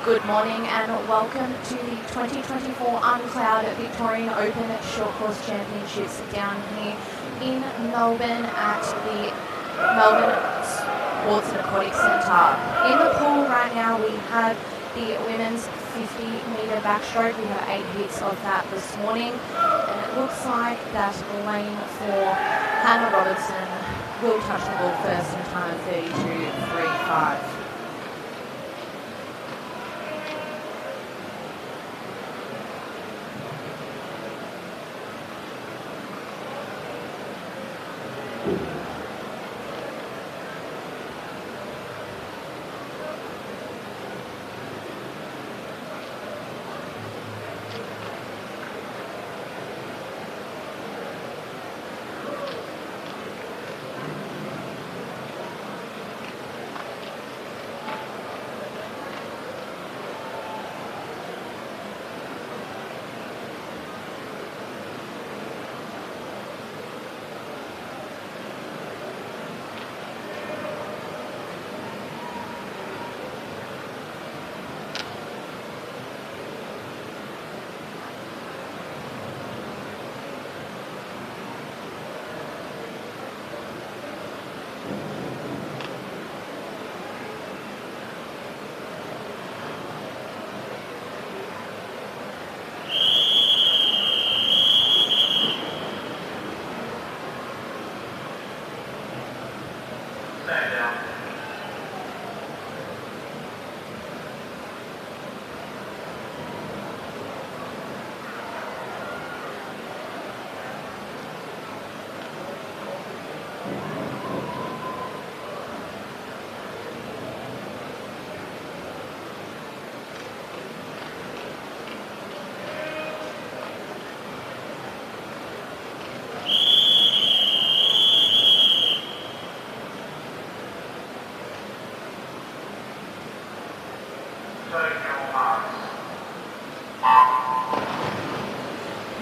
Good morning and welcome to the 2024 UNCLOUD Victorian Open Short Course Championships down here in Melbourne at the Melbourne Sports and Aquatic Centre. In the pool right now we have the women's 50-metre backstroke. We have 8 hits of that this morning, and it looks like that lane for Hannah Robertson will touch the ball first in a time of 32.35.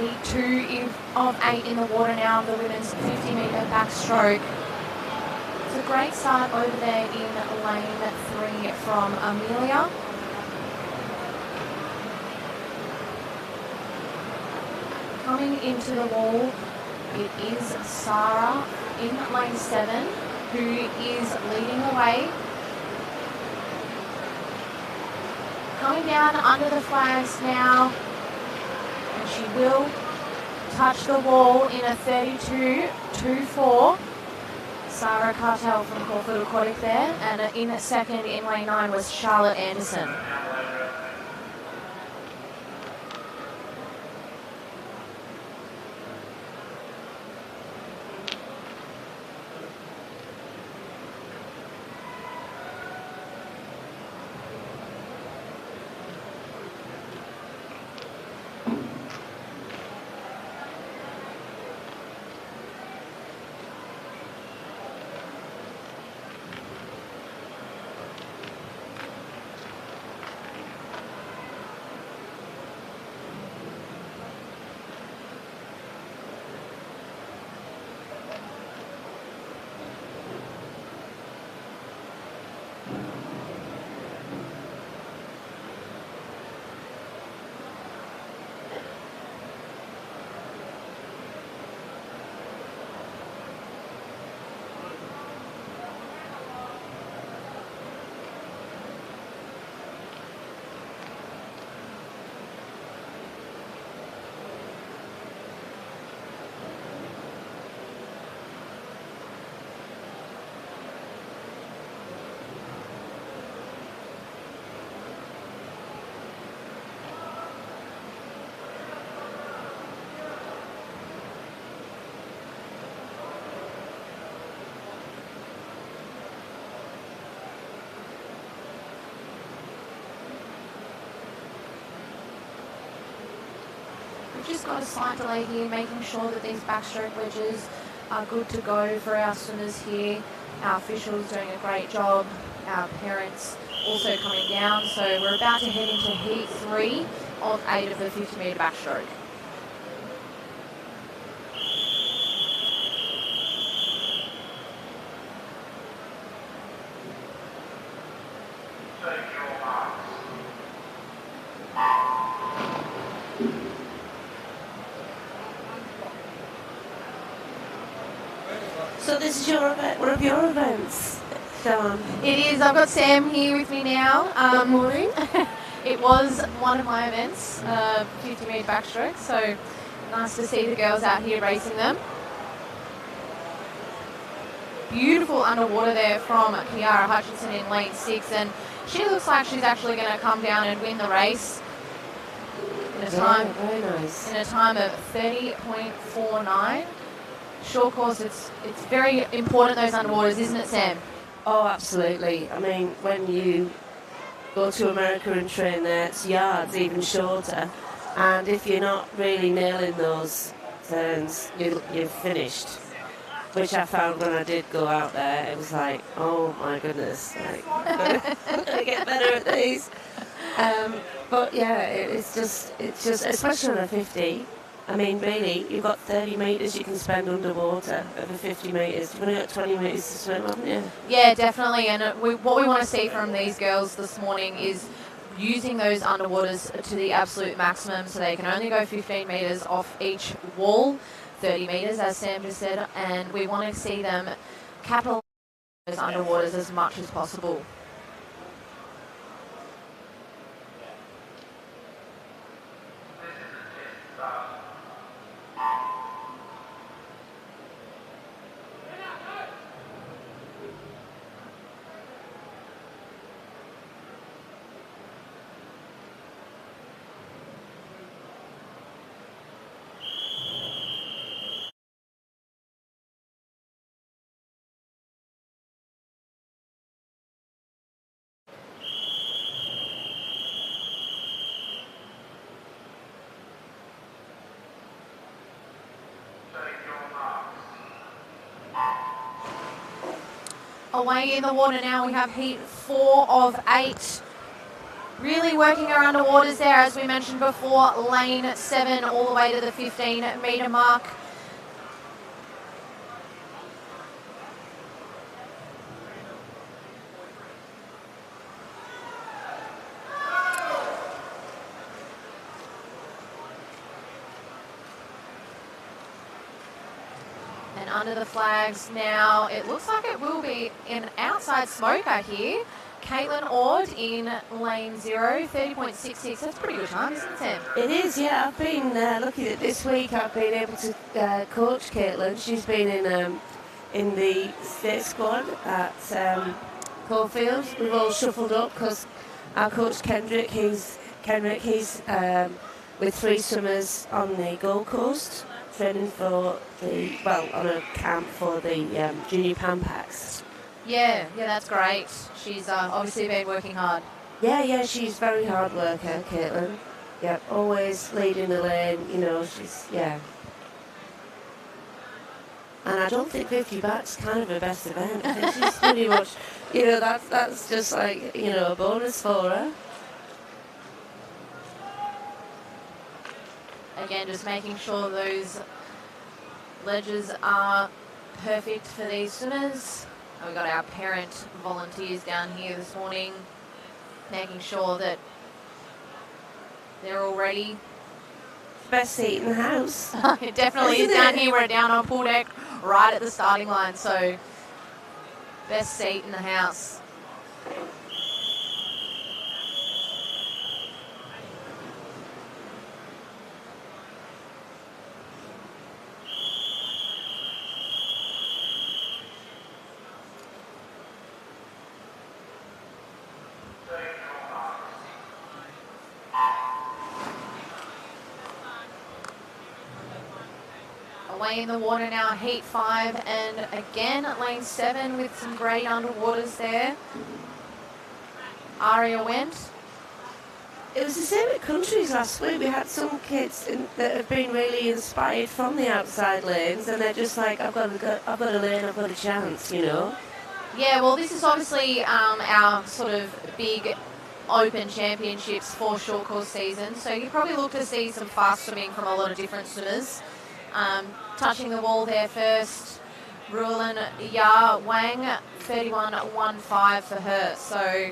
heat 2 of 8 in the water now of the women's 50-metre backstroke. It's a great start over there in lane 3 from Amelia. Coming into the wall, it is Sarah in lane 7 who is leading the way. Coming down under the flags now, and she will touch the wall in a 32.24. Sarah Cartel from Caulfield Aquatic there, and in second in lane 9 was Charlotte Anderson. We've just got a slight delay here, making sure that these backstroke wedges are good to go for our swimmers here. Our officials doing a great job, our parents also coming down. So we're about to head into heat 3 of 8 of the 50-metre backstroke. So this is your event, one of your events, Sean? It is. I've got Sam here with me now. Good morning. It was one of my events, 50-metre backstroke, so nice to see the girls out here racing them. Beautiful underwater there from Kiara Hutchinson in lane 6, and she looks like she's actually going to come down and win the race in a time, very nice. in a time of 30.49. Short course, it's very important, those underwaters, isn't it, Sam? Oh, absolutely. I mean, when you go to America and train there, it's yards, even shorter. And if you're not really nailing those turns, you're finished. Which I found when I did go out there. It was like, oh my goodness, like, I'm gonna get better at these. But yeah, it's just, especially on a 50. I mean, really, you've got 30 metres you can spend underwater over 50 metres. You've only got 20 metres to swim, haven't you? Yeah, definitely. And what we want to see from these girls this morning is using those underwaters to the absolute maximum, so they can only go 15 metres off each wall, 30 metres, as Sam just said, and we want to see them capitalise those underwaters as much as possible. Away in the water now, we have heat 4 of 8. Really working her underwaters there, as we mentioned before, lane 7 all the way to the 15-metre mark. And under the flags now, it looks like it will be an outside smoker here. Caitlin Ord in lane 0, 30.66. That's pretty good time, isn't it, Sam? It is, yeah. I've been looking at this week. I've been able to coach Caitlin. She's been in the state squad at Caulfield. We've all shuffled up because our coach Kendrick, he's with 3 swimmers on the Gold Coast, training for on a camp for the Junior Pan Packs. Yeah, that's great. She's obviously been working hard. Yeah, she's very hard worker, Caitlin. Yeah, always leading the lane, she's, yeah. And I don't think 50 back's kind of her best event. I think she's pretty much, that's just like, a bonus for her. Again, just making sure those ledges are perfect for these swimmers. We've got our parent volunteers down here this morning, making sure that they're all ready. Best seat in the house. It definitely is down here. We're down on pool deck, right at the starting line. So, best seat in the house. Away in the water now, heat 5, and again at lane 7 with some great underwaters there. Aria went. It was the same at countries last week. We had some kids that have been really inspired from the outside lanes, and they're just like, I've got a lane, I've got a chance, Yeah, well, this is obviously our sort of big open championships for short course season, so you probably look to see some fast swimming from a lot of different swimmers. Touching the wall there first, Ruolin Ya Wang, 31.15 for her. So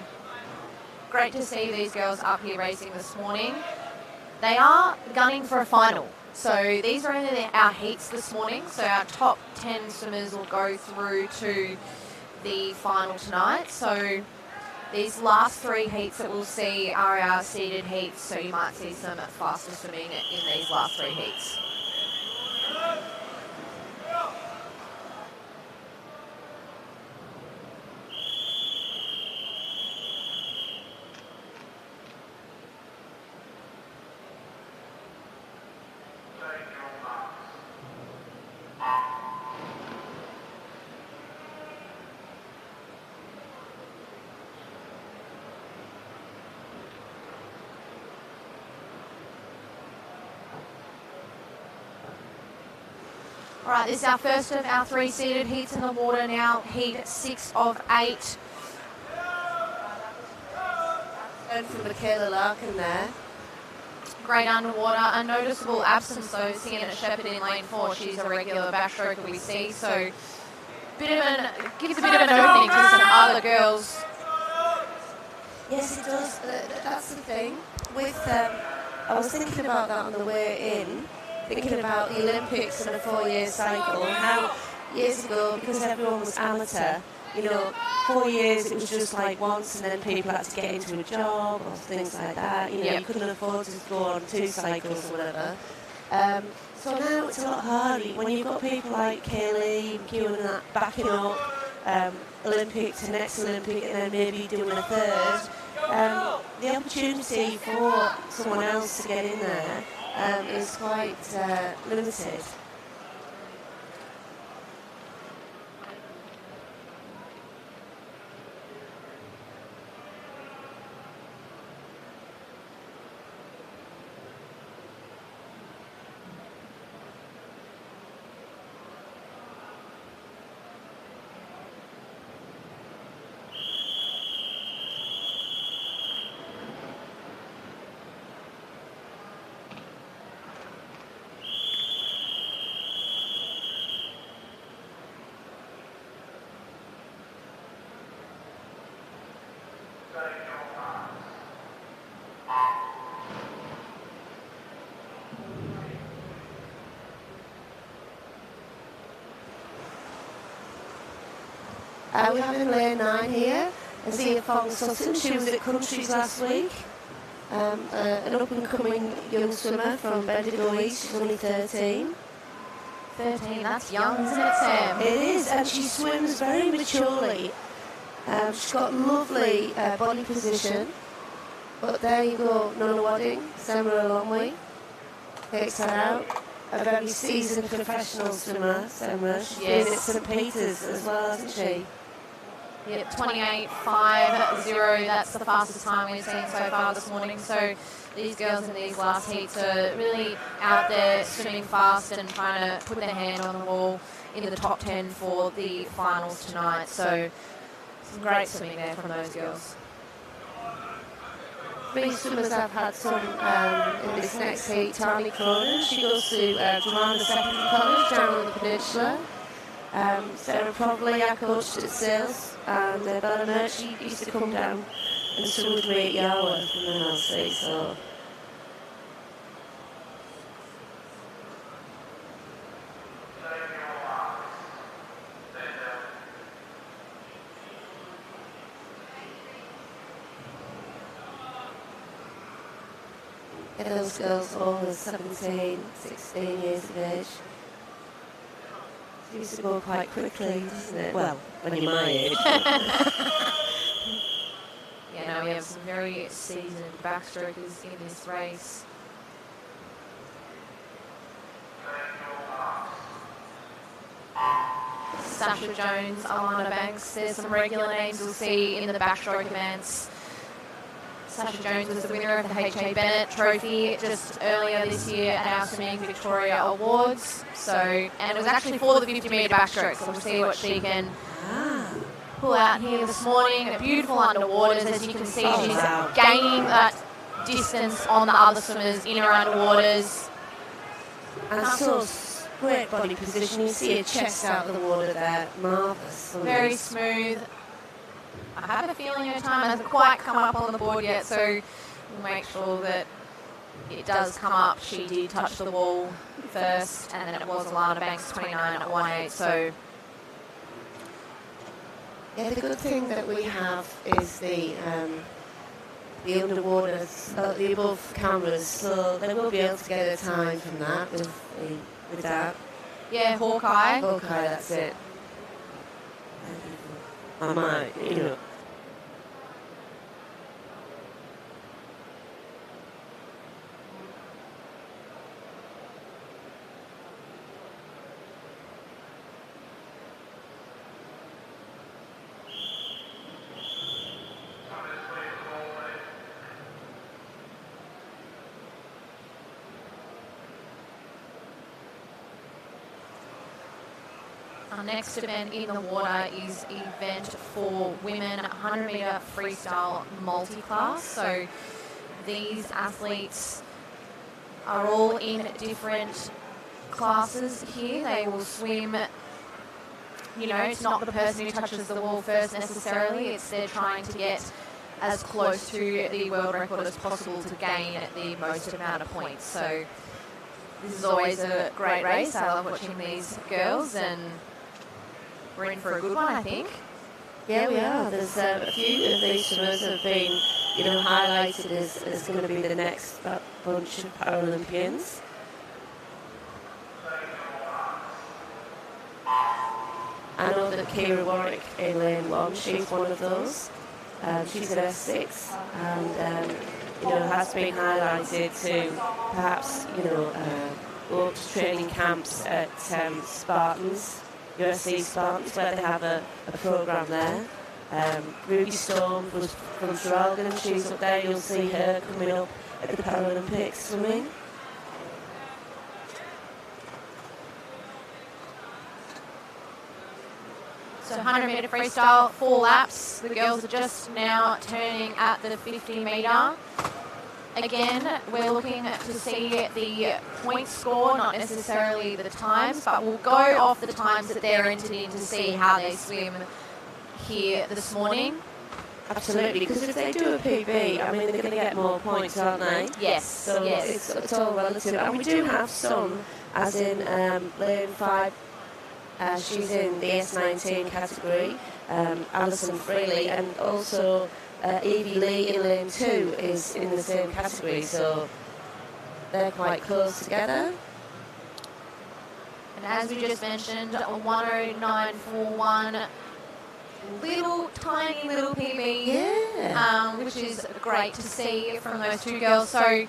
great to see these girls up here racing this morning. They are gunning for a final. So these are only our heats this morning. So our top 10 swimmers will go through to the final tonight. So these last 3 heats that we'll see are our seeded heats. So you might see some faster swimming in these last 3 heats. All right, this is our first of our 3 seeded heats in the water now, heat 6 of 8. And for Michaela Larkin there. Great underwater, a noticeable absence though, seeing at Shepherd in lane 4. She's a regular backstroker we see, so gives a bit of an opening to some other girls. Yes, it does. That's the thing. I was thinking about that on the way in, thinking about the Olympics and a 4-year cycle, and how years ago, because everyone was amateur, 4 years it was just like once, and then people had to get into a job or things like that. You couldn't afford to go on 2 cycles or whatever. So now it's a lot harder when you've got people like Kaylee, McEwen and that backing up Olympic to next Olympic, and then maybe doing a third. The opportunity for someone else to get in there is quite limited. We have in lane 9 here, Azia Fong Sutton. She was at Countries last week. An up-and-coming young swimmer from Bendigo East. She's only 13. 13, that's young, isn't it, Sam? It is, and she swims very maturely. She's got lovely body position. But there you go, Nona Wadding, Semra Alongway. Takes her out. A very seasoned professional swimmer, Semra. She's been at St Peter's as well, hasn't she? Yep, 28.50. That's the fastest time we've seen so far this morning. So these girls in these last heats are really out there swimming fast and trying to put their hand on the wall into the top 10 for the finals tonight. So some great swimming there from those girls. 3 swimmers have had some in this next heat. Tani Cronin, she goes to Drumana Secondary College down on the peninsula. Sarah Provley, I coached at Sales, and Bella Mert, she used to come down and swim with me at Yarworth from the NLC, so. Those girls all are 17, 16 years of age. It used to go quite quickly, doesn't it? Well, when you're my age. Yeah, no, we have some very seasoned backstrokers in this race. Sasha Jones, Alana Banks, there's some regular names you'll see in the backstroke events. Sasha Jones was the winner of the H.A. Bennett Trophy just earlier this year at our Swimming Victoria Awards. So, and it was actually for the 50 metre backstroke, so we'll see what she can pull out here this morning. Beautiful underwaters, as you can see, she's gaining that distance on the other swimmers in her underwaters. And so great body position. You see her chest out of the water there. Marvellous. Very smooth. I have a feeling her time hasn't quite come up on the board yet, so we'll make sure that it does come up. She did touch the wall first, and then it was Alana Banks 29 at 1.8. So yeah, the good thing that we have is the underwater, the above cameras, so they will be able to get a time from that with that. Yeah, Hawkeye. Hawkeye, that's it. I might, you know. Our next event in the water is event for women 100 metre freestyle multiclass. So these athletes are all in different classes here. They will swim, you know, it's not the person who touches the wall first necessarily, it's they're trying to get as close to the world record as possible to gain the most amount of points. So this is always a great race. I love watching these girls, and we're in for a good one, I think. Yeah, we are. There's a few of these swimmers have been, you know, highlighted as going to be the next bunch of Paralympians. I know that Kira Warwick in lane 1, she's one of those. She's at S6 and, you know, has been highlighted to perhaps, you know, go up to training camps at Spartans. USC Spartans, where they have a programme there. Ruby Storm was from Traralgon, she's up there, you'll see her coming up at the Paralympics swimming. So 100 metre freestyle, 4 laps. The girls are just now turning at the 50 metre. Again, we're looking to see the point score, not necessarily the times, but we'll go off the times that they're entered in to see how they swim here this morning. Absolutely, because if they do a PB, I mean, they're going to get more points, aren't they? Yes. So yes. It's all relative. And we do have some, as in lane 5, she's in the S19 category. Alison Freely, and also Evie Lee in lane 2 is in the same category, so they're quite close together. And as we just mentioned, a 109.41, tiny little PB, which is great to see from those two girls. So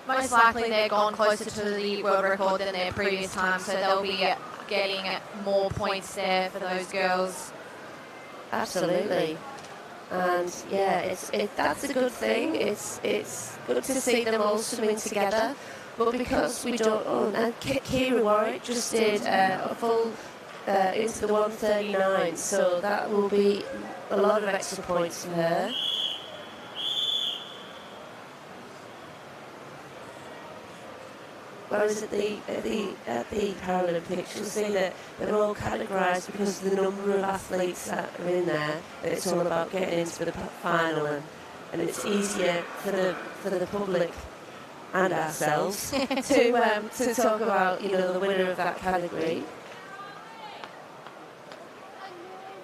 most likely they're gone closer to the world record than their previous time, so they'll be getting more points there for those girls. Absolutely. And yeah, that's a good thing. It's good to see them all swimming together. But because we don't own, and Kira Warwick just did a full into the 139, so that will be a lot of extra points for her. Whereas at the Paralympics, you'll see that they're all categorised because of the number of athletes that are in there. That it's all about getting into the final, and it's easier for the public and ourselves to talk about the winner of that category.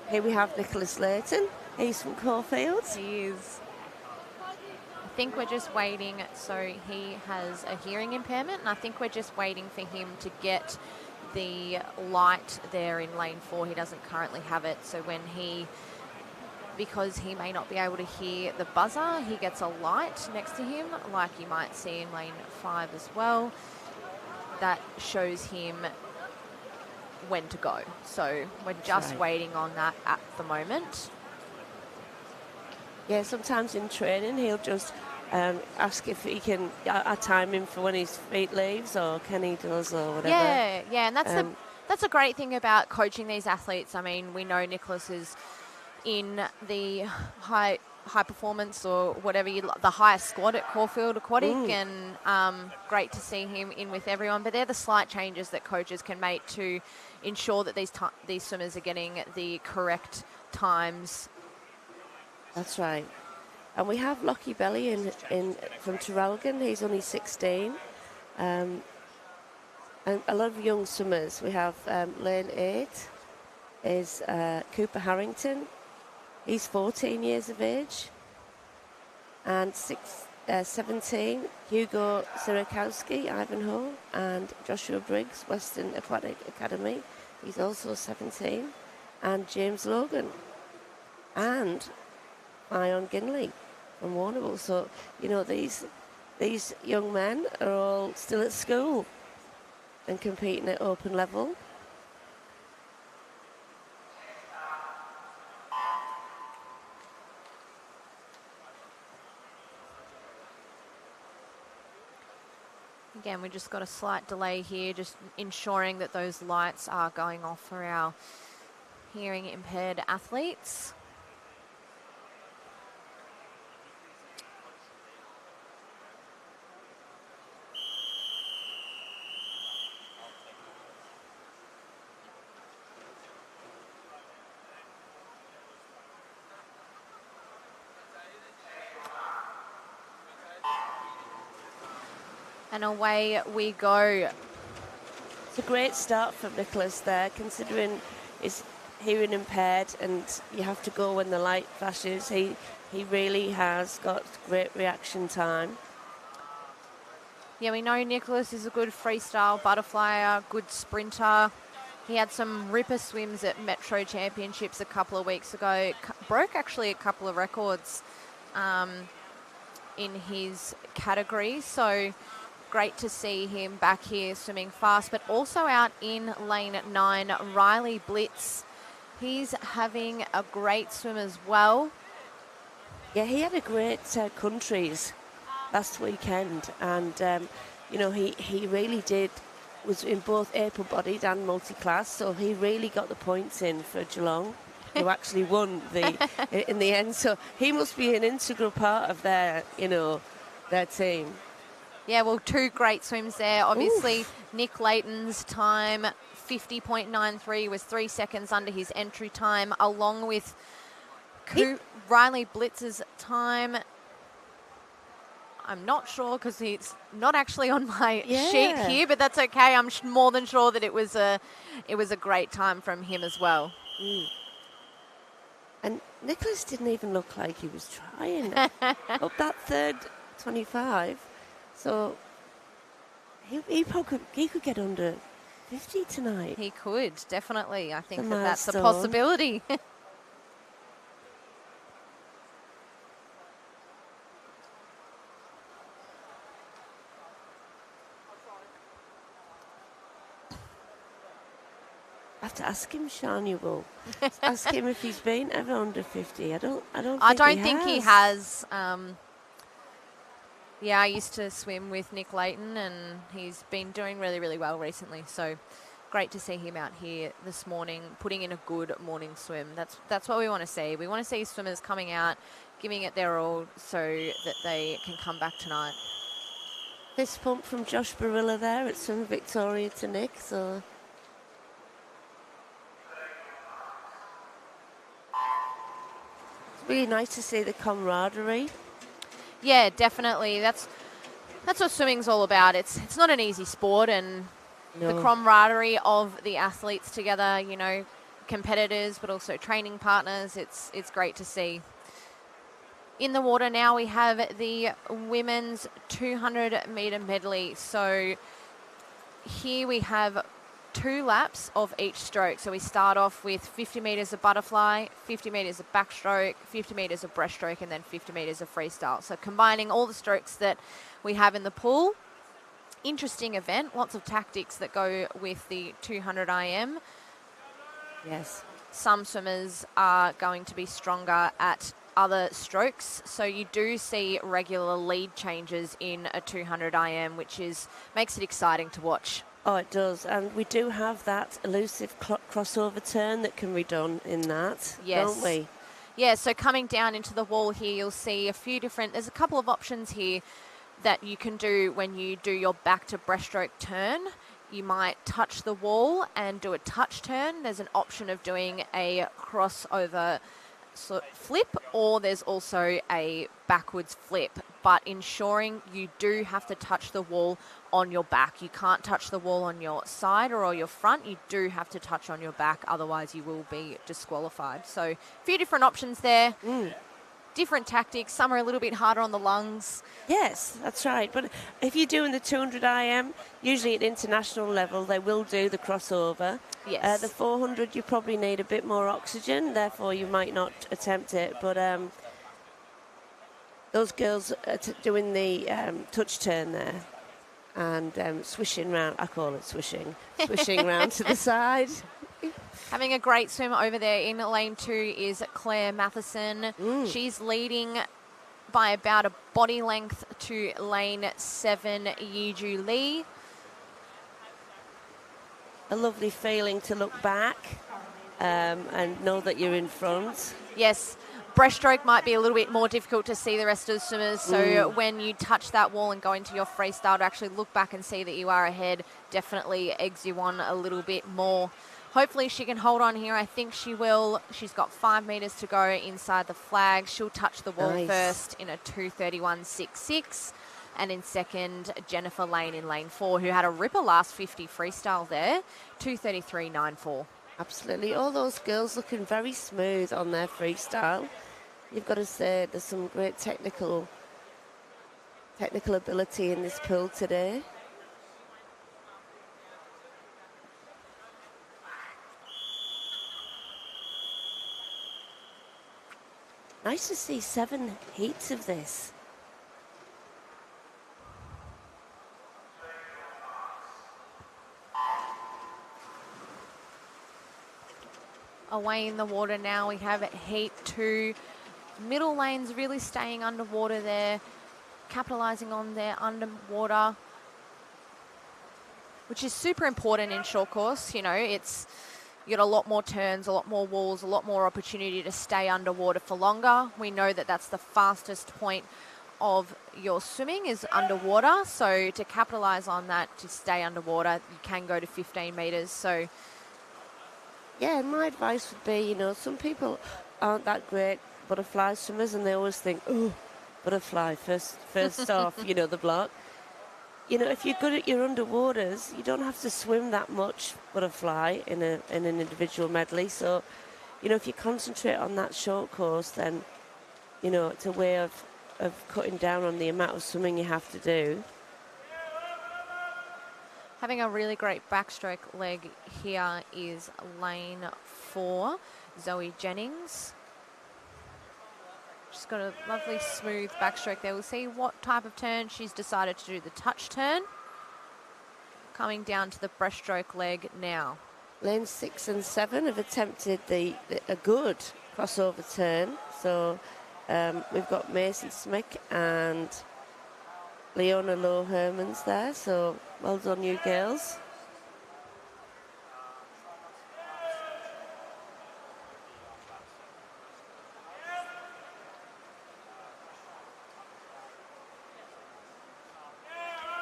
Here we have Nicholas Layton. He's from Caulfield. He is. I think we're just waiting. So he has a hearing impairment, and I think we're just waiting for him to get the light there in lane 4. He doesn't currently have it. So because he may not be able to hear the buzzer, he gets a light next to him, like you might see in lane 5 as well. That shows him when to go. So we're just waiting on that at the moment. Yeah, sometimes in training he'll just ask if he can time him for when his feet leaves, or Kenny does, or whatever. Yeah, and that's a great thing about coaching these athletes. I mean, we know Nicholas is in the high performance, or whatever the highest squad at Caulfield Aquatic, and great to see him in with everyone. But they're the slight changes that coaches can make to ensure that these swimmers are getting the correct times. That's right. And we have Lockie Belly in from Traralgon. He's only 16. And a lot of young swimmers. We have lane 8 is Cooper Harrington. He's 14 years of age. And 17, Hugo Sirakowski, Ivanhoe, and Joshua Briggs, Western Aquatic Academy. He's also 17. And James Logan. And Ion Ginley from Warrnambool. So, these young men are all still at school and competing at open level. Again, we just got a slight delay here, just ensuring that those lights are going off for our hearing impaired athletes. And away we go. It's a great start from Nicholas there, considering he's hearing impaired and you have to go when the light flashes. He really has got great reaction time. Yeah, we know Nicholas is a good freestyle butterflyer, good sprinter. He had some ripper swims at Metro Championships a couple of weeks ago. Broke actually a couple of records in his category. So great to see him back here swimming fast, but also out in lane 9, Riley Blitz. He's having a great swim as well. Yeah, he had a great countries last weekend, and he really was in both able-bodied and multi-class, so he really got the points in for Geelong, who actually won in the end. So he must be an integral part of their team. Yeah, well, 2 great swims there. Obviously, Nick Layton's time, 50.93, was 3 seconds under his entry time, along with Riley Blitz's time. I'm not sure because it's not actually on my sheet here, but that's okay. I'm more than sure that it was a great time from him as well. And Nicholas didn't even look like he was trying. Up that third 25. So he probably he could get under 50 tonight. He could, definitely. I think The that's a milestone. possibility. I have to ask him, Sean. You will ask him if he's been ever under 50. I don't think he has. Yeah, I used to swim with Nick Layton, and he's been doing really, really well recently. So great to see him out here this morning, putting in a good morning swim. That's what we want to see. We want to see swimmers coming out, giving it their all, so that they can come back tonight. Fist pump from Josh Barilla there. It's from Victoria to Nick. So. Really nice to see the camaraderie. Yeah, definitely. That's what swimming's all about. It's not an easy sport, and the camaraderie of the athletes together, you know, competitors but also training partners, it's great to see. In the water now we have the women's 200 metre medley. So here we have 2 laps of each stroke. So we start off with 50 metres of butterfly, 50 metres of backstroke, 50 metres of breaststroke, and then 50 metres of freestyle. So combining all the strokes that we have in the pool. Interesting event, lots of tactics that go with the 200 IM. Yes. Some swimmers are going to be stronger at other strokes, so you do see regular lead changes in a 200 IM, which makes it exciting to watch. Oh, it does. And we do have that elusive crossover turn that can be done in that, yes. Don't we? Yeah, so coming down into the wall here, you'll see there's a couple of options here that you can do when you do your back to breaststroke turn. You might touch the wall and do a touch turn. There's an option of doing a crossover flip, or there's also a backwards flip, but ensuring you do have to touch the wall on your back. You can't touch the wall on your side or on your front. You do have to touch on your back, otherwise you will be disqualified. So a few different options there. Different tactics. Some are a little bit harder on the lungs. Yes, that's right. But if you're doing the 200 IM, usually at international level, they will do the crossover. Yes. The 400, you probably need a bit more oxygen, therefore you might not attempt it. But those girls are doing the touch turn there and swishing round. I call it swishing round to the side. Having a great swim over there in lane 2 is Claire Matheson. She's leading by about a body length to lane 7, Yiju Lee. A lovely feeling to look back and know that you're in front. Yes, breaststroke might be a little bit more difficult to see the rest of the swimmers. So when you touch that wall and go into your freestyle, to actually look back and see that you are ahead definitely eggs you on a little bit more. Hopefully she can hold on here. I think she will. She's got 5 metres to go inside the flag. She'll touch the wall first in a 2:31.66. And in second, Jennifer Lane in lane 4, who had a ripper last 50 freestyle there, 2:33.94. Absolutely. All those girls looking very smooth on their freestyle. You've got to say there's some great technical ability in this pool today. Nice to see 7 heats of this. Away in the water now, we have heat 2. Middle lanes really staying underwater there, capitalising on their underwater, which is super important in short course. You know, you got a lot more turns, a lot more walls, a lot more opportunity to stay underwater for longer. We know that that's the fastest point of your swimming is underwater. So to capitalise on that, to stay underwater, you can go to 15 metres. So yeah, and my advice would be, you know, some people aren't that great butterfly swimmers and they always think, oh, butterfly, first off, you know, the block. You know, if you're good at your underwaters, you don't have to swim that much butterfly in an individual medley. So, you know, if you concentrate on that short course, then, you know, it's a way of cutting down on the amount of swimming you have to do. Having a really great backstroke leg here is lane 4, Zoe Jennings. She's got a lovely smooth backstroke there. We'll see what type of turn she's decided to do. The touch turn. Coming down to the breaststroke leg now. Lane 6 and 7 have attempted a good crossover turn. So we've got Mason Smick and Leona Lowe Hermans there. So well done, you girls.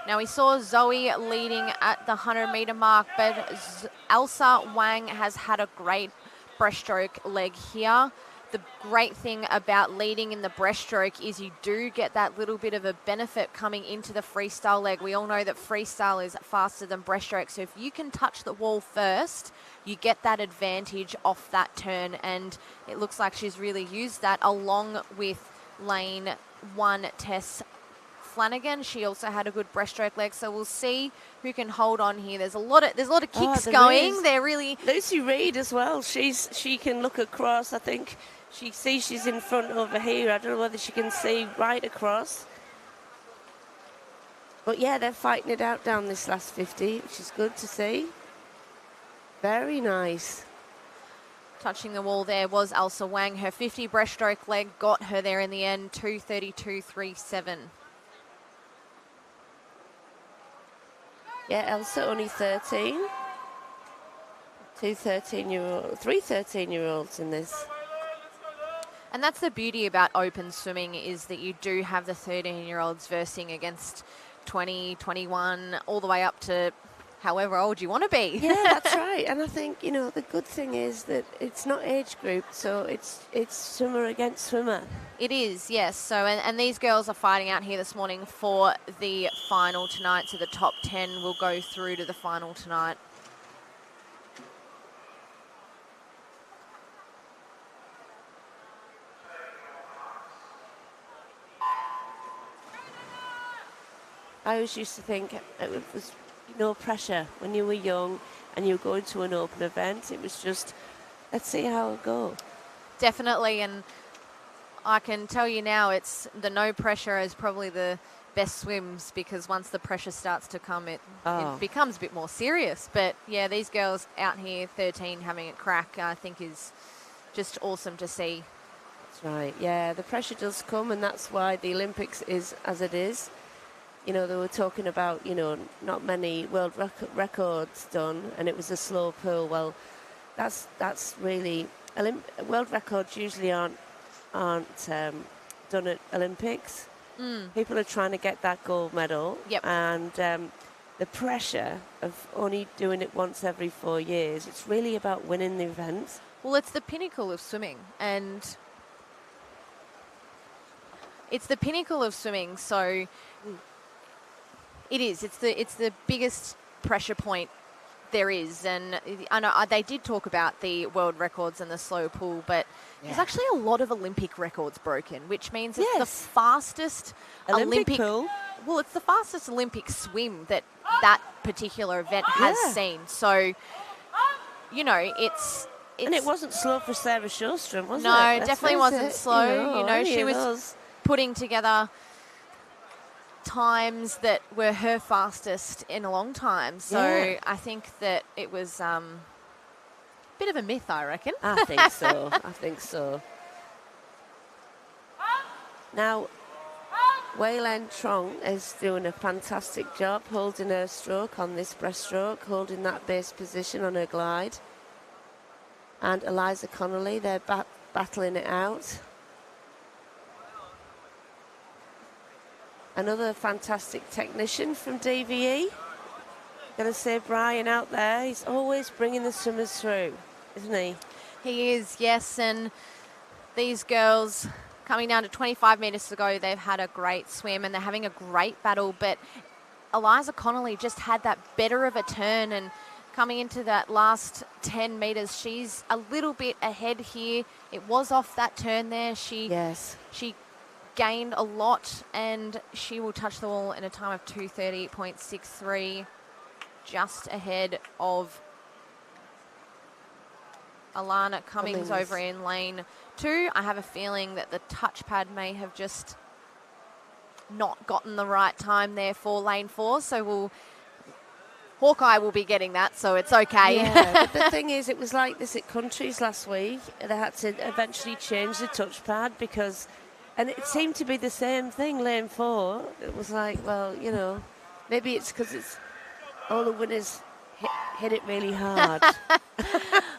Now we saw Zoe leading at the 100-metre mark, but Elsa Wang has had a great breaststroke leg here. The great thing about leading in the breaststroke is you do get that little bit of a benefit coming into the freestyle leg. We all know that freestyle is faster than breaststroke, so if you can touch the wall first, you get that advantage off that turn, and it looks like she's really used that along with lane 1 Tess Flanagan. She also had a good breaststroke leg, so we'll see who can hold on here. There's a lot of kicks going. They're really Lucy Reid as well. She can look across. I think she sees she's in front over here. I don't know whether she can see right across. But yeah, they're fighting it out down this last 50, which is good to see. Very nice. Touching the wall there was Elsa Wang. Her 50 breaststroke leg got her there in the end, 2:32.37. Yeah, Elsa only 13. 3 13-year-olds in this. And that's the beauty about open swimming, is that you do have the 13-year-olds versing against 20, 21, all the way up to however old you want to be. Yeah, that's right. And I think, you know, the good thing is that it's not age grouped, so it's swimmer against swimmer. It is, yes. So, and these girls are fighting out here this morning for the final tonight. So the top 10 will go through to the final tonight. I always used to think it was no pressure when you were young and you were going to an open event. It was just, let's see how it goes. Definitely, and I can tell you now, it's the no pressure is probably the best swims, because once the pressure starts to come, it becomes a bit more serious. But yeah, these girls out here, 13, having a crack, I think is just awesome to see. That's right. Yeah, the pressure does come, and that's why the Olympics is as it is. You know, they were talking about, you know, not many world records done, and it was a slow pool. Well, that's really world records usually aren't done at Olympics. People are trying to get that gold medal. Yep. And the pressure of only doing it once every 4 years, it's really about winning the event. Well, it's the pinnacle of swimming, and it's the pinnacle of swimming, so it is. It's the biggest pressure point there is, and I know they did talk about the world records and the slow pool, but there's actually a lot of Olympic records broken, which means it's the fastest Olympic pool. Well, it's the fastest Olympic swim that particular event has seen. So, you know, it's and it wasn't slow for Sarah Sjostrom, was it? No, definitely wasn't slow. You know, she was putting together times that were her fastest in a long time. So I think that it was a bit of a myth, I reckon. I think so. I think so. Now, Wei Len Trong is doing a fantastic job holding her stroke on this breaststroke, holding that base position on her glide. And Eliza Connolly, they're battling it out. Another fantastic technician from DVE. Gonna say Brian out there, he's always bringing the swimmers through, isn't he? He is, yes, and these girls coming down to 25 metres to go, they've had a great swim and they're having a great battle, but Eliza Connolly just had that better of a turn and coming into that last 10 metres. She's a little bit ahead here. It was off that turn there. She gained a lot, and she will touch the wall in a time of 2:30.63, just ahead of Alana Cummings over in lane 2. I have a feeling that the touchpad may have just not gotten the right time there for lane 4, so Hawkeye will be getting that, so it's okay. Yeah, but the thing is, it was like this at Countries last week. They had to eventually change the touchpad because, and it seemed to be the same thing, lane 4. It was like, well, you know, maybe it's because it's all the winners hit it really hard.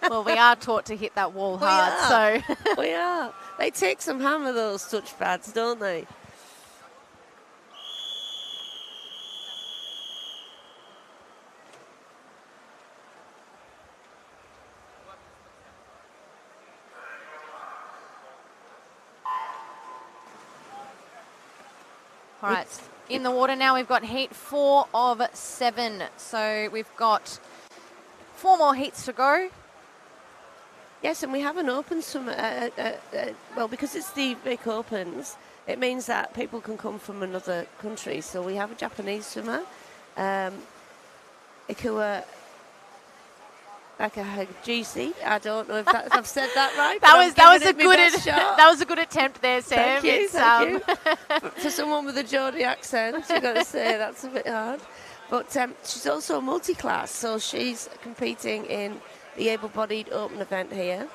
Well, we are taught to hit that wall hard, so. We are. They take some hammer, those touchpads, don't they? All right, in the water now, we've got heat 4 of 7. So we've got 4 more heats to go. Yes, and we have an open swimmer. Well, because it's the Vic Opens, it means that people can come from another country. So we have a Japanese swimmer, Ikua Akahagisi. I don't know if I've said that right. that was a good attempt there, Sam. Thank you. For someone with a Geordie accent, you've got to say that's a bit hard. But she's also a multi-class, so she's competing in the able-bodied open event here.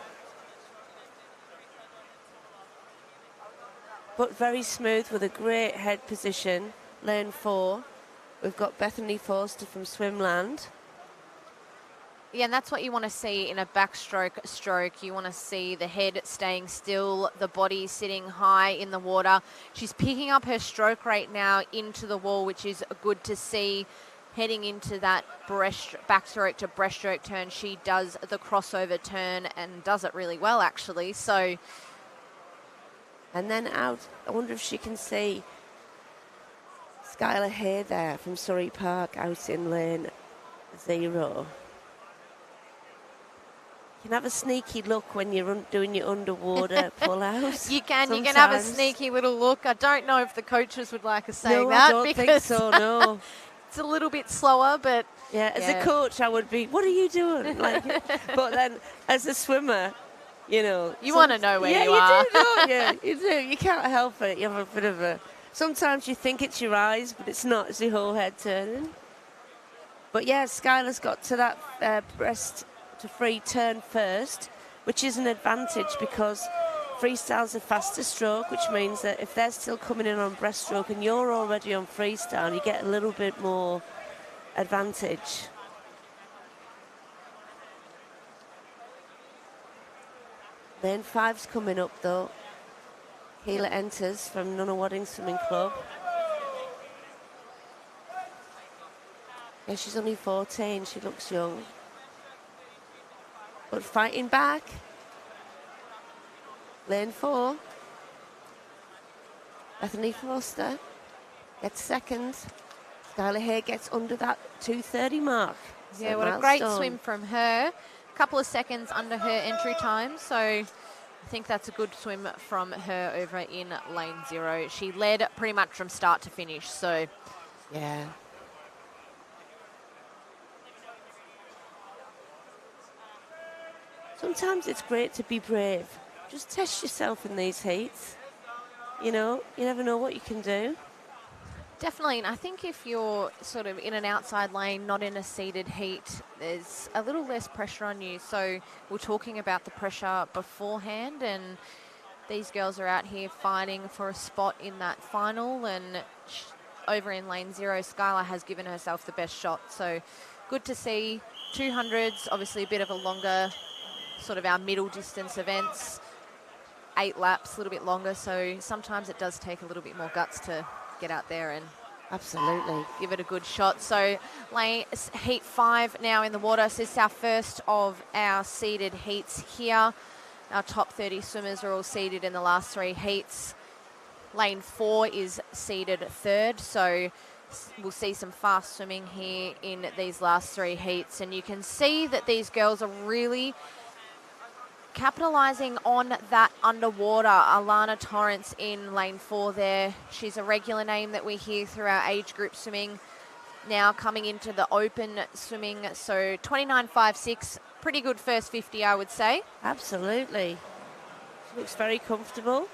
But very smooth with a great head position. Lane 4, we've got Bethany Forster from Swimland. Yeah, and that's what you want to see in a backstroke stroke. You want to see the head staying still, the body sitting high in the water. She's picking up her stroke rate now into the wall, which is good to see. Heading into that backstroke to breaststroke turn, she does the crossover turn and does it really well, actually. So, and then out, I wonder if she can see Skylar Hay there from Surrey Park out in lane 0. You can have a sneaky look when you're doing your underwater pull-out. You can have a sneaky little look. I don't know if the coaches would like us saying that. I don't think so, no. It's a little bit slower, but... Yeah, as a coach, I would be, what are you doing? But then, as a swimmer, you know... You want to know where you are. Yeah, you do, don't you? You do. You can't help it. You have a bit of a... Sometimes you think it's your eyes, but it's not. It's your whole head turning. But yeah, Skylar's got to that breast to free turn first, which is an advantage because freestyle's a faster stroke, which means that if they're still coming in on breaststroke and you're already on freestyle, you get a little bit more advantage. Lane 5's coming up though. Keela enters from Nunawading Swimming Club. Yeah, she's only 14, she looks young. But fighting back. Lane 4. Bethany Forster gets second. Skylar Hay gets under that 2:30 mark. Yeah, what a great swim from her. A couple of seconds under her entry time, so I think that's a good swim from her over in lane 0. She led pretty much from start to finish, so... Yeah. Sometimes it's great to be brave. Just test yourself in these heats. You know, you never know what you can do. Definitely, and I think if you're sort of in an outside lane, not in a seeded heat, there's a little less pressure on you. So we're talking about the pressure beforehand, and these girls are out here fighting for a spot in that final, and over in lane 0, Skylar has given herself the best shot. So good to see. 200s, obviously a bit of a longer, sort of our middle distance events. 8 laps, a little bit longer, so sometimes it does take a little bit more guts to get out there and absolutely give it a good shot. So heat 5 now in the water. So this is our first of our seeded heats here. Our top 30 swimmers are all seeded in the last 3 heats. Lane 4 is seeded 3rd, so we'll see some fast swimming here in these last 3 heats, and you can see that these girls are really capitalising on that underwater. Alana Torrance in lane 4 there. She's a regular name that we hear through our age group swimming. Now coming into the open swimming, so 29.56, pretty good first 50, I would say. Absolutely. She looks very comfortable. You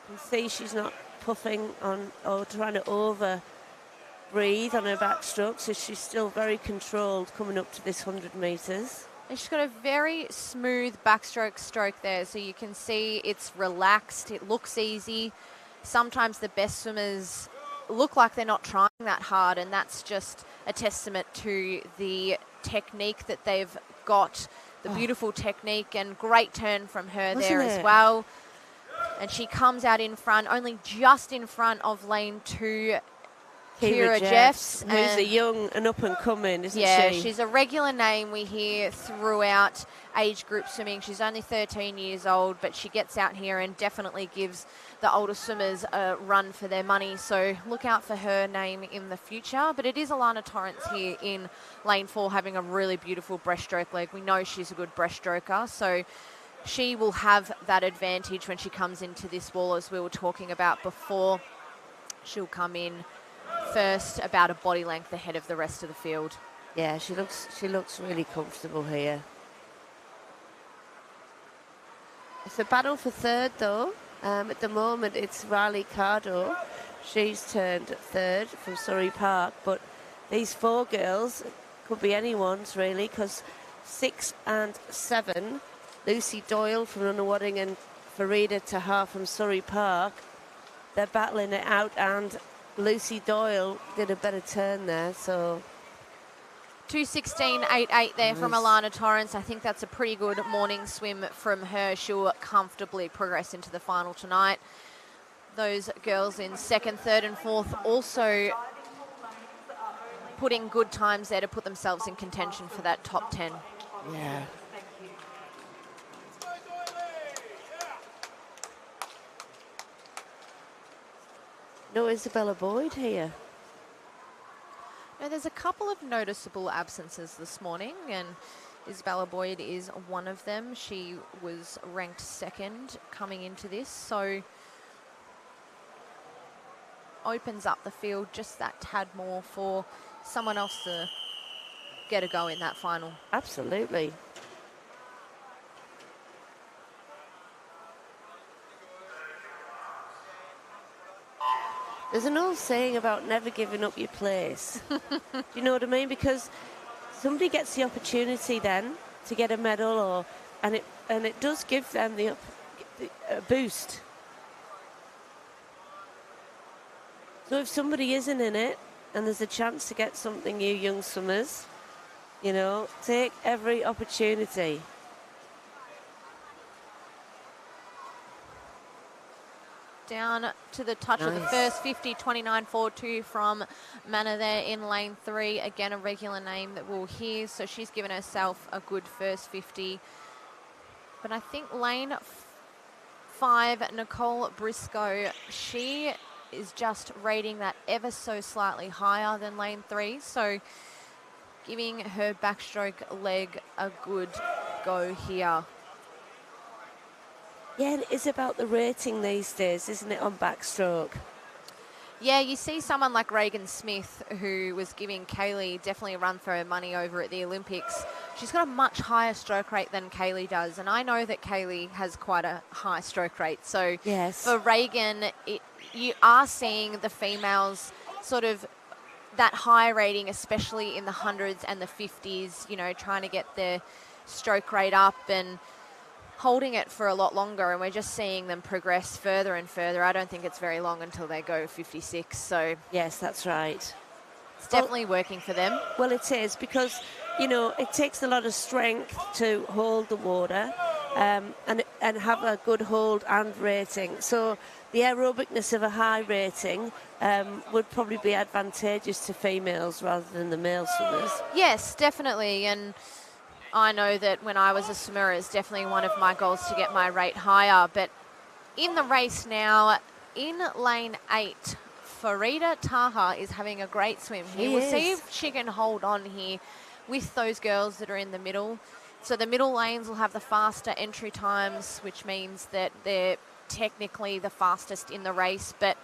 can see she's not puffing on or trying to over breathe on her backstroke, so she's still very controlled coming up to this 100 metres. And she's got a very smooth backstroke stroke there, so you can see it's relaxed, it looks easy. Sometimes the best swimmers look like they're not trying that hard, and that's just a testament to the technique that they've got, the beautiful technique, and great turn from her there as well. And she comes out in front, only just in front of lane 2, Kira Jeffs, who's a young and up and coming, isn't she? Yeah, she's a regular name we hear throughout age group swimming. She's only 13 years old, but she gets out here and definitely gives the older swimmers a run for their money. So look out for her name in the future. But it is Alana Torrance here in lane 4 having a really beautiful breaststroke leg. We know she's a good breaststroker, so she will have that advantage when she comes into this wall, as we were talking about before. She'll come in first, about a body length ahead of the rest of the field. Yeah, she looks really comfortable here. It's a battle for third, though. At the moment, it's Riley Cardo. She's turned third from Surrey Park, but these 4 girls could be anyone's, really, because 6 and 7, Lucy Doyle from Nunawading and Farida Tahar from Surrey Park, they're battling it out, and Lucy Doyle did a better turn there, so 2:16.88 there from Alana Torrance. I think that's a pretty good morning swim from her. She'll comfortably progress into the final tonight. Those girls in 2nd, 3rd and 4th also putting good times there to put themselves in contention for that top 10. yeah. No Isabella Boyd here. Now, there's a couple of noticeable absences this morning, and Isabella Boyd is one of them. She was ranked 2nd coming into this, so opens up the field just that tad more for someone else to get a go in that final. Absolutely. There's an old saying about never giving up your place. Do you know what I mean? Because somebody gets the opportunity then to get a medal, and it does give them a boost. So if somebody isn't in it and there's a chance to get something, you young swimmers, you know, take every opportunity. Down to the touch of the first 50, 29.42 from Manna there in lane 3. Again, a regular name that we'll hear, so she's given herself a good first 50. But I think lane 5, Nicole Briscoe, she is just rating that ever so slightly higher than lane 3, so giving her backstroke leg a good go here. Yeah, it is about the rating these days, isn't it, on backstroke? Yeah, you see someone like Reagan Smith, who was giving Kaylee definitely a run for her money over at the Olympics. She's got a much higher stroke rate than Kaylee does, and I know that Kaylee has quite a high stroke rate. So yes, for Reagan, you are seeing the females sort of that high rating, especially in the hundreds and the 50s, you know, trying to get their stroke rate up and holding it for a lot longer, and we're just seeing them progress further and further. I don't think it's very long until they go 56. So yes, that's right. It's definitely working for them. Well, it is, because, you know, it takes a lot of strength to hold the water and have a good hold and rating. So the aerobicness of a high rating would probably be advantageous to females rather than the male swimmers. Yes, definitely. And I know that when I was a swimmer, it's definitely one of my goals to get my rate higher. But in the race now, in lane 8 Farida Taha is having a great swim here. We'll see if she can hold on here with those girls that are in the middle. So the middle lanes will have the faster entry times, which means that they're technically the fastest in the race, but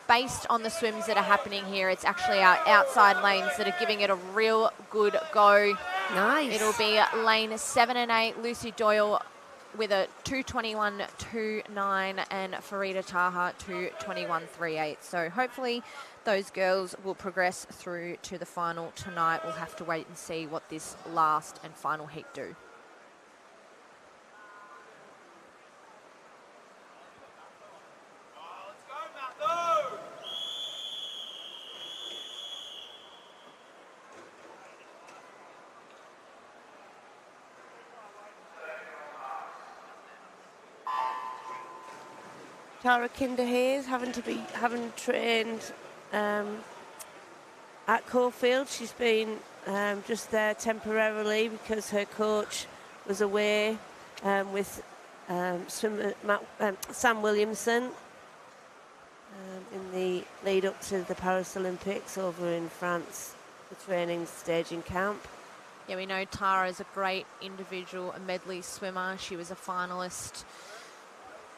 based on the swims that are happening here, it's actually our outside lanes that are giving it a real good go. Nice. It'll be lane 7 and 8, Lucy Doyle with a 2:21.29 and Farida Taha 2:21.38. So hopefully those girls will progress through to the final tonight. We'll have to wait and see what this last and final heat do. Tara Kinder-Hayes having trained at Caulfield. She's been just there temporarily because her coach was away with swimmer Sam Williamson in the lead up to the Paris Olympics over in France, the training staging camp. Yeah, we know Tara is a great individual, a medley swimmer. She was a finalist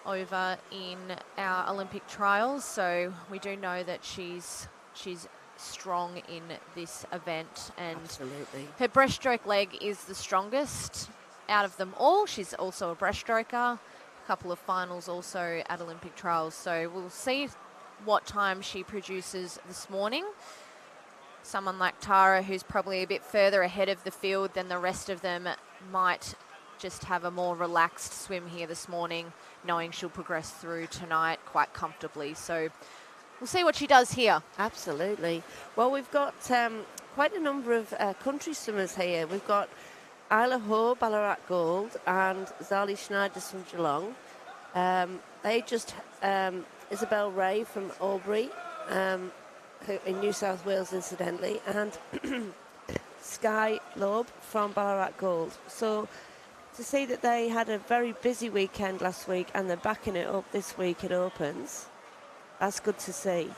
over in our Olympic trials, so we do know that she's strong in this event, and absolutely her breaststroke leg is the strongest out of them all. She's also a breaststroker, a couple of finals also at Olympic trials, so we'll see what time she produces this morning. Someone like Tara, who's probably a bit further ahead of the field than the rest of them, might just have a more relaxed swim here this morning, knowing she'll progress through tonight quite comfortably. So we'll see what she does here. Absolutely. Well, we've got quite a number of country swimmers here. We've got Isla Ho, Ballarat Gold, and Zali Schneiders from Geelong. They just, Isabel Ray from Albury, who in New South Wales, incidentally, and Sky Loeb from Ballarat Gold. So to see that they had a very busy weekend last week and they're backing it up this week it opens, that's good to see.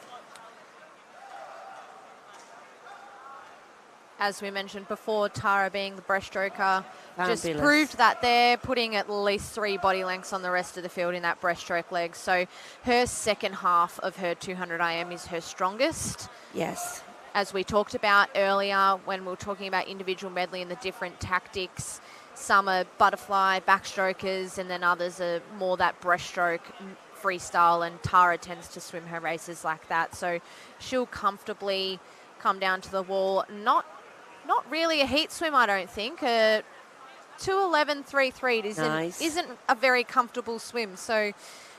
As we mentioned before, Tara being the breaststroker, Fabulous. just proved that they're putting at least 3 body lengths on the rest of the field in that breaststroke leg. So her second half of her 200 IM is her strongest. Yes. As we talked about earlier when we were talking about individual medley and the different tactics, some are butterfly, backstrokers, and then others are more that breaststroke freestyle, and Tara tends to swim her races like that. So she'll comfortably come down to the wall. Not really a heat swim, I don't think. 2:11.33 isn't a very comfortable swim. So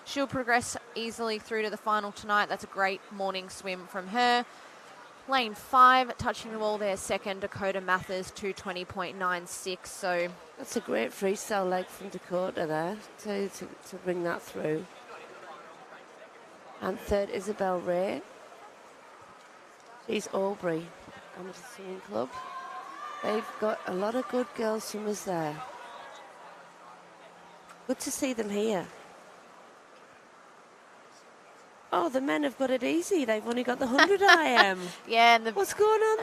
she'll progress easily through to the final tonight. That's a great morning swim from her. Lane 5, touching the wall there, second, Dakota Mathers, 2:20.96. So that's a great freestyle leg from Dakota there to bring that through. And third, Isabel Ray. She's Albury Amateur Swimming Club. They've got a lot of good girl swimmers there. Good to see them here. Oh, the men have got it easy. They've only got the 100 IM. Yeah, and what's going on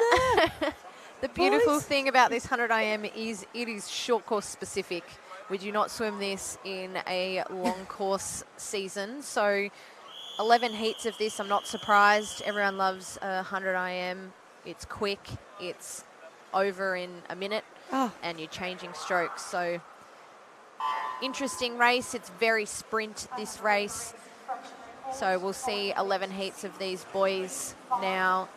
there? The beautiful thing about this 100 IM is it is short course specific. We do not swim this in a long course season. So 11 heats of this, I'm not surprised. Everyone loves 100 IM. It's quick. It's over in a minute. And you're changing strokes. So interesting race. It's very sprint, this race. So we'll see 11 heats of these boys now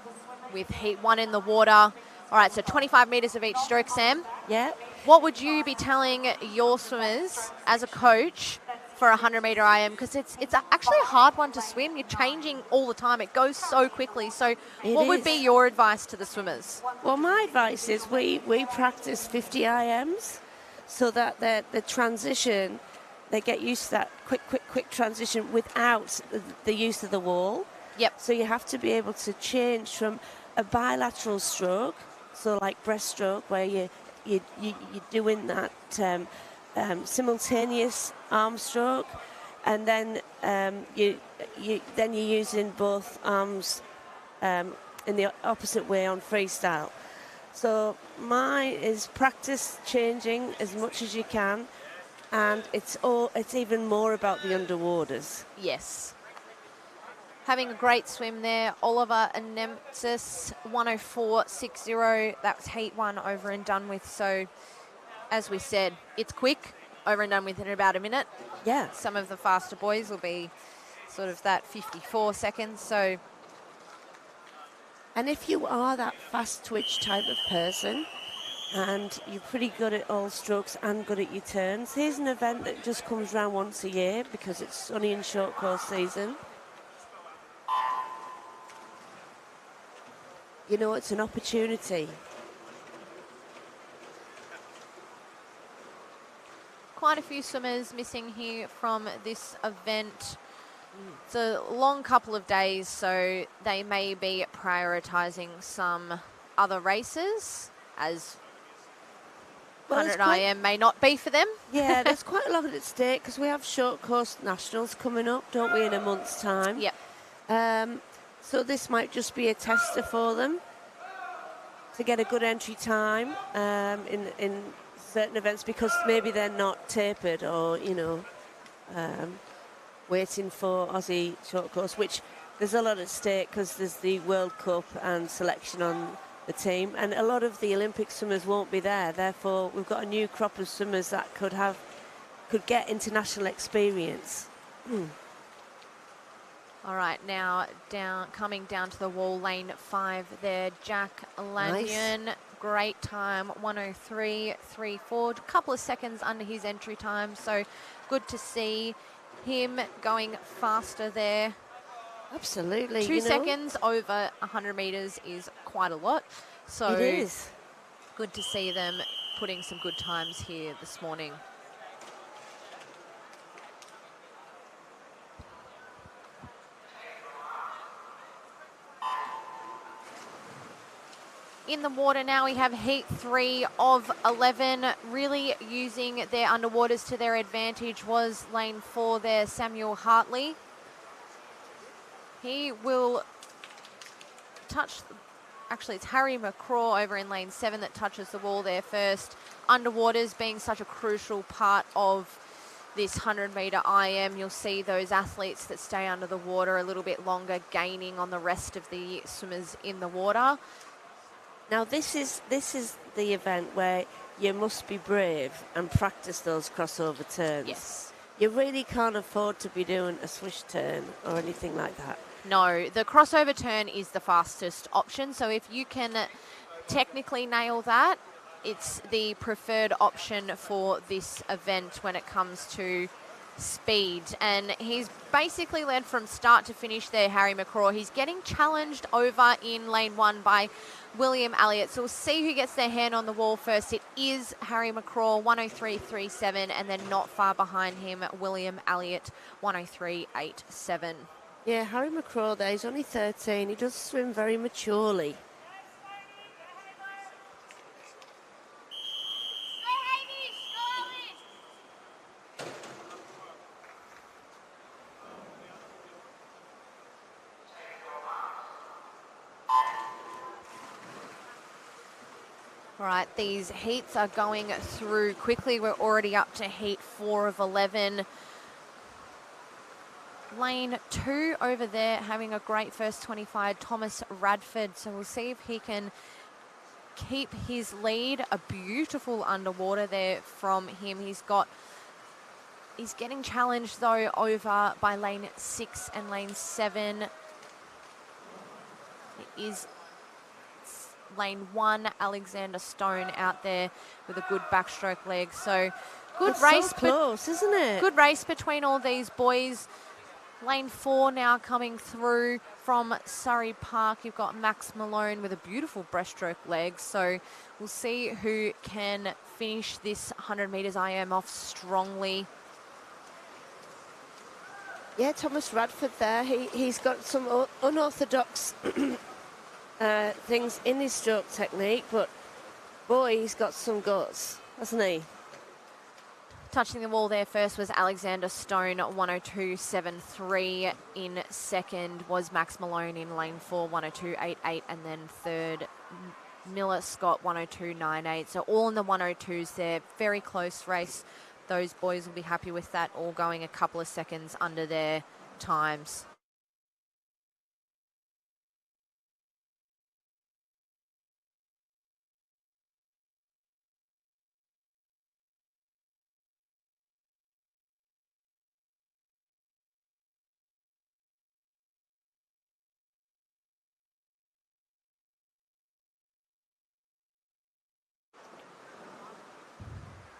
with heat 1 in the water. All right, so 25 metres of each stroke, Sam. Yeah. What would you be telling your swimmers as a coach for a 100-metre IM? Because it's actually a hard one to swim. You're changing all the time. It goes so quickly. So what would be your advice to the swimmers? Well, my advice is we practice 50 IMs so that the transition, they get used to that quick transition without the use of the wall. Yep. So you have to be able to change from a bilateral stroke, so like breaststroke, where you're doing that simultaneous arm stroke, and then you're using both arms in the opposite way on freestyle. So mine is practice changing as much as you can, and it's even more about the underwaters. Yes. Having a great swim there. Oliver Anemsis, 104.60. That's heat 1 over and done with. So, as we said, it's quick, over and done with in about a minute. Yeah. Some of the faster boys will be sort of that 54 seconds. So, and if you are that fast twitch type of person and you're pretty good at all strokes and good at your turns, here's an event that just comes around once a year because it's sunny and short course season. You know, it's an opportunity. Quite a few swimmers missing here from this event. It's a long couple of days, so they may be prioritising some other races, as 100 IM may not be for them. Yeah, there's quite a lot at stake because we have short course nationals coming up, don't we, in a month's time? Yep. So this might just be a tester for them to get a good entry time in certain events, because maybe they're not tapered or, you know, waiting for Aussie short course, which there's a lot at stake because there's the World Cup and selection on the team, and a lot of the Olympic swimmers won't be there. Therefore, we've got a new crop of swimmers that could get international experience. All right, now coming down to the wall, lane 5 there, Jack Lanyon. Nice. Great time, 103.34, a couple of seconds under his entry time, so good to see him going faster there. Absolutely. 2 seconds over 100 metres is quite a lot, so it is good to see them putting some good times here this morning. In the water now, we have heat 3 of 11. Really using their underwaters to their advantage was lane 4 there, Samuel Hartley. He will touch, actually it's Harry McCraw over in lane 7 that touches the wall there first. Underwaters being such a crucial part of this 100-metre IM. You'll see those athletes that stay under the water a little bit longer, gaining on the rest of the swimmers in the water. Now this is the event where you must be brave and practice those crossover turns. Yes. You really can't afford to be doing a swish turn or anything like that. No, the crossover turn is the fastest option, so if you can technically nail that, it's the preferred option for this event when it comes to speed. And he's basically led from start to finish there, Harry McCraw. He's getting challenged over in lane 1 by William Elliott. So we'll see who gets their hand on the wall first. It is Harry McCraw, 103.37, and then not far behind him, William Elliott, 103.87. Yeah, Harry McCraw there, he's only 13. He does swim very maturely. All right, these heats are going through quickly. We're already up to heat 4 of 11. Lane 2 over there having a great first 25, Thomas Radford. So we'll see if he can keep his lead. A beautiful underwater there from him. He's getting challenged though over by lane 6 and lane 7. It is lane 1, Alexander Stone out there with a good backstroke leg. So good It's race. so close, isn't it? Good race between all these boys. Lane 4 now coming through from Surrey Park. You've got Max Malone with a beautiful breaststroke leg. So we'll see who can finish this 100 metres IM off strongly. Yeah, Thomas Radford there. He's got some unorthodox things in his stroke technique, but boy, he's got some guts, hasn't he? Touching the wall there first was Alexander Stone, 102.73. In second was Max Malone in lane 4, 102.88. And then third, Miller Scott, 102.98. So all in the 102s there. Very close race. Those boys will be happy with that, all going a couple of seconds under their times.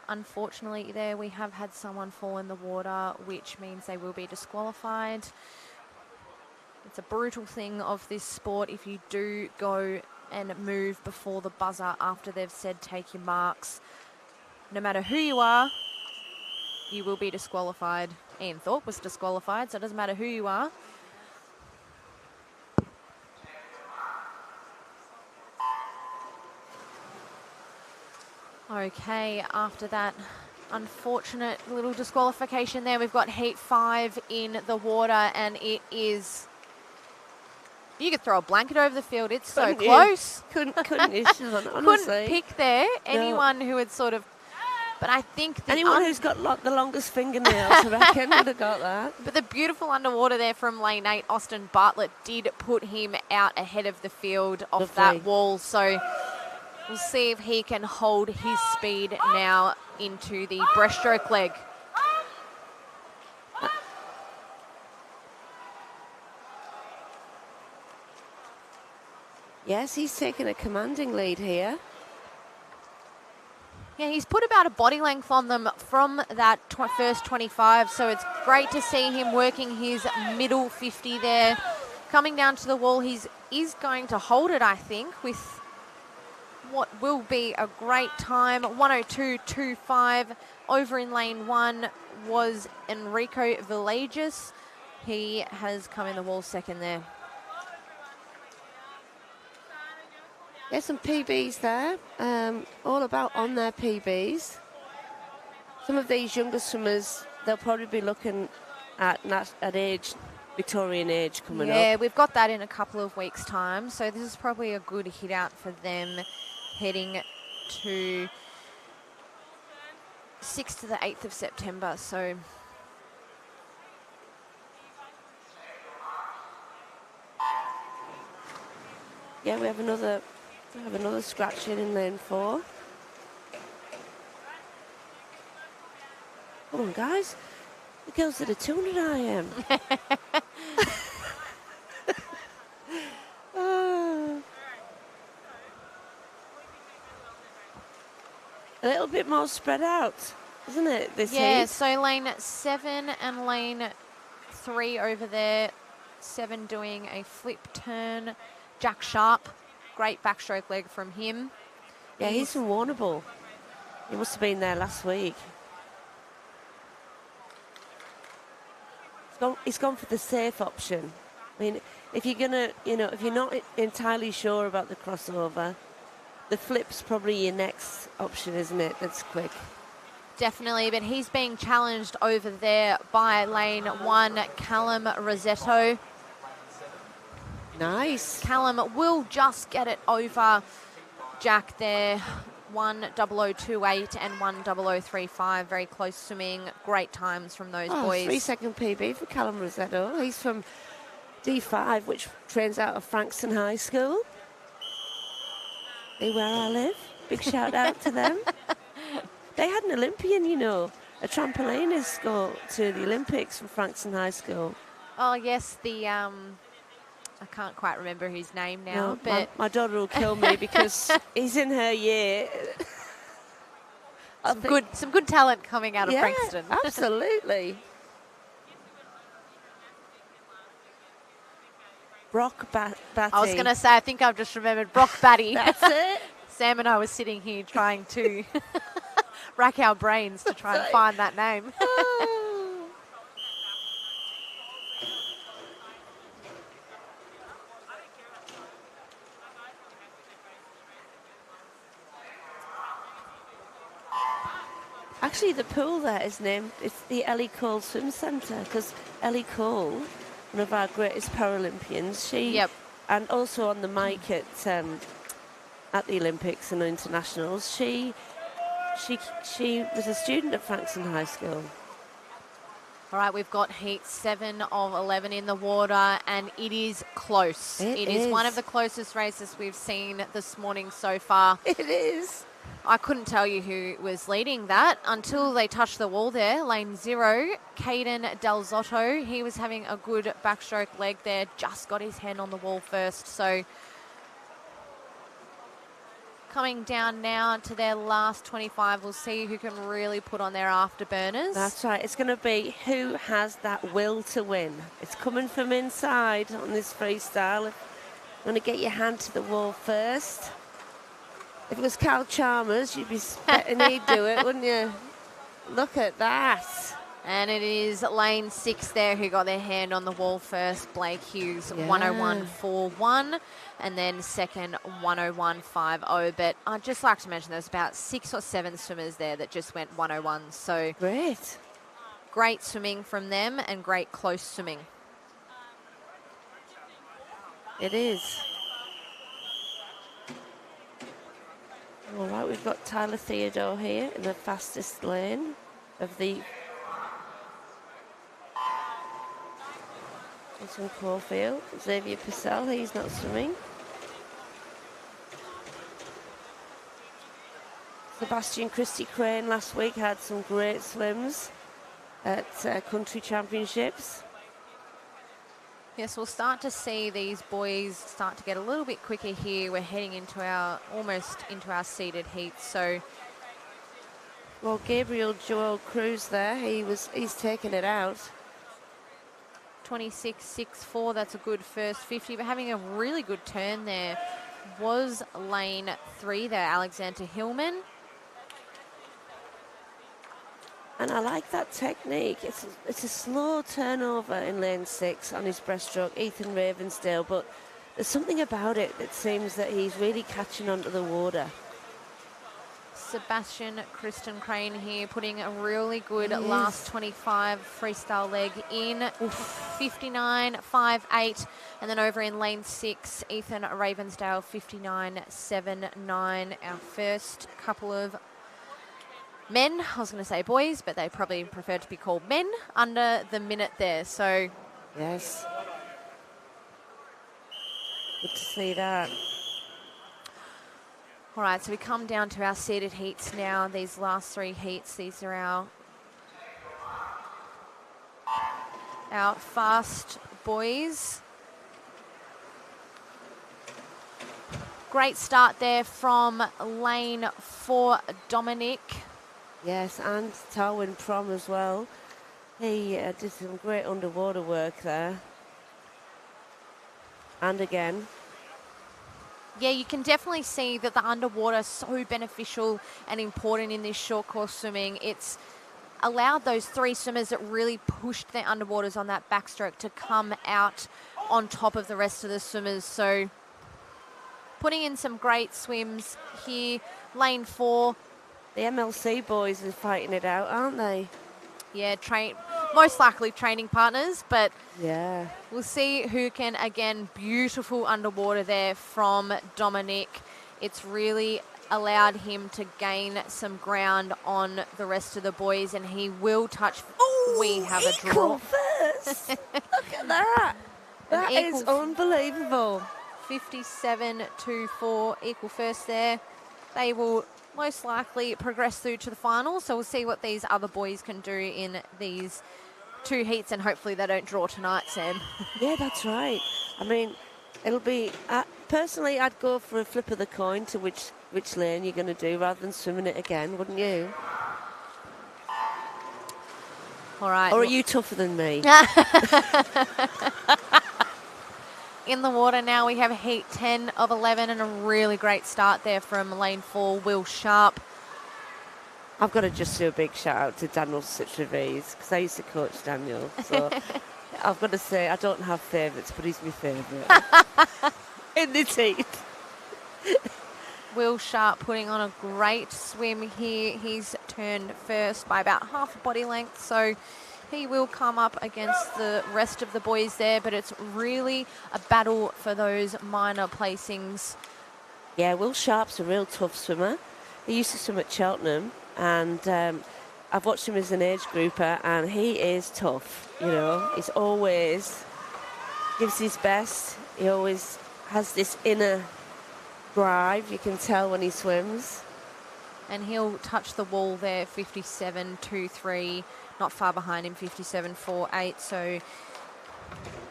Unfortunately, there we have had someone fall in the water, which means they will be disqualified. It's a brutal thing of this sport. If you do go and move before the buzzer after they've said take your marks, no matter who you are, you will be disqualified. Ian Thorpe was disqualified, so it doesn't matter who you are. Okay, after that unfortunate little disqualification there, we've got heat 5 in the water, and it is... You could throw a blanket over the field. It's so close. Couldn't you, Sean, honestly. Couldn't pick there anyone who had sort of... But I think... Anyone who's got the longest fingernails, I reckon, would have got that. But the beautiful underwater there from lane 8, Austin Bartlett, did put him out ahead of the field off that wall. So we'll see if he can hold his speed now into the breaststroke leg. Yes, he's taken a commanding lead here. Yeah, he's put about a body length on them from that first 25, so it's great to see him working his middle 50 there. Coming down to the wall, he is going to hold it, I think, with what will be a great time. 102.25. Over in lane 1 was Enrico Villegas. He has come in the wall second there. There's some PBs there, all about on their PBs. Some of these younger swimmers, they'll probably be looking at age, Victorian age coming up. Yeah, we've got that in a couple of weeks' time, so this is probably a good hit out for them heading to 6th to the 8th of September. So yeah, we have another scratch in lane 4. Come on, guys. The girls did a 200 IM. A little bit more spread out, isn't it, this heat? So lane 7 and lane 3 over there. 7 doing a flip turn. Jack Sharp, great backstroke leg from him. Yeah, he's from Warrnambool. He must have been there last week. He's gone for the safe option. I mean, if you're gonna, if you're not entirely sure about the crossover, the flip's probably your next option, isn't it? That's quick. Definitely, but he's being challenged over there by lane 1, Callum Rosetto. Nice. Callum will just get it over Jack there. 1:00.28 and 1:00.35. Very close swimming. Great times from those boys. 3-second PB for Callum Rosetto. He's from D5, which trains out of Frankston High School. They where I live. Big shout out to them. They had an Olympian, a trampolinist go to the Olympics from Frankston High School. Oh yes, I can't quite remember his name now, no, but my daughter will kill me because he's in her year. Some good talent coming out of Frankston. Absolutely. Brock Batty. I was going to say, I think I've just remembered Brock Batty. That's it. Sam and I were sitting here trying to rack our brains to try and find that name. Actually, the pool there is named, it's the Ellie Cole Swim Centre, because Ellie Cole, one of our greatest Paralympians, she, Yep. and also on the mic at the Olympics and internationals, she was a student at Frankston High School. All right, we've got heat 7 of 11 in the water, and it is close. It is one of the closest races we've seen this morning so far. It is. I couldn't tell you who was leading that until they touched the wall there. Lane 0, Caden Del Zotto. He was having a good backstroke leg there, just got his hand on the wall first. So coming down now to their last 25, we'll see who can really put on their afterburners. That's right. It's going to be who has that will to win. It's coming from inside on this freestyle. You want to get your hand to the wall first. If it was Cal Chalmers, you'd be betting he'd do it, wouldn't you? Look at that. And it is lane 6 there who got their hand on the wall first. Blake Hughes, 101.41. And then second, 101.50. But I'd just like to mention there's about 6 or 7 swimmers there that just went 101. So great swimming from them and great close swimming. It is. All right, we've got Tyler Theodore here in the fastest lane of the Jason Caulfield. Xavier Purcell, he's not swimming. Sebastian Christie Crane last week had some great swims at country championships. Yes, we'll start to see these boys start to get a little bit quicker here. We're heading into almost into our seeded heat. So, well, Gabriel Joel Cruz there, he's taken it out. 26.64, that's a good first 50, but having a really good turn there was lane 3 there, Alexander Hillman. And I like that technique. It's a slow turnover in lane 6 on his breaststroke, Ethan Ravensdale, but there's something about it that seems that he's really catching onto the water. Sebastian Kristen Crane here putting a really good last 25 freestyle leg in. 59.58, and then over in lane 6, Ethan Ravensdale 59.79. Our first couple of men, I was going to say boys, but they probably prefer to be called men, under the minute there. So yes, good to see that. All right, so we come down to our seeded heats now. These last 3 heats, these are our fast boys. Great start there from lane 4, Dominic. Yes, and Tarwin Prom as well. He did some great underwater work there. And again. Yeah, you can definitely see that the underwater is so beneficial and important in this short course swimming. It's allowed those 3 swimmers that really pushed their underwaters on that backstroke to come out on top of the rest of the swimmers. So putting in some great swims here. Lane 4. The MLC boys are fighting it out, aren't they? Yeah, most likely training partners, but yeah, we'll see who can, again, beautiful underwater there from Dominic. It's really allowed him to gain some ground on the rest of the boys, and he will touch. Oh, we have a equal draw. First. Look at that. That is unbelievable. 57.24, equal first there. They will most likely progress through to the final, so we'll see what these other boys can do in these 2 heats, and hopefully they don't draw tonight, Sam. Yeah, that's right. I mean, it'll be personally I'd go for a flip of the coin to which lane you're going to do rather than swimming it again, wouldn't you? All right. Or are you tougher than me? In the water now, we have heat 10 of 11, and a really great start there from lane 4, Will Sharp. I've got to just do a big shout out to Daniel Citravies, because I used to coach Daniel. So I've got to say, I don't have favourites, but he's my favourite in the team. Will Sharp putting on a great swim here. He's turned first by about half a body length, so he will come up against the rest of the boys there, but it's really a battle for those minor placings. Yeah, Will Sharp's a real tough swimmer. He used to swim at Cheltenham, and I've watched him as an age grouper, and he is tough. You know, he's always gives his best. He always has this inner drive. You can tell when he swims. And he'll touch the wall there, 57.23, not far behind him, 57.48. So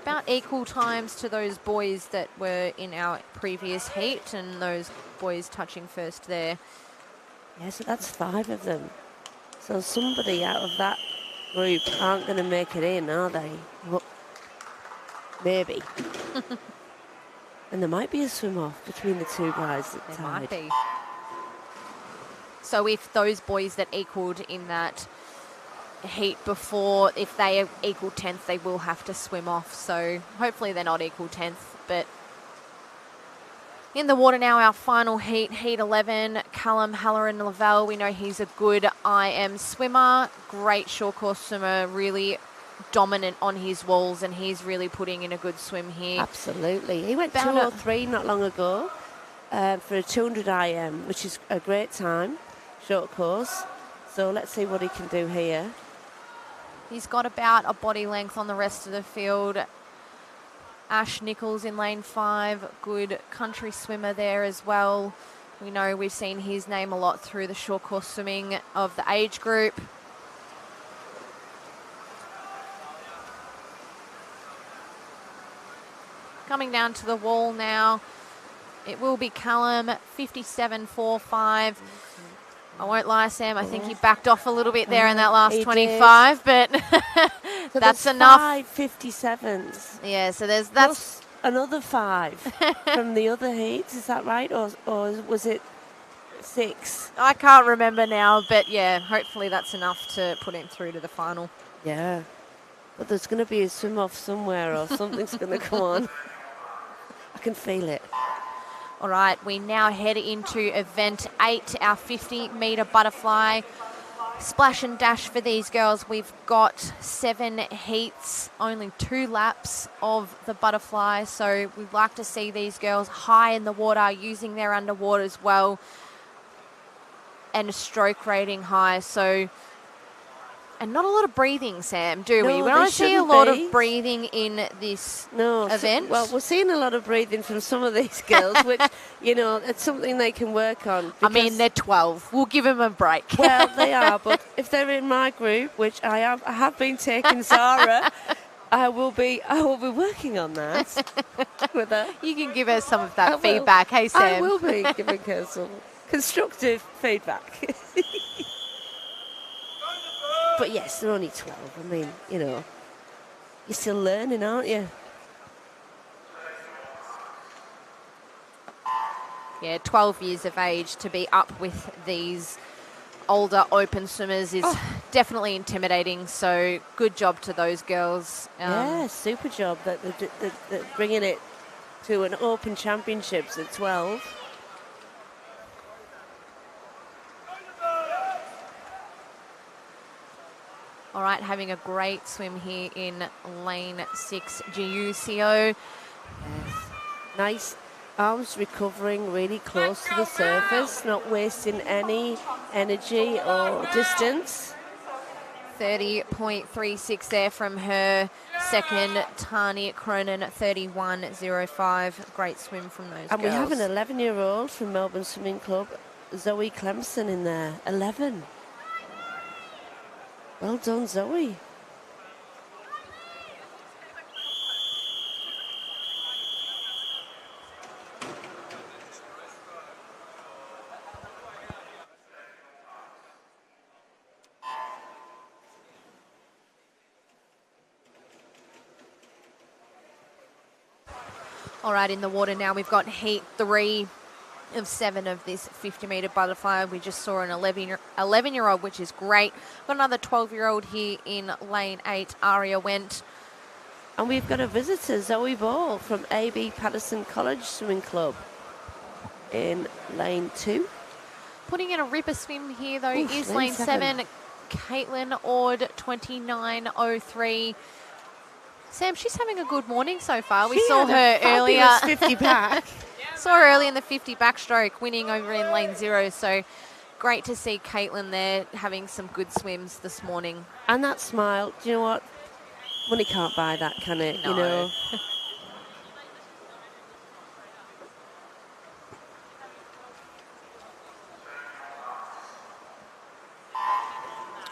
about equal times to those boys that were in our previous heat, and those boys touching first there. Yeah, so that's 5 of them. So somebody out of that group aren't going to make it in, are they? Well, maybe. And there might be a swim-off between the two guys that There tied. might be. So if those boys that equaled in that heat before, if they are equal 10th, they will have to swim off. So hopefully they're not equal 10th, but in the water now, our final heat, heat 11, Callum Halloran-Lavelle. We know he's a good IM swimmer, great short course swimmer, really dominant on his walls, and he's really putting in a good swim here. Absolutely. He went 2:03 not long ago for a 200 IM, which is a great time, short course. So let's see what he can do here. He's got about a body length on the rest of the field. Ash Nichols in lane 5, good country swimmer there as well. We know we've seen his name a lot through the short course swimming of the age group. Coming down to the wall now, it will be Callum, 57.45. I won't lie, Sam, I think he backed off a little bit there in that last 25, but so that's enough. 5 57s. Yeah, so that's plus another 5 from the other heats, is that right? Or was it 6? I can't remember now, but yeah, hopefully that's enough to put him through to the final. Yeah, but there's going to be a swim off somewhere, or something's going to come on. I can feel it. All right, we now head into event 8, our 50-metre butterfly. Splash and dash for these girls. We've got 7 heats, only 2 laps of the butterfly. So we'd like to see these girls high in the water, using their underwater as well, and a stroke rating high. So, and not a lot of breathing, Sam, do we? We don't see a lot of breathing in this event. Well, we're seeing a lot of breathing from some of these girls, which, you know, it's something they can work on. I mean, they're 12. We'll give them a break. Well, they are, but if they're in my group, which I have been taking Zara, I will be working on that with her. You can give her some of that feedback. Hey, Sam. I will be giving her some constructive feedback. But yes, they're only 12. I mean, you know, you're still learning, aren't you? Yeah, 12 years of age to be up with these older open swimmers is definitely intimidating. So good job to those girls. Yeah, super job that they're bringing it to an open championships at 12. All right, having a great swim here in lane 6, Giusio. Yes. Nice arms recovering really close to the surface, not wasting any energy or distance. 30.36 there from her second, Tani Cronin, 31.05. Great swim from those and girls. We have an 11-year-old from Melbourne Swimming Club, Zoe Clemson, in there. 11. Well done, Zoe. All right, in the water now, we've got heat 3 of 7 of this 50-metre butterfly. We just saw an 11-year-old, which is great. Got another 12-year-old here in lane 8, Aria Went. And we've got a visitor, Zoe Ball from AB Patterson College Swimming Club in lane 2. Putting in a ripper swim here, though, Oof, is lane lane 7. 7. Caitlin Ord, 29.03. Sam, she's having a good morning so far. We saw her earlier. 50 back. Saw her early in the 50 backstroke, winning over in lane 0. So great to see Caitlin there having some good swims this morning. And that smile, do you know what? Money can't buy that, can it? No. You know.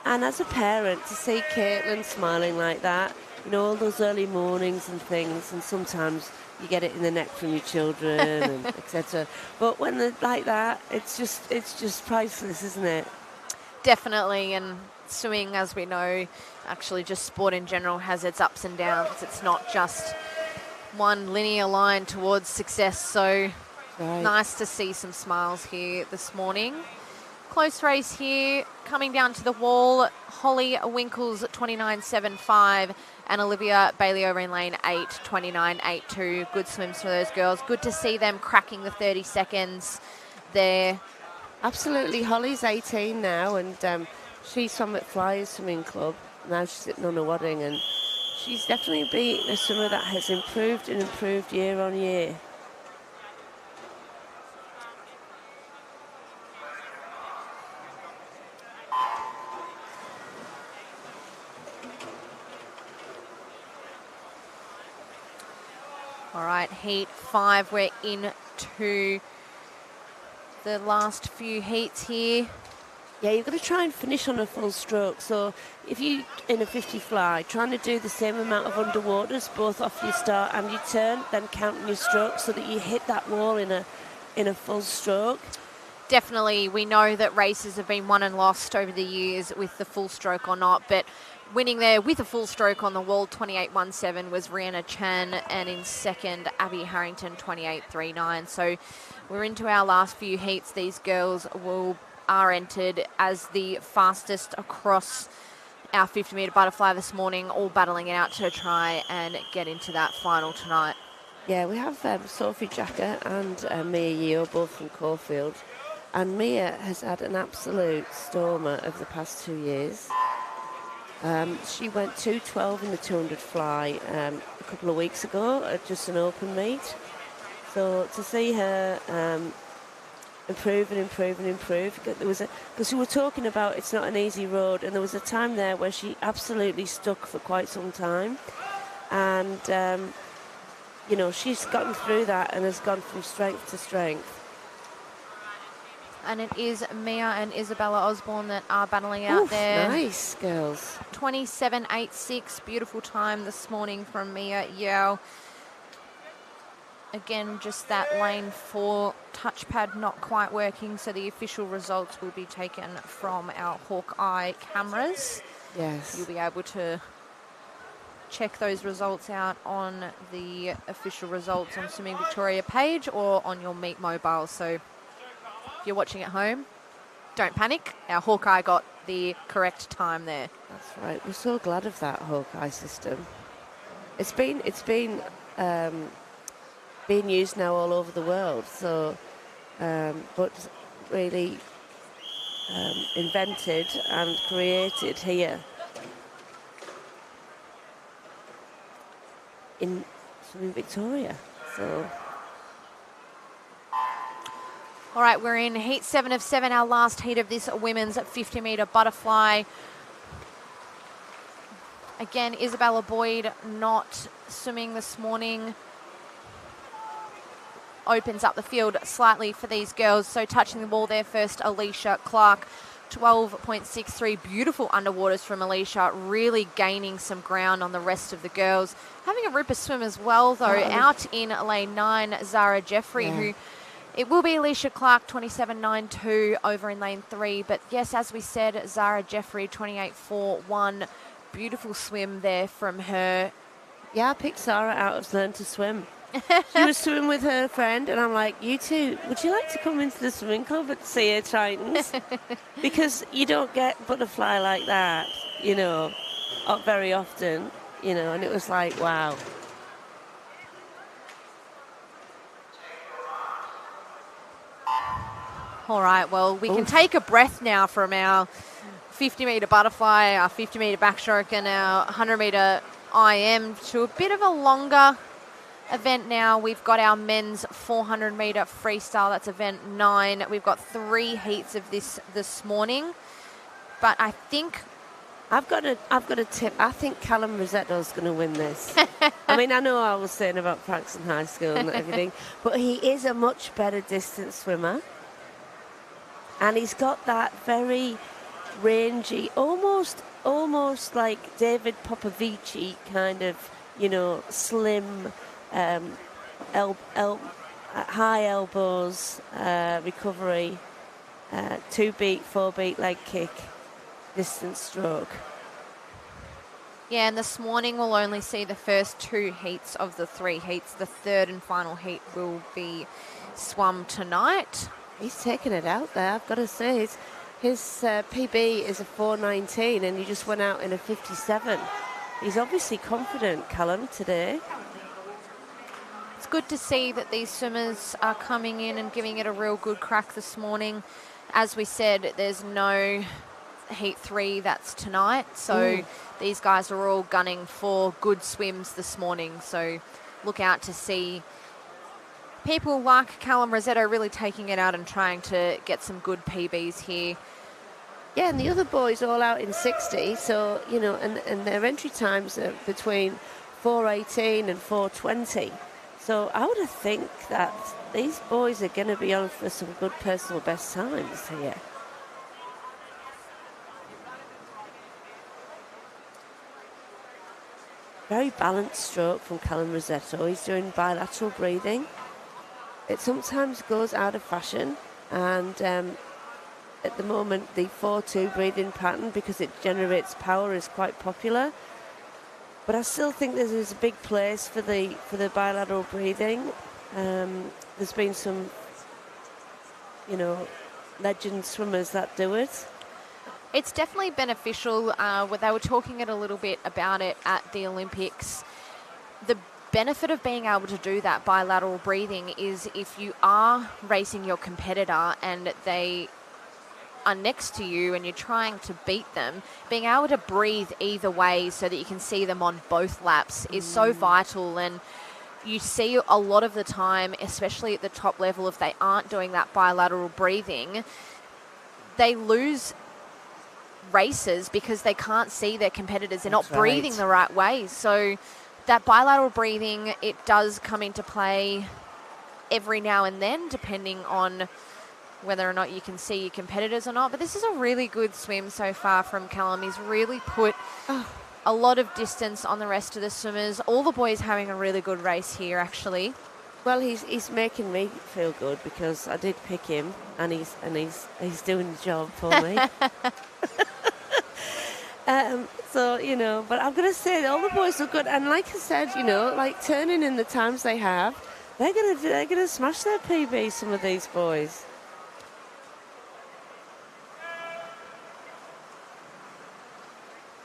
And as a parent, to see Caitlin smiling like that, you know, all those early mornings and things, and sometimes you get it in the neck from your children and etc. But when they're like that, it's just priceless, isn't it? Definitely, and swimming, as we know, actually just sport in general has its ups and downs. It's not just one linear line towards success, so nice to see some smiles here this morning. Close race here, coming down to the wall. Holly Winkles 29.75 and Olivia Bailey over in lane 8, 29.82. Good swims for those girls. Good to see them cracking the 30 seconds there. Absolutely. Holly's 18 now, and she's from at Flyers Swimming Club. Now she's sitting on a wadding, and she's definitely been a swimmer that has improved and improved year on year. All right, heat 5. We're into the last few heats here. Yeah, you've got to try and finish on a full stroke. So if you in a 50 fly, trying to do the same amount of underwaters, both off your start and your turn, then counting your strokes so that you hit that wall in a full stroke. Definitely, we know that races have been won and lost over the years with the full stroke or not, but winning there with a full stroke on the wall, 28.17, was Rhianna Chan, and in second, Abby Harrington, 28.39. So we're into our last few heats. These girls are entered as the fastest across our 50-metre butterfly this morning, all battling it out to try and get into that final tonight. Yeah, we have Sophie Jacker and Mia Yeo, both from Caulfield. And Mia has had an absolute stormer over the past 2 years. She went 2:12 in the 200 fly a couple of weeks ago at just an open meet. So to see her improve and improve and improve, because we were talking about it's not an easy road, and there was a time there where she absolutely stuck for quite some time, and you know, she's gotten through that and has gone from strength to strength. And it is Mia and Isabella Osborne that are battling out there. Nice, girls. 27.86, beautiful time this morning from Mia Yeo. Again, just that lane 4 touchpad not quite working, so the official results will be taken from our Hawkeye cameras. Yes. You'll be able to check those results out on the official results on Swimming Victoria page or on your Meet mobile. So if you're watching at home, don't panic. Our Hawkeye got the correct time there. That's right. We're so glad of that Hawkeye system. It's been being used now all over the world. So, but really invented and created here in Victoria. So. All right, we're in heat 7 of 7, our last heat of this women's 50-metre butterfly. Again, Isabella Boyd not swimming this morning. Opens up the field slightly for these girls. So touching the wall there first, Alicia Clark, 12.63. Beautiful underwaters from Alicia, really gaining some ground on the rest of the girls. Having a ripper swim as well, though. Out in lane 9, Zara Jeffrey, who... It will be Alicia Clark, 27.92 over in lane 3. But yes, as we said, Zara Jeffrey, 28.41. Beautiful swim there from her. Yeah, I picked Zara out of Learn to Swim. She was swimming with her friend, and I'm like, you two, would you like to come into the swimming club and see her tritons? Because you don't get butterfly like that, you know, very often, you know, and it was like, wow. All right, well, we can Oof. take a breath now from our 50-metre butterfly, our 50-metre backstroke, and our 100-metre IM to a bit of a longer event now. We've got our men's 400-metre freestyle. That's event 9. We've got 3 heats of this morning. But I think... I've got a tip. I think Callum Rosetto's going to win this. I mean, I know I was saying about Frankston High School and everything, but he is a much better distance swimmer. And he's got that very rangy, almost like David Popovici kind of, slim, high elbows, recovery, 2-beat, 4-beat leg kick, distance stroke. Yeah, and this morning we'll only see the first 2 heats of the 3 heats. The third and final heat will be swum tonight. He's taking it out there, I've got to say. His PB is a 4:19 and he just went out in a 57. He's obviously confident, Callum, today. It's good to see that these swimmers are coming in and giving it a real good crack this morning. As we said, there's no heat 3 that's tonight, so these guys are all gunning for good swims this morning. So look out to see people like Callum Rosetto really taking it out and trying to get some good PBs here. Yeah, and the other boys all out in 60, so, and their entry times are between 4:18 and 4:20. So I would think that these boys are going to be on for some good personal best times here. Very balanced stroke from Callum Rosetto. He's doing bilateral breathing. It sometimes goes out of fashion, and at the moment the 4-2 breathing pattern, because it generates power, is quite popular. But I still think there's a big place for the bilateral breathing. There's been some, legend swimmers that do it. It's definitely beneficial. They were talking a little bit about it at the Olympics. The benefit of being able to do that bilateral breathing is if you are racing your competitor and they are next to you and you're trying to beat them, being able to breathe either way so that you can see them on both laps is so vital. And you see a lot of the time, especially at the top level, if they aren't doing that bilateral breathing, they lose races because they can't see their competitors. They're not breathing the right way. So that bilateral breathing, it does come into play every now and then, depending on whether or not you can see your competitors or not. But this is a really good swim so far from Callum. He's really put a lot of distance on the rest of the swimmers. All the boys having a really good race here, actually. Well, he's making me feel good because I did pick him, and he's doing the job for me. So, but I'm going to say that all the boys are good. And like I said, like turning in the times they have, they're gonna smash their PB, some of these boys.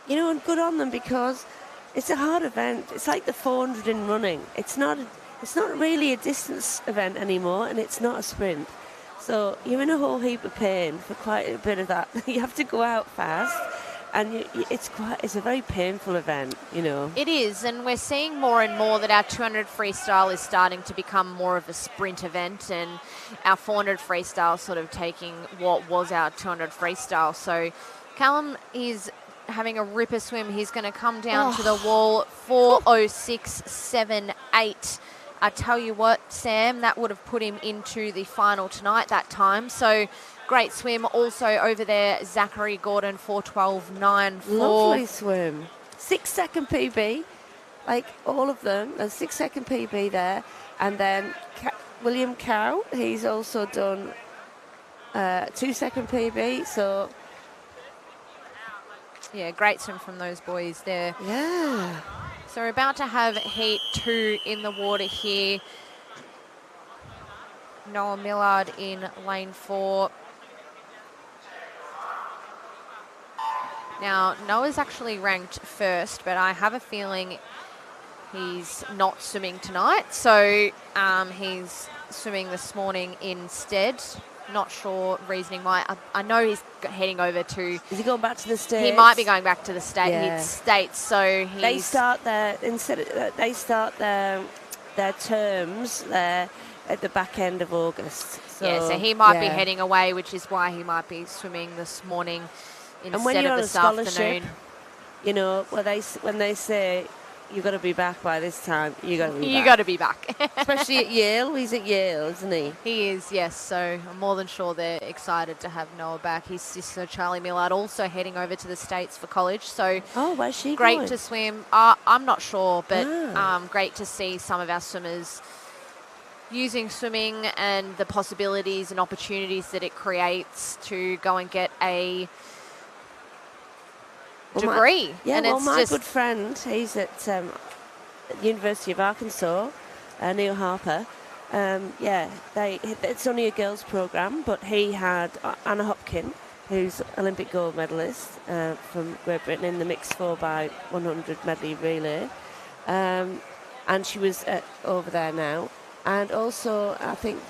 And good on them, because it's a hard event. It's like the 400 in running. It's not really a distance event anymore, and it's not a sprint. So you're in a whole heap of pain for quite a bit of that. You have to go out fast. And it's a very painful event, It is, and we're seeing more and more that our 200 freestyle is starting to become more of a sprint event, and our 400 freestyle sort of taking what was our 200 freestyle. So Callum is having a ripper swim. He's going to come down to the wall, 4:06.78. I tell you what, Sam, that would have put him into the final tonight that time. So great swim. Also over there, Zachary Gordon, 4:12.94. Lovely swim. 6-second PB, like all of them. A 6-second PB there. And then William Cow, he's also done 2-second PB. So yeah, great swim from those boys there. Yeah. So we're about to have heat 2 in the water here. Noah Millard in lane 4. Now, Noah's actually ranked first, but I have a feeling he's not swimming tonight. So he's swimming this morning instead. Not sure reasoning why. I know he's heading over to... Is he going back to the States? He might be going back to the Yeah. States. So he's... They start their terms there at the back end of August. So he might be heading away, which is why he might be swimming this morning instead of this afternoon. You know, when they say you've got to be back by this time, you got to be back. You got to be back. Especially at Yale. He's at Yale, isn't he? He is, yes. So I'm more than sure they're excited to have Noah back. His sister, Charlie Millard, also heading over to the States for college. So where's she great going? to swim. I'm not sure, but great to see some of our swimmers using swimming and the possibilities and opportunities that it creates to go and get a degree. My good friend, he's at the University of Arkansas, Neil Harper. It's only a girls' program, but he had Anna Hopkin, who's Olympic gold medalist from Great Britain in the mixed 4x100 medley relay, and she was over there now. And also, I think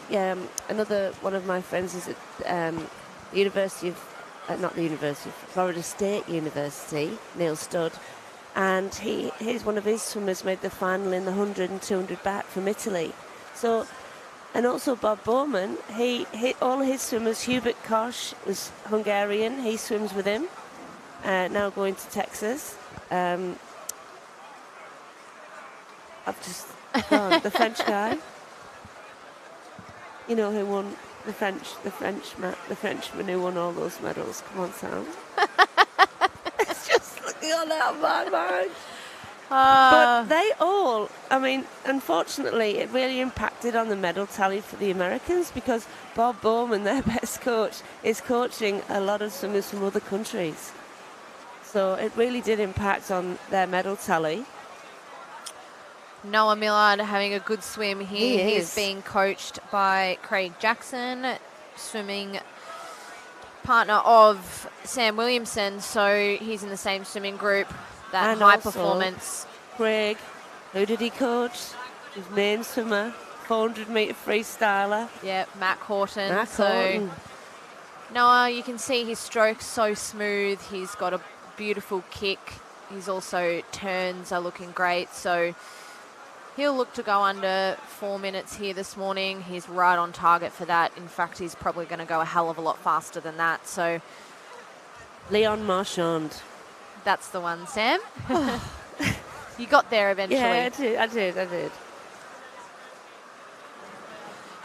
another one of my friends is at the University of Florida State University, Neil Studd, and he's one of his swimmers made the final in the 100 and 200 back from Italy. So, and also Bob Bowman, he all his swimmers. Hubert Koch was Hungarian. He swims with him. Now going to Texas. I've just the French guy. You know who won? The Frenchman who won all those medals. Come on, Sam. It's just gone out of my mind. But they all, I mean, unfortunately, it really impacted on the medal tally for the Americans because Bob Bowman, their best coach, is coaching a lot of swimmers from other countries. So it really did impact on their medal tally. Noah Millard having a good swim here. He is being coached by Craig Jackson, swimming partner of Sam Williamson. So he's in the same swimming group, that and high performance. Craig, who did he coach? His main swimmer, 400-metre freestyler. Yeah, Matt Horton. Horton. Noah, you can see his stroke so smooth. He's got a beautiful kick. He's also turns are looking great. So he'll look to go under 4 minutes here this morning. He's right on target for that. In fact, he's probably going to go a hell of a lot faster than that. So Leon Marchand. That's the one, Sam. You got there eventually. Yeah, I did.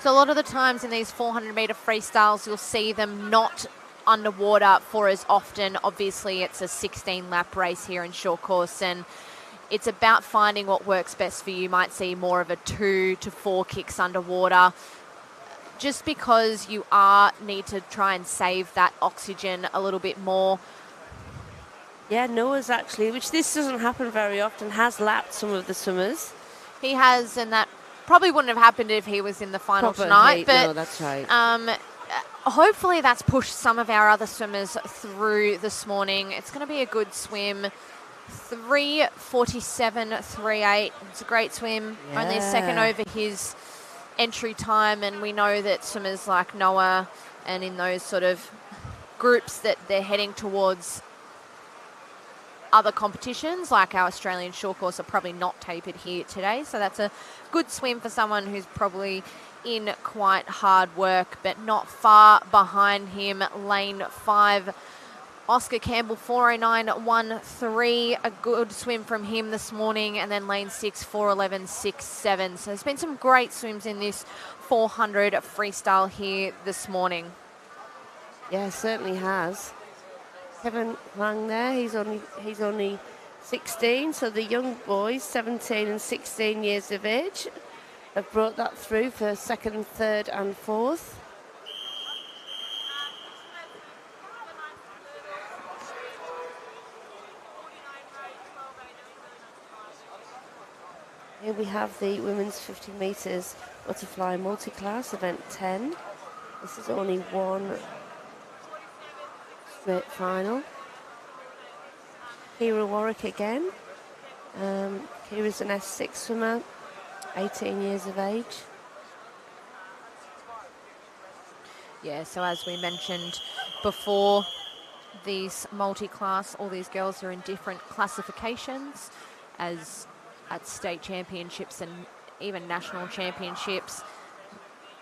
So a lot of the times in these 400-metre freestyles, you'll see them not underwater for as often. Obviously, it's a 16-lap race here in short course, and it's about finding what works best for you. You might see more of a 2 to 4 kicks underwater, just because you need to try and save that oxygen a little bit more. Yeah, Noah's actually, which this doesn't happen very often, has lapped some of the swimmers. He has, and that probably wouldn't have happened if he was in the final tonight. But no, that's right. Hopefully that's pushed some of our other swimmers through this morning. It's going to be a good swim. 3:47.38. It's a great swim. Yeah. Only a second over his entry time, and we know that swimmers like Noah and in those sort of groups that they're heading towards other competitions like our Australian short course are probably not tapered here today. So that's a good swim for someone who's probably in quite hard work, but not far behind him. Lane 5, Oscar Campbell, 4:09.13. A good swim from him this morning. And then lane 6, 4:11.67. So there's been some great swims in this 400 freestyle here this morning. Yeah, certainly has. Kevin Lang there, he's only 16, so the young boys, 17 and 16 years of age, have brought that through for second, third and fourth. Here we have the women's 50 metres butterfly multiclass, event 10. This is only one straight final. Kira Warwick again. Here is an S6 swimmer, 18 years of age. Yeah, so as we mentioned before, these multi-class, all these girls are in different classifications, as at state championships and even national championships.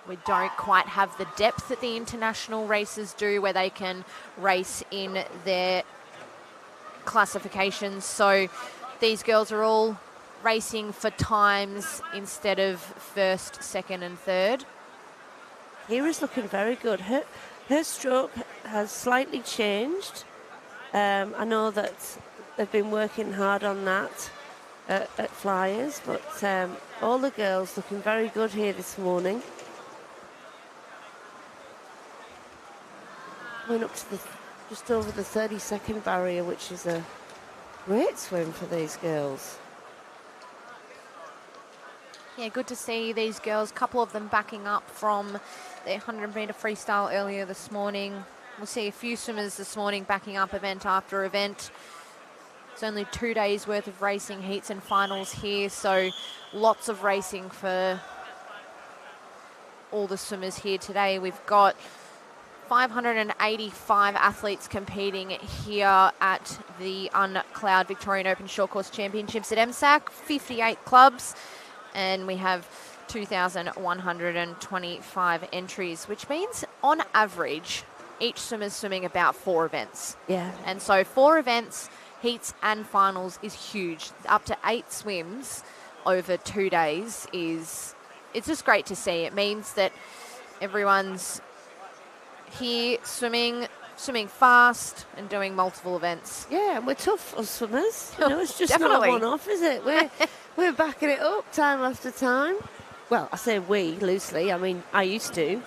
We don't quite have the depth that the international races do, where they can race in their classifications. So these girls are all racing for times instead of first, second and third. Kira's looking very good. Her stroke has slightly changed. I know that they've been working hard on that at Flyers, but all the girls looking very good here this morning. Coming up to just over the 30-second barrier, which is a great swim for these girls. Yeah, good to see these girls, a couple of them backing up from their 100-metre freestyle earlier this morning. We'll see a few swimmers this morning backing up event after event. It's only 2 days worth of racing, heats and finals here, so lots of racing for all the swimmers here today. We've got 585 athletes competing here at the UNCLOUD Victorian Open Short Course Championships at MSAC, 58 clubs, and we have 2,125 entries, which means on average each swimmer's swimming about 4 events. Yeah. And so 4 events, heats and finals, is huge. Up to 8 swims over 2 days it's just great to see. It means that everyone's here swimming fast and doing multiple events. Yeah, and we're tough as swimmers. You know, it's just Definitely. not a one-off, is it? We're backing it up time after time. Well, I say we loosely. I mean, I used to.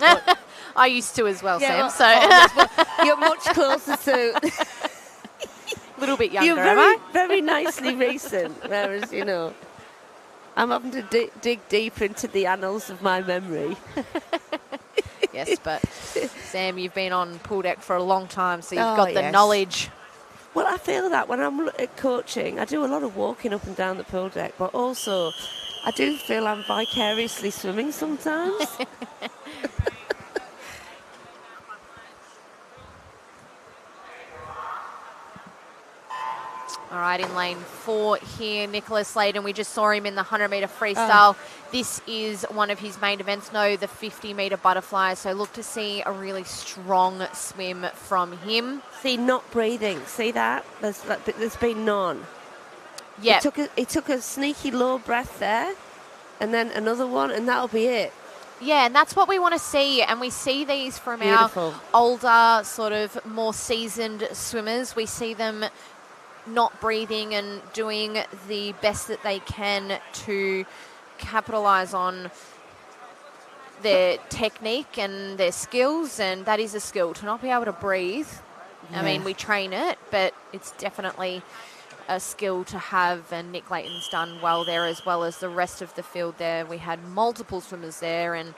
I used to as well, Yeah, Sam. well, you're much closer to. A little bit younger, You're am I? very nicely recent, whereas, you know, I'm having to dig deep into the annals of my memory. Yes, but Sam, you've been on pool deck for a long time, so you've Oh, got the yes. knowledge. Well, I feel that when I'm coaching, I do a lot of walking up and down the pool deck, but also I do feel I'm vicariously swimming sometimes. All right, in lane 4 here, Nicholas Sladen. We just saw him in the 100-metre freestyle. This is one of his main events, the 50-metre butterfly. So look to see a really strong swim from him. See, not breathing. See that? There's been none. Yeah. He took a sneaky low breath there, and then another one, and that'll be it. Yeah, and that's what we want to see. And we see these from Beautiful. our older, sort of more seasoned swimmers. We see them not breathing and doing the best that they can to capitalise on their technique and their skills, and that is a skill, to not be able to breathe. Yeah. I mean, we train it, but it's definitely a skill to have, and Nick Layton's done well there, as well as the rest of the field there. We had multiple swimmers there, and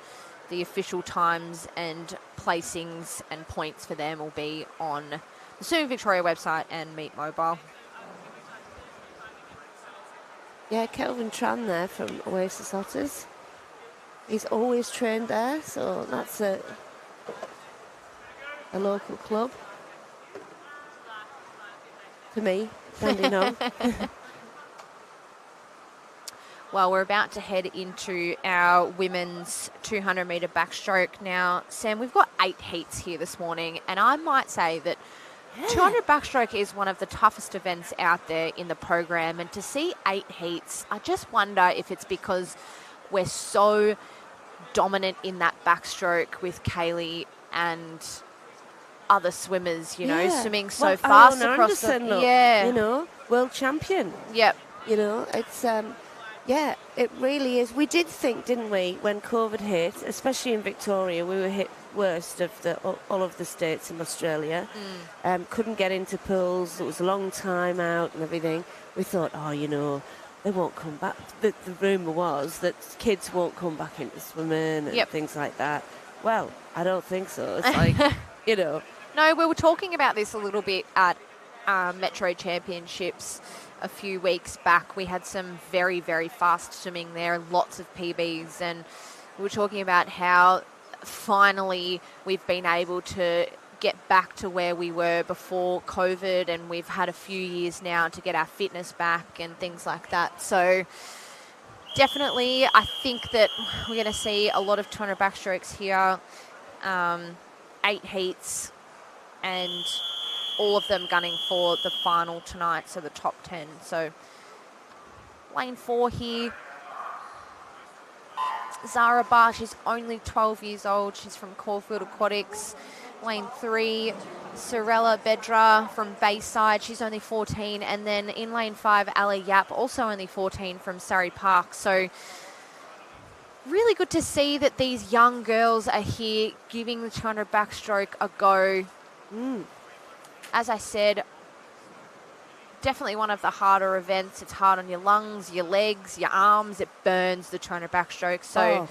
the official times and placings and points for them will be on the Swimming Victoria website and Meet Mobile. Yeah, Kelvin Tran there from Oasis Otters. He's always trained there, so that's a local club to me, standing on. Well, we're about to head into our women's 200-metre backstroke now. Sam, we've got 8 heats here this morning, and I might say that 200 backstroke is one of the toughest events out there in the program, and to see 8 heats, I just wonder if it's because we're so dominant in that backstroke with Kaylee and other swimmers, you know, swimming so fast across the... You know, world champion. Yep. You know, it's... yeah, it really is. We did think, didn't we, when COVID hit, especially in Victoria, we were hit worst of all of the states in Australia. Couldn't get into pools. It was a long time out and everything. We thought, you know, they won't come back. The rumour was that kids won't come back into swimming and things like that. Well, I don't think so. It's like, you know. No, we were talking about this a little bit at Metro Championships a few weeks back. We had some very, very fast swimming there, lots of PBs, and we were talking about how finally we've been able to get back to where we were before COVID, and we've had a few years now to get our fitness back and things like that. So definitely, I think that we're going to see a lot of 200 backstrokes here, 8 heats, and all of them gunning for the final tonight, so the top 10. So lane 4 here, Zara Barr, she's only 12 years old. She's from Caulfield Aquatics. Lane 3, Sorella Bedra from Bayside. She's only 14. And then in lane 5, Ali Yap, also only 14 from Surrey Park. So really good to see that these young girls are here giving the 200 backstroke a go. As I said, definitely one of the harder events. It's hard on your lungs, your legs, your arms. It burns the 200 backstroke. So,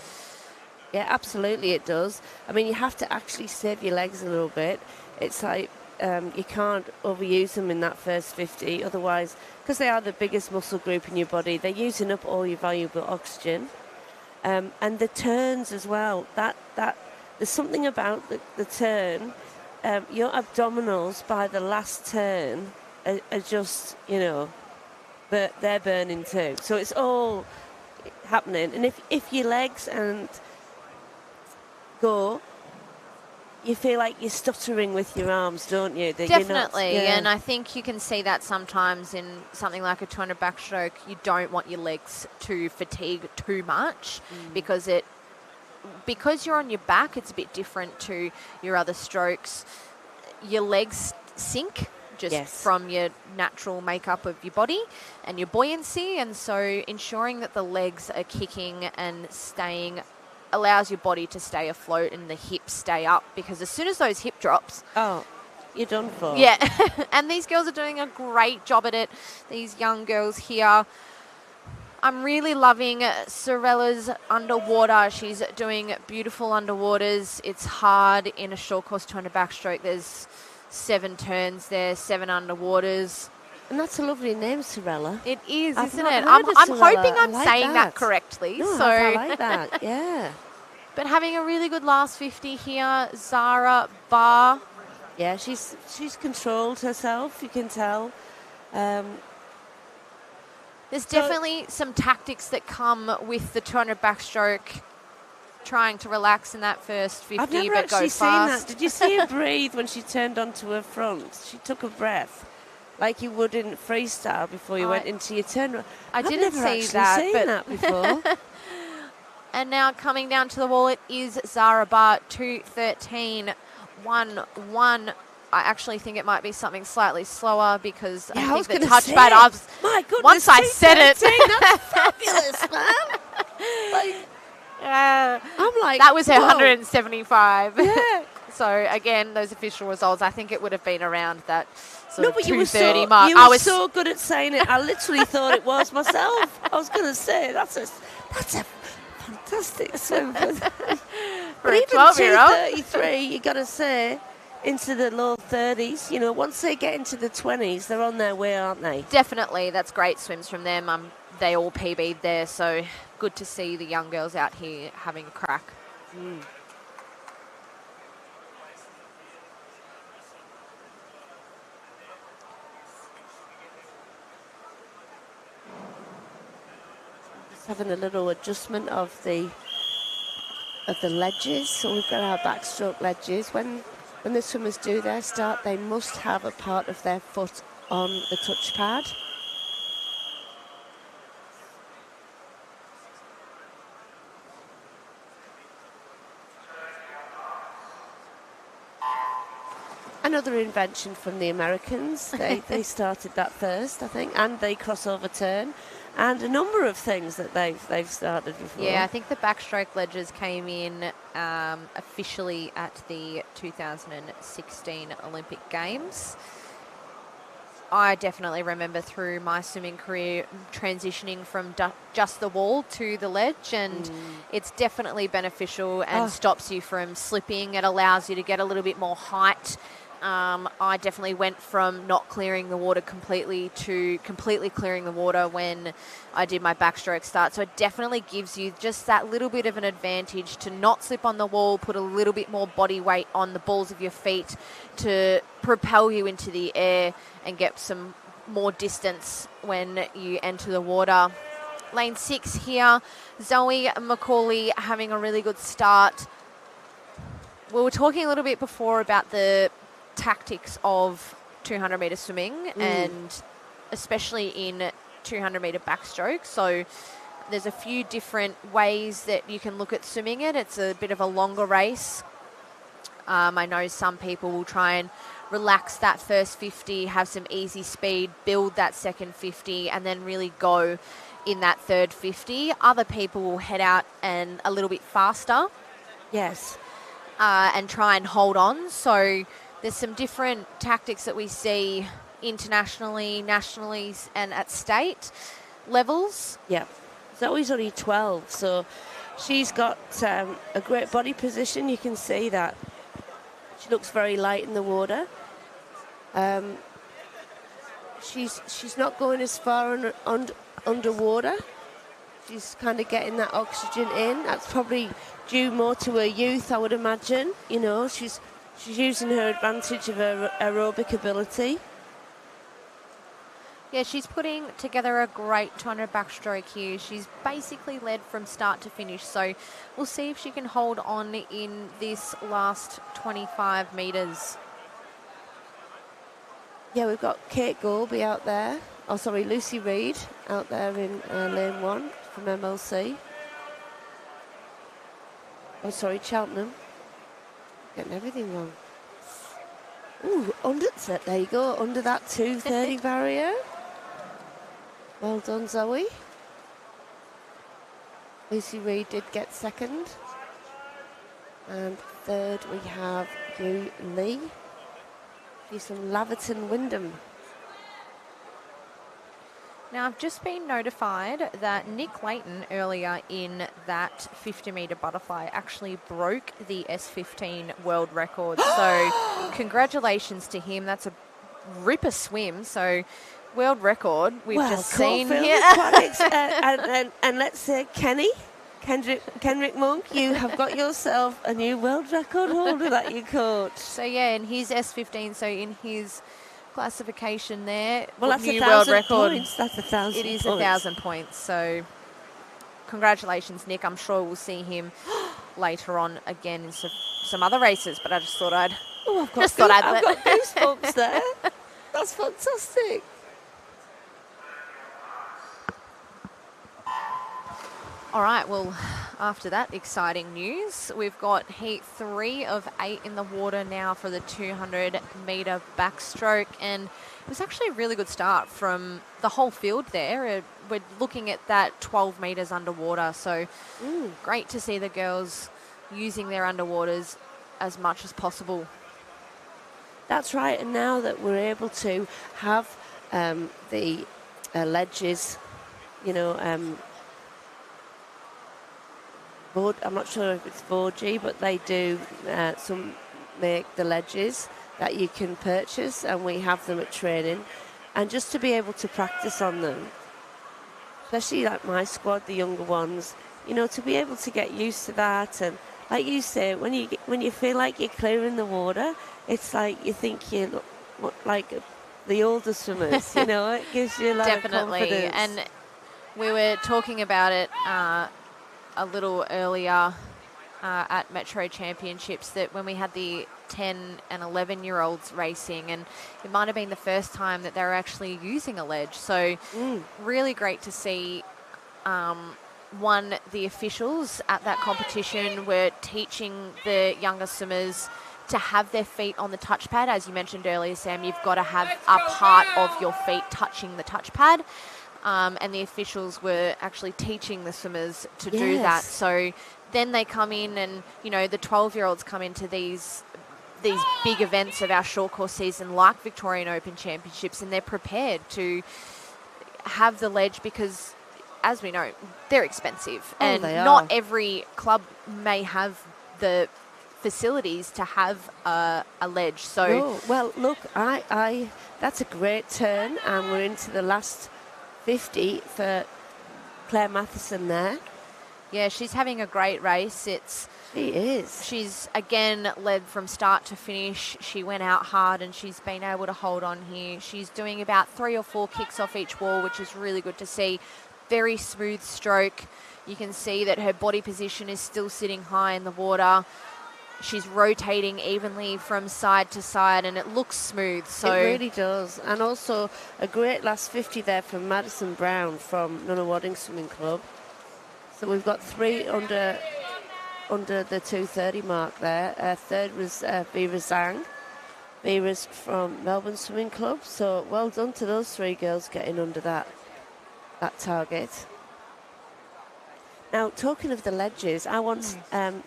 yeah, absolutely it does. I mean, you have to actually save your legs a little bit. It's like you can't overuse them in that first 50. Otherwise, because they are the biggest muscle group in your body, they're using up all your valuable oxygen. And the turns as well. That there's something about the turn. Your abdominals by the last turn are just, but they're burning too. So it's all happening. And if your legs and go, you feel like you're stuttering with your arms, don't you? That definitely. And I think you can see that sometimes in something like a 200 backstroke. You don't want your legs to fatigue too much because you're on your back, it's a bit different to your other strokes. Your legs sink just from your natural makeup of your body and your buoyancy, and so ensuring that the legs are kicking and staying allows your body to stay afloat and the hips stay up, because as soon as those hip drops, you're done for. Yeah. And these girls are doing a great job at it, these young girls here. I'm really loving Sorella's underwater. She's doing beautiful underwaters. It's hard in a short course 200 backstroke. There's 7 turns there, 7 underwaters. And that's a lovely name, Sorella. It is, I've isn't not it? heard I'm of hoping Sorella. I'm I like saying that that correctly. No, so I like that, yeah. But having a really good last 50 here, Zara Barr. Yeah, she's controlled herself, you can tell. There's definitely some tactics that come with the 200 backstroke, trying to relax in that first 50 I've never but go actually seen fast. that. Did you see her breathe when she turned onto her front? She took a breath like you would in freestyle before you went into your turn. I've didn't never see that before. And now coming down to the wall, it is Zara Barr, 2:13, 1:1. I actually think it might be something slightly slower because I think the touchpad. My goodness, once I said it, that's fabulous, man. I'm like, that was her whoa. 175. Yeah. So again, those official results, I think it would have been around that sort of but 2:30 mark. You were so good at saying it. I literally thought it was myself. I was going to say that's a fantastic swim for a even 12-year-old. 2:33, you got to say. Into the low 30s, once they get into the 20s, they're on their way, aren't they? Definitely, that's great swims from them. They all PB'd there, so good to see the young girls out here having a crack. Just having a little adjustment of the ledges. So we've got our backstroke ledges. When the swimmers do their start, they must have a part of their foot on the touchpad. Another invention from the Americans. They started that first, I think, and they crossover turn, and a number of things that they've started before. Yeah, I think the backstroke ledges came in officially at the 2016 Olympic Games. I definitely remember through my swimming career transitioning from just the wall to the ledge, and it's definitely beneficial and stops you from slipping. It allows you to get a little bit more height I definitely went from not clearing the water completely to completely clearing the water when I did my backstroke start. So it definitely gives you just that little bit of an advantage to not slip on the wall, put a little bit more body weight on the balls of your feet to propel you into the air and get some more distance when you enter the water. Lane 6 here, Zoe Macaulay having a really good start. We were talking a little bit before about the tactics of 200 metre swimming and especially in 200 metre backstroke. So there's a few different ways that you can look at swimming it. It's a bit of a longer race. I know some people will try and relax that first 50, have some easy speed, build that second 50 and then really go in that third 50. Other people will head out and a little bit faster. Yes. And try and hold on. So there's some different tactics that we see internationally, nationally, and at state levels. Yeah. Zoe's only 12, so she's got a great body position. You can see that. She looks very light in the water. She's not going as far underwater. She's kind of getting that oxygen in. That's probably due more to her youth, I would imagine. You know, she's using her advantage of her aerobic ability. Yeah, she's putting together a great 200 backstroke here. She's basically led from start to finish. So we'll see if she can hold on in this last 25 metres. Yeah, we've got Kate Golby out there. Oh, sorry, Lucy Reid out there in lane 1 from MLC. Oh, sorry, Cheltenham. Getting everything wrong. Ooh, there you go, under that 2:30 barrier. Well done, Zoe. Lucy Reid did get second. And third we have Yu Lee. She's from Laverton Wyndham. Now, I've just been notified that Nick Layton earlier in that 50 metre butterfly actually broke the S15 world record. So congratulations to him. That's a ripper swim. So world record we've just seen here. And let's say Kendrick Monk, you have got yourself a new world record holder that you caught. So yeah, in his S15, so in his classification there. Well, that's new 1,000 world record. points. That's 1,000 It is points. 1,000 points. So congratulations, Nick. I'm sure we'll see him later on again in some other races. But I just thought I'd I've got goosebumps there. That's fantastic. All right, well, after that exciting news, we've got heat 3 of 8 in the water now for the 200 metre backstroke. And it was actually a really good start from the whole field there. We're looking at that 12 metres underwater. So great to see the girls using their underwaters as much as possible. That's right. And now that we're able to have the ledges, I'm not sure if it's 4G, but they do make the ledges that you can purchase, and we have them at training. And just to be able to practice on them, especially like my squad, the younger ones, to be able to get used to that. And like you say, when you feel like you're clearing the water, it's like you think you look like the older swimmers. It gives you a lot of confidence. And we were talking about it a little earlier at Metro Championships, that when we had the 10 and 11-year-olds racing, and it might have been the first time that they were actually using a ledge. So really great to see, the officials at that competition were teaching the younger swimmers to have their feet on the touchpad. As you mentioned earlier, Sam, you've got to have a part of your feet touching the touchpad. And the officials were actually teaching the swimmers to do that. So then they come in and, the 12-year-olds come into these big events of our short course season like Victorian Open Championships, and they're prepared to have the ledge because, as we know, they're expensive. And they are. Not every club may have the facilities to have a ledge. So, No, well, look, I that's a great turn, and we're into the last 50 for Claire Matheson there. yeah, she's having a great race. She is. She's, again, led from start to finish. She went out hard and she's been able to hold on here. She's doing about 3 or 4 kicks off each wall, which is really good to see. Very smooth stroke. You can see that her body position is still sitting high in the water. She's rotating evenly from side to side, and it looks smooth. So it really does. And also a great last 50 there from Madison Brown from Nunawading Swimming Club. So we've got 3 under the 2:30 mark there. Third was Vera Zhang. Vera's from Melbourne Swimming Club. So well done to those 3 girls getting under that target. Now, talking of the ledges, I once,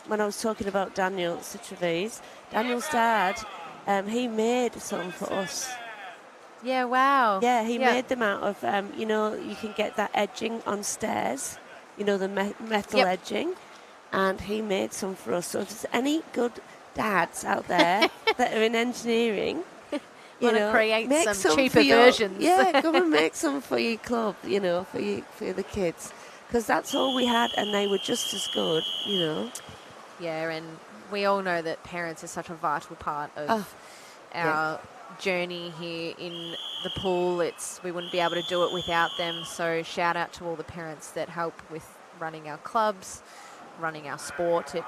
when I was talking about Daniel Citraviz, Daniel's dad, he made some for us. yeah, wow. Yeah, he made them out of, you know, you can get that edging on stairs, you know, the metal edging, and he made some for us. So if there's any good dads out there that are in engineering, you know, create make some cheaper for versions. Yeah, come and make some for your club, you know, for the kids. Because that's all we had, and they were just as good, you know. Yeah, and we all know that parents are such a vital part of our journey here in the pool. We wouldn't be able to do it without them. So shout out to all the parents that help with running our clubs, running our sport. It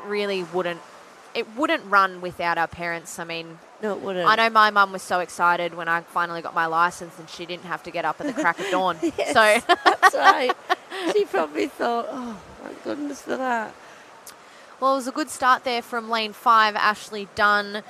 really wouldn't run without our parents. I mean, no, it wouldn't. I know my mum was so excited when I finally got my license and she didn't have to get up at the crack of dawn. Yes, so that's right. She probably thought, oh, thank goodness for that. Well, it was a good start there from lane 5, Ashley Dunn.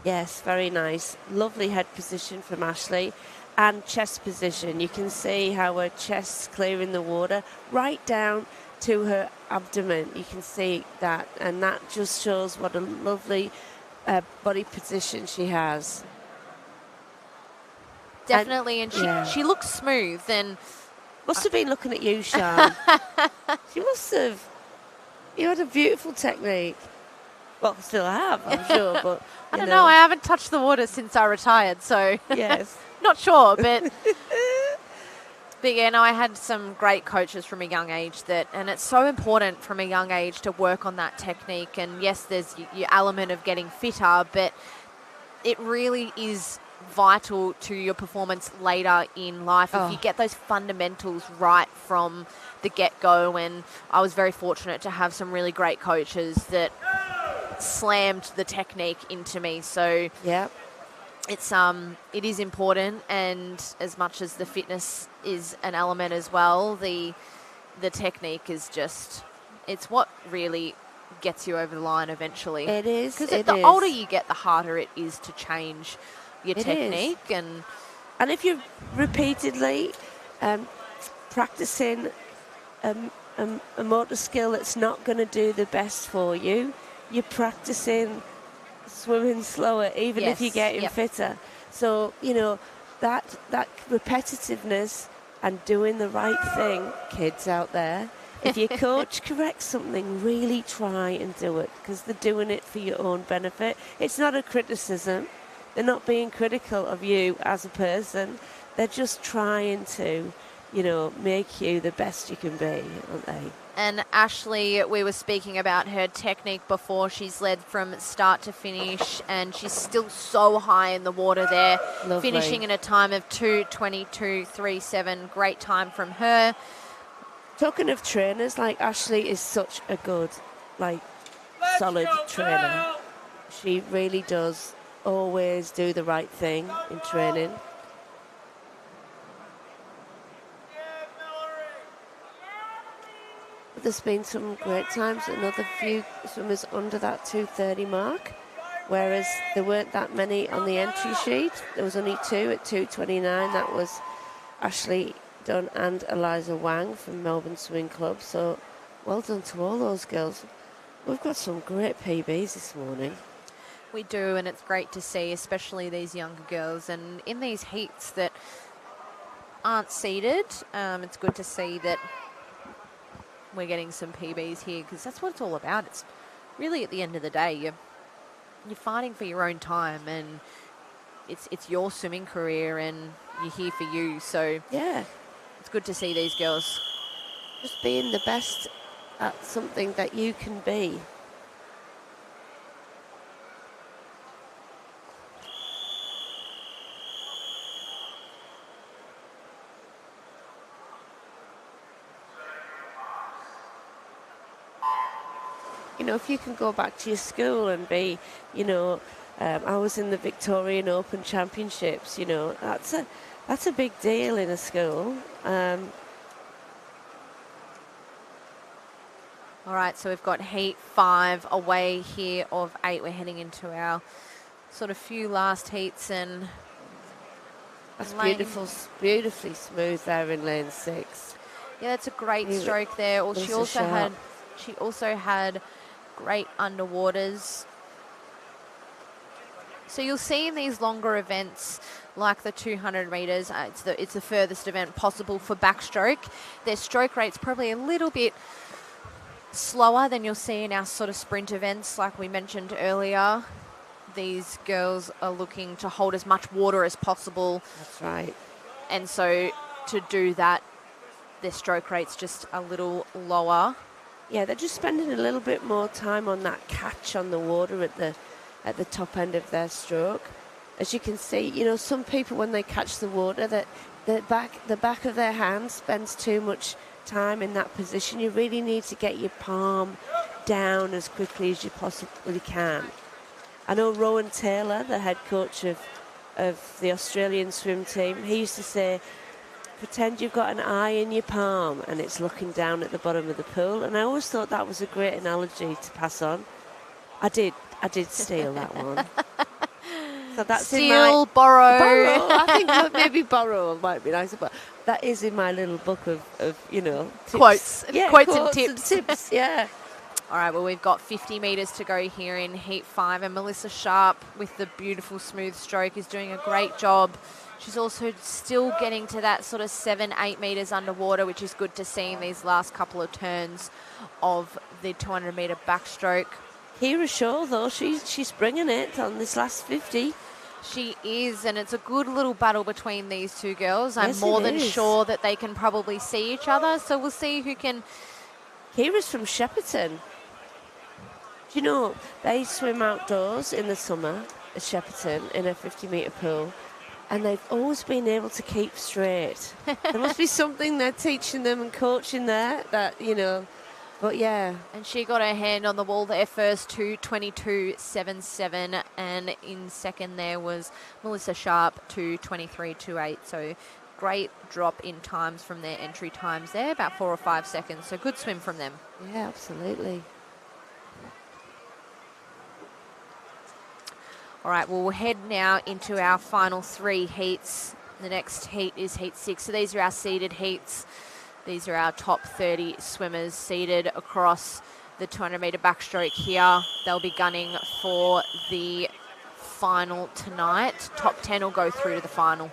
Yes, very nice. Lovely head position from Ashley, and chest position. You can see how her chest's clearing the water right down to her abdomen. You can see that, and that just shows what a lovely body position she has. Definitely, and she looks smooth. And must have been looking at you, Sian. She must have. You had a beautiful technique. Well, still have, I'm sure, but I don't know. I haven't touched the water since I retired, so yes, not sure, but. But yeah, no, I had some great coaches from a young age and it's so important from a young age to work on that technique. And yes, there's your element of getting fitter, but it really is vital to your performance later in life if you get those fundamentals right from the get-go. And I was very fortunate to have some really great coaches that slammed the technique into me. So yeah. It is important, and as much as the fitness is an element as well, the technique is it's what really gets you over the line eventually. It is. Because the older you get, the harder it is to change your technique. And if you're repeatedly practicing a motor skill that's not going to do the best for you, you're practicing swimming slower, even if you're getting fitter. So, you know, that repetitiveness and doing the right thing, kids out there, if your coach corrects something, really try and do it, because they're doing it for your own benefit. It's not a criticism. They're not being critical of you as a person. They're just trying to, you know, make you the best you can be, aren't they? And Ashley, we were speaking about her technique before. She's led from start to finish, and she's still so high in the water there. Lovely. Finishing in a time of 2:22.37. Great time from her. Talking of trainers, like, Ashley is such a good, solid trainer. She really does always do the right thing in training. There's been some great times, another few swimmers under that 2:30 mark, whereas there weren't that many on the entry sheet. There was only 2 at 2:29. That was Ashley Dunn and Eliza Wang from Melbourne Swimming Club. So well done to all those girls. We've got some great PBs this morning. We do, and it's great to see, especially these younger girls. And in these heats that aren't seeded, it's good to see that we're getting some PBs here, because that's what it's all about. It's really, at the end of the day, you're fighting for your own time, and it's your swimming career, and you're here for you. So Yeah, it's good to see these girls. just being the best at something that you can be. You know, if you can go back to your school and be, you know, I was in the Victorian Open Championships, you know, that's a big deal in a school. All right, so we've got heat 5 away here of 8. We're heading into our sort of few last heats, and That's lane- beautifully smooth there in lane 6. Yeah, that's a great Yeah, stroke there. Well, Lisa Sharp. she also had great underwaters. So you'll see in these longer events, like the 200 metres, it's the furthest event possible for backstroke. Their stroke rate's probably a little bit slower than you'll see in our sort of sprint events, like we mentioned earlier. These girls are looking to hold as much water as possible. That's right. And so to do that, their stroke rate's just a little lower. Yeah, they're just spending a little bit more time on that catch on the water at the top end of their stroke. As you can see, you know, some people when they catch the water, that the back of their hand spends too much time in that position. You really need to get your palm down as quickly as you possibly can. I know Rowan Taylor, the head coach of the Australian swim team, he used to say, pretend you've got an eye in your palm and it's looking down at the bottom of the pool. And I always thought that was a great analogy to pass on. I did steal that one. So that's Steal, borrow. I think maybe borrow might be nicer, but that is in my little book of you know, tips. Quotes. Yeah, Quotes and tips. Yeah. All right, well, we've got 50 metres to go here in heat 5, and Melissa Sharp, with the beautiful smooth stroke, is doing a great job. She's also still getting to that sort of 7-8 metres underwater, which is good to see in these last couple of turns of the 200 metre backstroke. Kira Shaw, though, she's bringing it on this last 50. She is, and it's a good little battle between these two girls. I'm Yes, more it than is. sure that they can probably see each other, so we'll see who can. Kira's from Shepparton. Do you know, they swim outdoors in the summer at Shepparton in a 50-metre pool, and they've always been able to keep straight. There must be something they're teaching them and coaching there that, you know, but yeah. And she got her hand on the wall there first, 2:22.77, and in second there was Melissa Sharp, 2:23.28. So great drop in times from their entry times there, about 4 or 5 seconds. So good swim from them. Yeah, absolutely. All right, well, we'll head now into our final 3 heats. The next heat is heat 6. So these are our seeded heats. These are our top 30 swimmers seeded across the 200-metre backstroke here. They'll be gunning for the final tonight. Top 10 will go through to the final.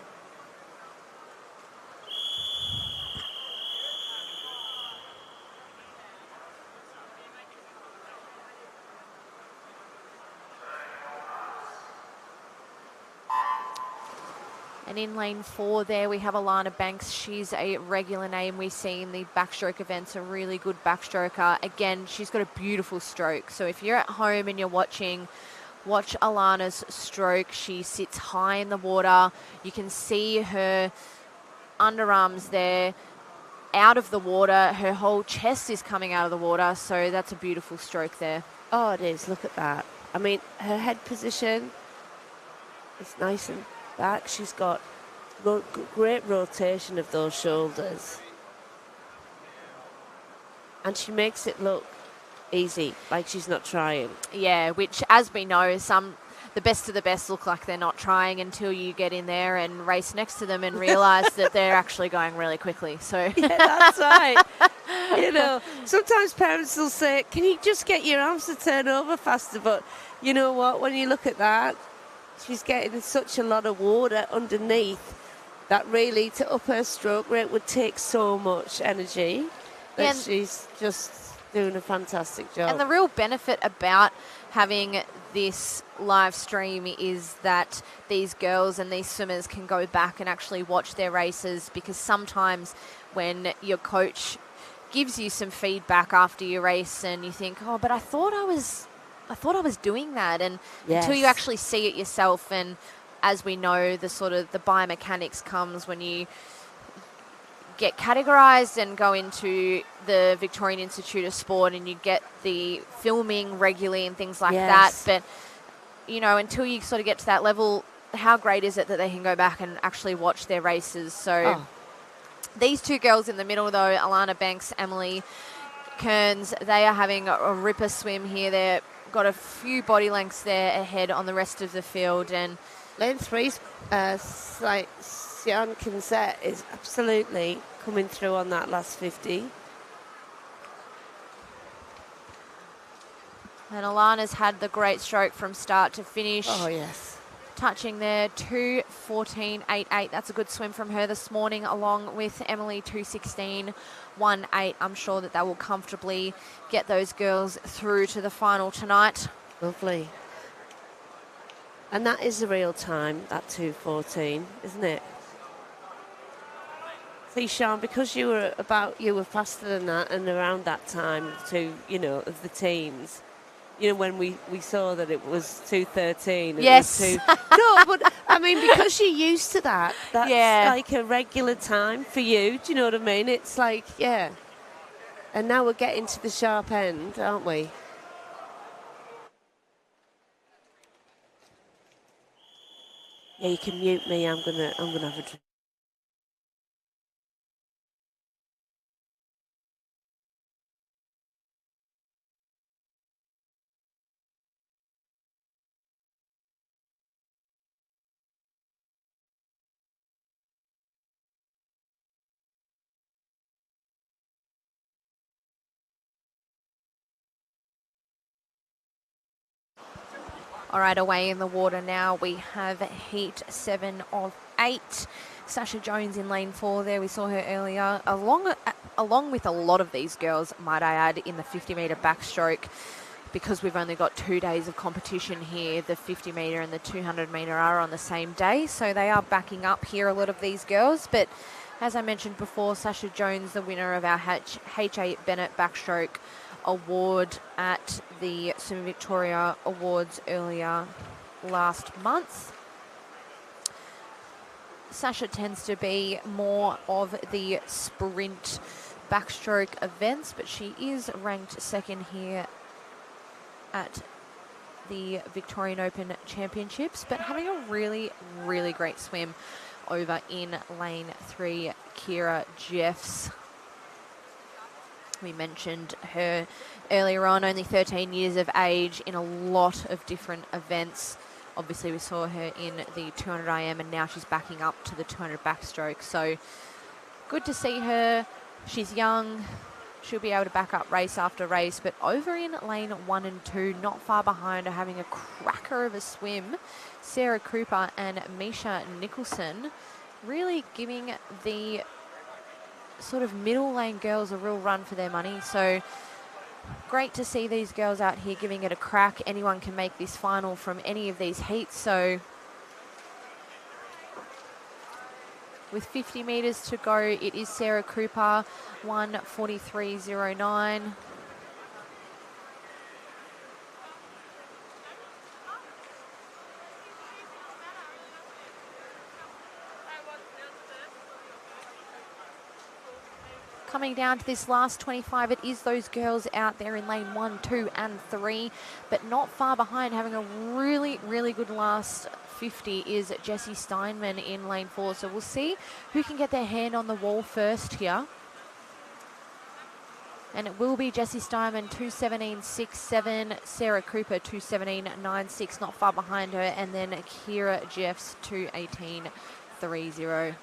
And in lane 4 there, we have Alana Banks. She's a regular name we see in the backstroke events, a really good backstroker. Again, she's got a beautiful stroke. So if you're at home and you're watching, watch Alana's stroke. She sits high in the water. You can see her underarms there out of the water. Her whole chest is coming out of the water. So that's a beautiful stroke there. Oh, it is. Look at that. I mean, her head position is nice and back. She's got great rotation of those shoulders. And she makes it look easy, like she's not trying. Yeah, which, as we know, the best of the best look like they're not trying until you get in there and race next to them and realise that they're actually going really quickly. So yeah, that's right. You know, sometimes parents will say, can you just get your arms to turn over faster? But you know what, when you look at that, she's getting such a lot of water underneath that really to up her stroke rate would take so much energy But she's just doing a fantastic job. And the real benefit about having this live stream is that these girls and these swimmers can go back and actually watch their races, because sometimes when your coach gives you some feedback after your race and you think, oh, but I thought I was doing that, and until you actually see it yourself. And as we know, the sort of the biomechanics comes when you get categorized and go into the Victorian Institute of Sport and you get the filming regularly and things like that. But, you know, until you sort of get to that level, how great is it that they can go back and actually watch their races? So these two girls in the middle, though, Alana Banks, Emily Kearns, they are having a ripper swim here. They've got a few body lengths there ahead on the rest of the field. And lane 3's Sian Kinsett is absolutely coming through on that last 50. And Alana's had the great stroke from start to finish. Oh, yes. Touching there, 2:14.88. That's a good swim from her this morning, along with Emily, 2:16.18. I'm sure that they will comfortably get those girls through to the final tonight. Lovely. And that is the real time, that 2:14, isn't it? See, Sean, because you were faster than that and around that time to, you know, of the teams. You know, when we saw that it was 2:13. Yes. No, but I mean, because you're used to that, that's like a regular time for you. Do you know what I mean? It's like, yeah. And now we're getting to the sharp end, aren't we? Yeah, you can mute me. I'm gonna have a drink. All right, away in the water now. We have heat 7 of 8. Sasha Jones in lane 4 there. We saw her earlier, along with a lot of these girls, might I add, in the 50-metre backstroke. Because we've only got 2 days of competition here, the 50-metre and the 200-metre are on the same day. So they are backing up here, a lot of these girls. But as I mentioned before, Sasha Jones, the winner of our H.A. Bennett Backstroke Award at the Swim Victoria Awards earlier last month. Sasha tends to be more of the sprint backstroke events, but she is ranked second here at the Victorian Open Championships, but having a really, really great swim over in lane 3, Kira Jeffs. We mentioned her earlier on, only 13 years of age in a lot of different events. Obviously, we saw her in the 200 IM, and now she's backing up to the 200 backstroke. So good to see her. She's young. She'll be able to back up race after race. But over in lane 1 and 2, not far behind, are having a cracker of a swim. Sarah Cooper and Misha Nicholson really giving the sort of middle lane girls a real run for their money. So great to see these girls out here giving it a crack. Anyone can make this final from any of these heats. So with 50 metres to go, it is Sarah Cooper, 1:43.09. Coming down to this last 25, it is those girls out there in lane 1, 2 and 3, but not far behind, having a really, really good last 50 is Jessie Steinman in lane 4. So we'll see who can get their hand on the wall first here. And it will be Jessie Steinman, 2:17.67, Sarah Cooper, 2:17.96, not far behind her, and then Kira Jeffs, 2:18.30.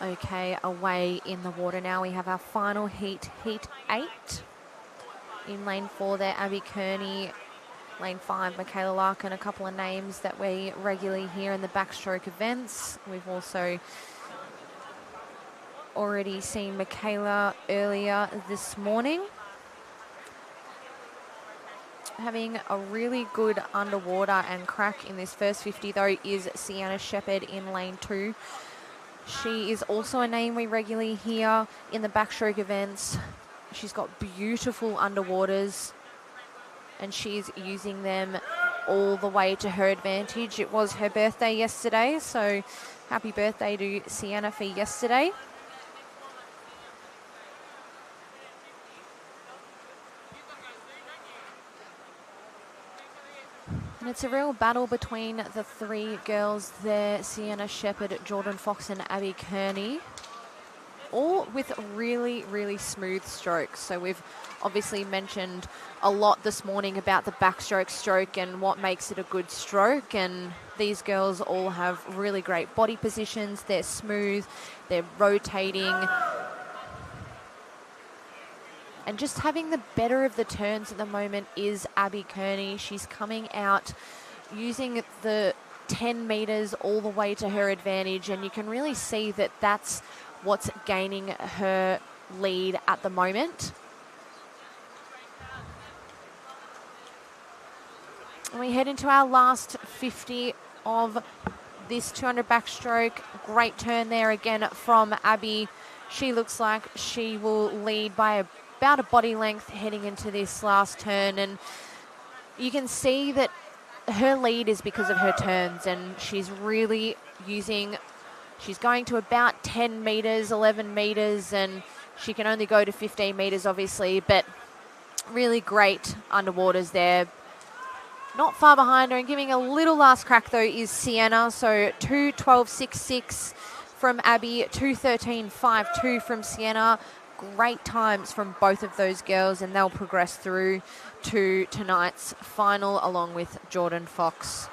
okay away in the water now. We have our final heat, heat 8. In lane 4 there, Abby Kearney. Lane 5, Michaela Larkin, a couple of names that we regularly hear in the backstroke events. We've also already seen Michaela earlier this morning. Having a really good underwater and crack in this first 50 though is Sienna Shepherd in lane 2. She is also a name we regularly hear in the backstroke events. She's got beautiful underwaters and she's using them all the way to her advantage. It was her birthday yesterday, so happy birthday to Sienna for yesterday. And it's a real battle between the 3 girls there, Sienna Shepherd, Jordan Fox and Abby Kearney, all with really, really smooth strokes. So we've obviously mentioned a lot this morning about the backstroke stroke and what makes it a good stroke, and these girls all have really great body positions. They're smooth, they're rotating, and just having the better of the turns at the moment is Abby Kearney. She's coming out using the 10 metres all the way to her advantage, and you can really see that that's what's gaining her lead at the moment. And we head into our last 50 of this 200 backstroke. Great turn there again from Abby. She looks like she will lead by about a body length heading into this last turn, and you can see that her lead is because of her turns, and she's really using, she's going to about 10 metres, 11 metres, and she can only go to 15 metres obviously, but really great underwaters there. Not far behind her and giving a little last crack though is Sienna. So 2:12.66 from Abby, 2:13.52 from Sienna. Great times from both of those girls, and they'll progress through to tonight's final along with Jordan Fox.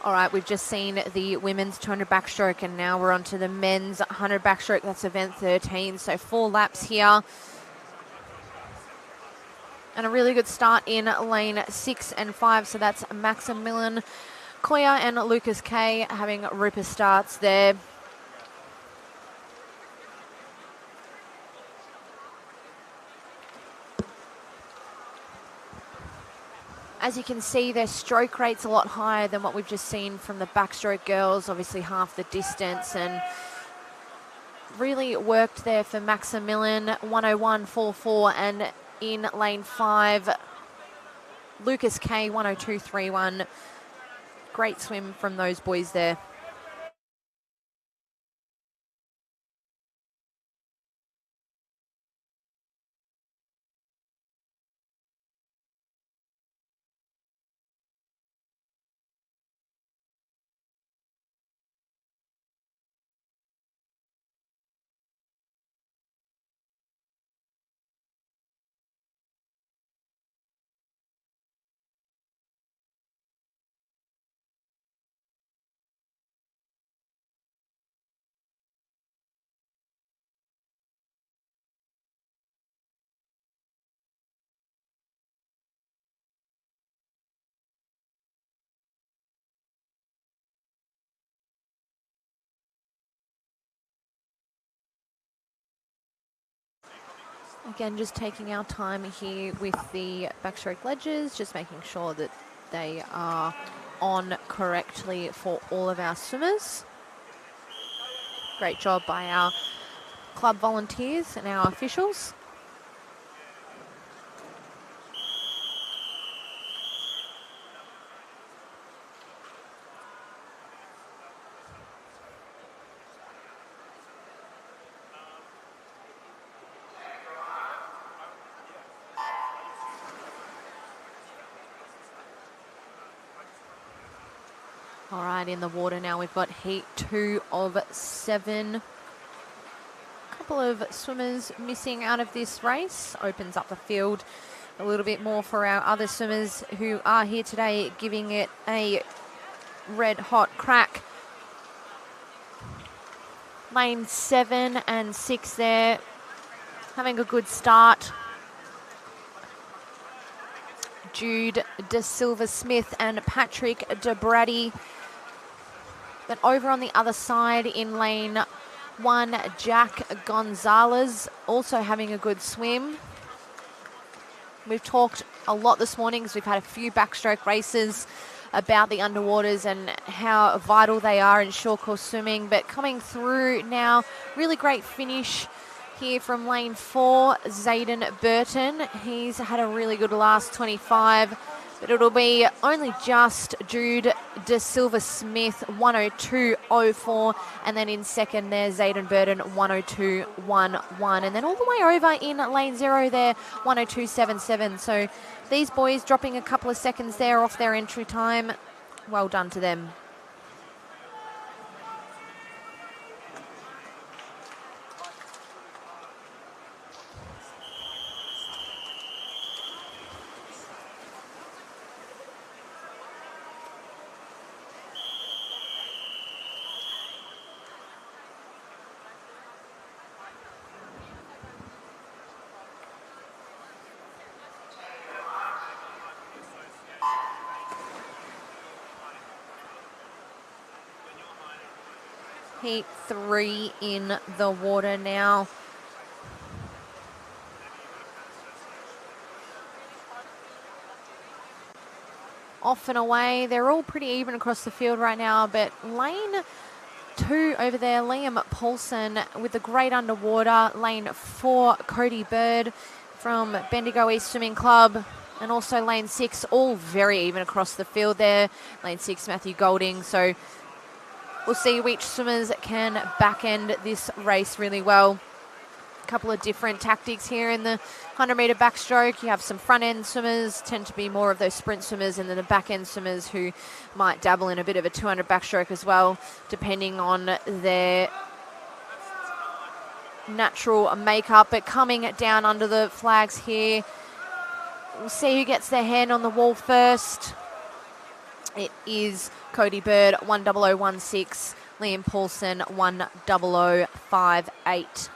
All right, we've just seen the women's 200 backstroke, and now we're on to the men's 100 backstroke. That's event 13, so 4 laps here. And a really good start in lane 6 and 5, so that's Maximilian Koya and Lucas Kay having ripper starts there. As you can see, their stroke rate's a lot higher than what we've just seen from the backstroke girls, obviously half the distance, and really worked there for Maximilian, 101.44, and in lane 5, Lucas Kay, 102.31. Great swim from those boys there. Again, just taking our time here with the backstroke ledges, just making sure that they are on correctly for all of our swimmers. Great job by our club volunteers and our officials. All right, in the water now, we've got heat 2 of 7. A couple of swimmers missing out of this race. Opens up the field a little bit more for our other swimmers who are here today, giving it a red hot crack. Lane 7 and 6 there, having a good start. Jude De Silva Smith and Patrick De Brady. But over on the other side in lane 1, Jack Gonzalez also having a good swim. We've talked a lot this morning because we've had a few backstroke races about the underwaters and how vital they are in short course swimming. But coming through now, really great finish here from lane 4, Zayden Burton. He's had a really good last 25, but it'll be only just Jude De Silva Smith, 102.04, and then in second there, Zayden Burton, 102.11, and then all the way over in lane 0 there, 102.77. So these boys dropping a couple of seconds there off their entry time. Well done to them. Heat 3 in the water now. Off and away. They're all pretty even across the field right now, but lane 2 over there, Liam Paulson with a great underwater. Lane 4, Cody Bird from Bendigo East Swimming Club. And also lane 6, all very even across the field there. Lane 6, Matthew Golding. So we'll see which swimmers can back end this race really well. A couple of different tactics here in the 100-metre backstroke. You have some front-end swimmers, tend to be more of those sprint swimmers, and then the back-end swimmers who might dabble in a bit of a 200 backstroke as well, depending on their natural makeup. But coming down under the flags here, we'll see who gets their hand on the wall first. It is Cody Bird, 100.16. Liam Paulson, 100.58.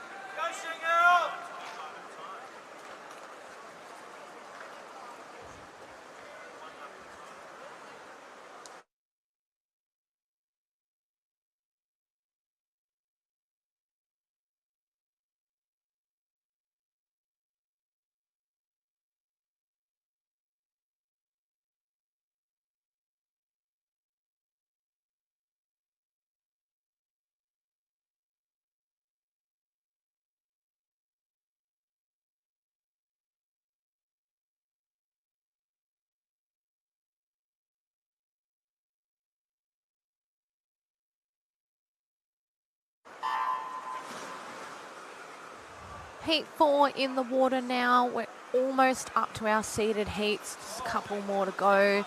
Heat 4 in the water now. We're almost up to our seeded heats. Just a couple more to go.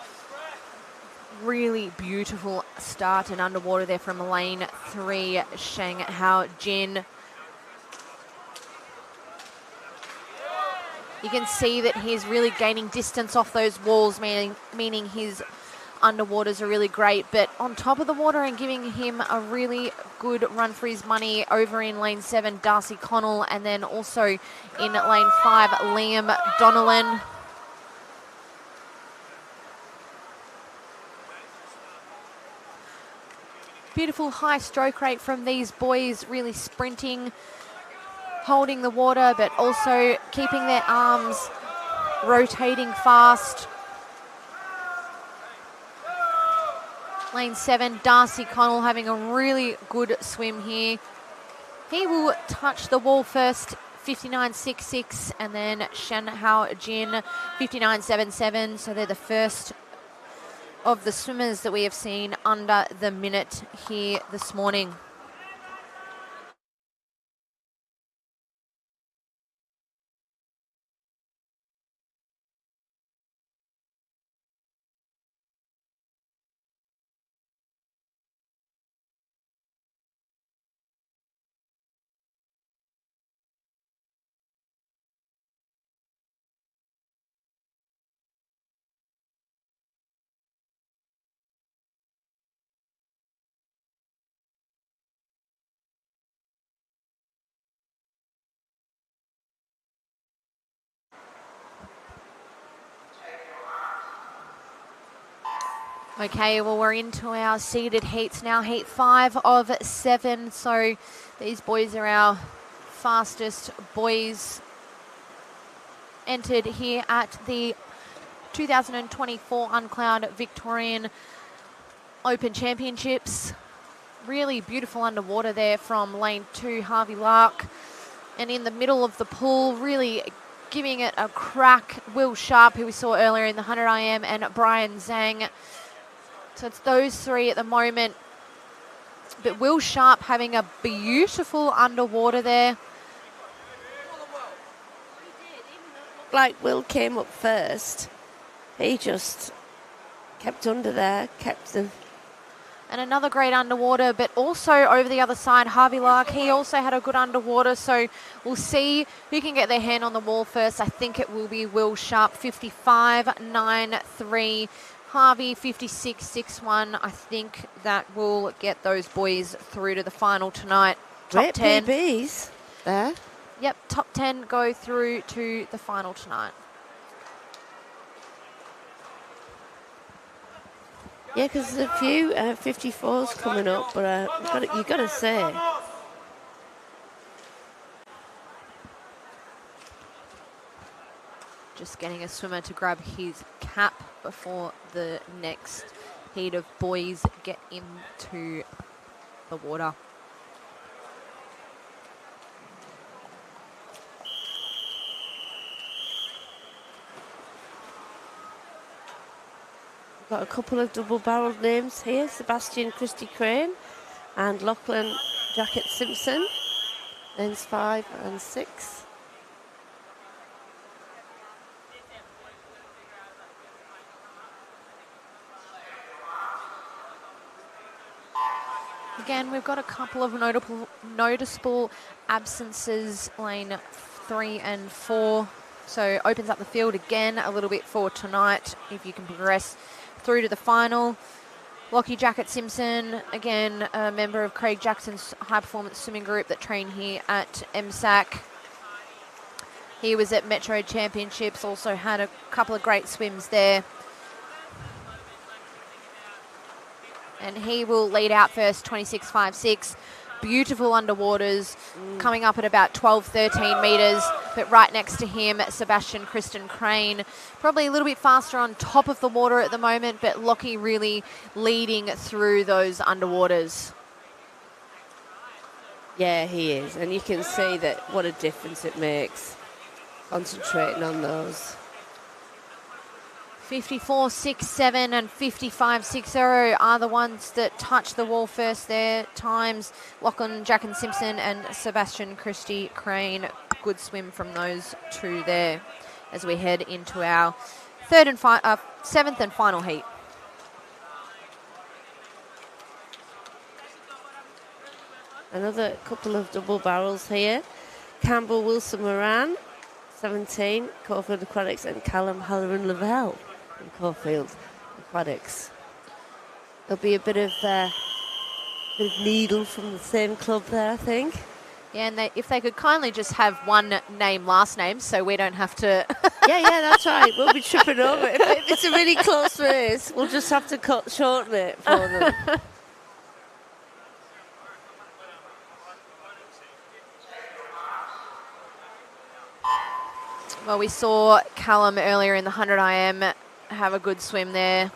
Really beautiful start and underwater there from lane 3, Sheng Hao Jin. You can see that he's really gaining distance off those walls, meaning his underwaters are really great, but on top of the water and giving him a really good run for his money over in lane 7, Darcy Connell, and then also in lane 5, Liam Donnellan. Beautiful high stroke rate from these boys, really sprinting. holding the water, but also keeping their arms rotating fast. Lane 7, Darcy Connell having a really good swim here. He will touch the wall first, 59.66, and then Shen Hao Jin, 59.77. So they're the first of the swimmers that we have seen under the minute here this morning. Okay, well, we're into our seeded heats now, heat 5 of 7. So these boys are our fastest boys entered here at the 2024 UNCLOUD Victorian Open Championships. Really beautiful underwater there from lane 2, Harvey Lark. And in the middle of the pool, really giving it a crack, Will Sharp, who we saw earlier in the 100 IM, and Brian Zhang. So it's those three at the moment. But Will Sharp having a beautiful underwater there. Like Will came up first. He just kept under there, kept the... And another great underwater, but also over the other side, Harvey Lark, he also had a good underwater. So we'll see who can get their hand on the wall first. I think it will be Will Sharp, 55.93. Harvey, 56.61. I think that will get those boys through to the final tonight. Top 10. PBs there. Yep, top 10 go through to the final tonight. Yeah, because there's a few 54s coming up, but you've got to say. Just getting a swimmer to grab his cap before the next heat of boys get into the water. Got a couple of double-barreled names here, Sebastian Christie Crane and Lachlan Jacket Simpson, lanes 5 and 6. Again, we've got a couple of noticeable absences, lane 3 and 4. So opens up the field again a little bit for tonight, if you can progress through to the final. Lockie Jacket Simpson, again, a member of Craig Jackson's high-performance swimming group that train here at MSAC. He was at Metro Championships, also had a couple of great swims there. And he will lead out first, 26.56. Beautiful underwaters, coming up at about 12, 13 metres. But right next to him, Sebastian Kristen Crane. Probably a little bit faster on top of the water at the moment, but Lockie really leading through those underwaters. Yeah, he is. And you can see that what a difference it makes, concentrating on those. 54.67 and 55.60 are the ones that touch the wall first there. Times Lachlan Jacken Simpson and Sebastian Christie Crane. Good swim from those two there as we head into our seventh and final heat. Another couple of double barrels here. Campbell Wilson Moran, 17, Caulfield Aquatics, and Callum Halloran Lavelle from Caulfield Aquatics. There'll be a bit of needle from the same club there, I think. Yeah, and if they could kindly just have one name, last name, so we don't have to... yeah, that's right. We'll be tripping over it. If it's a really close race, we'll just have to shorten it for them. Well, we saw Callum earlier in the 100 IM have a good swim there,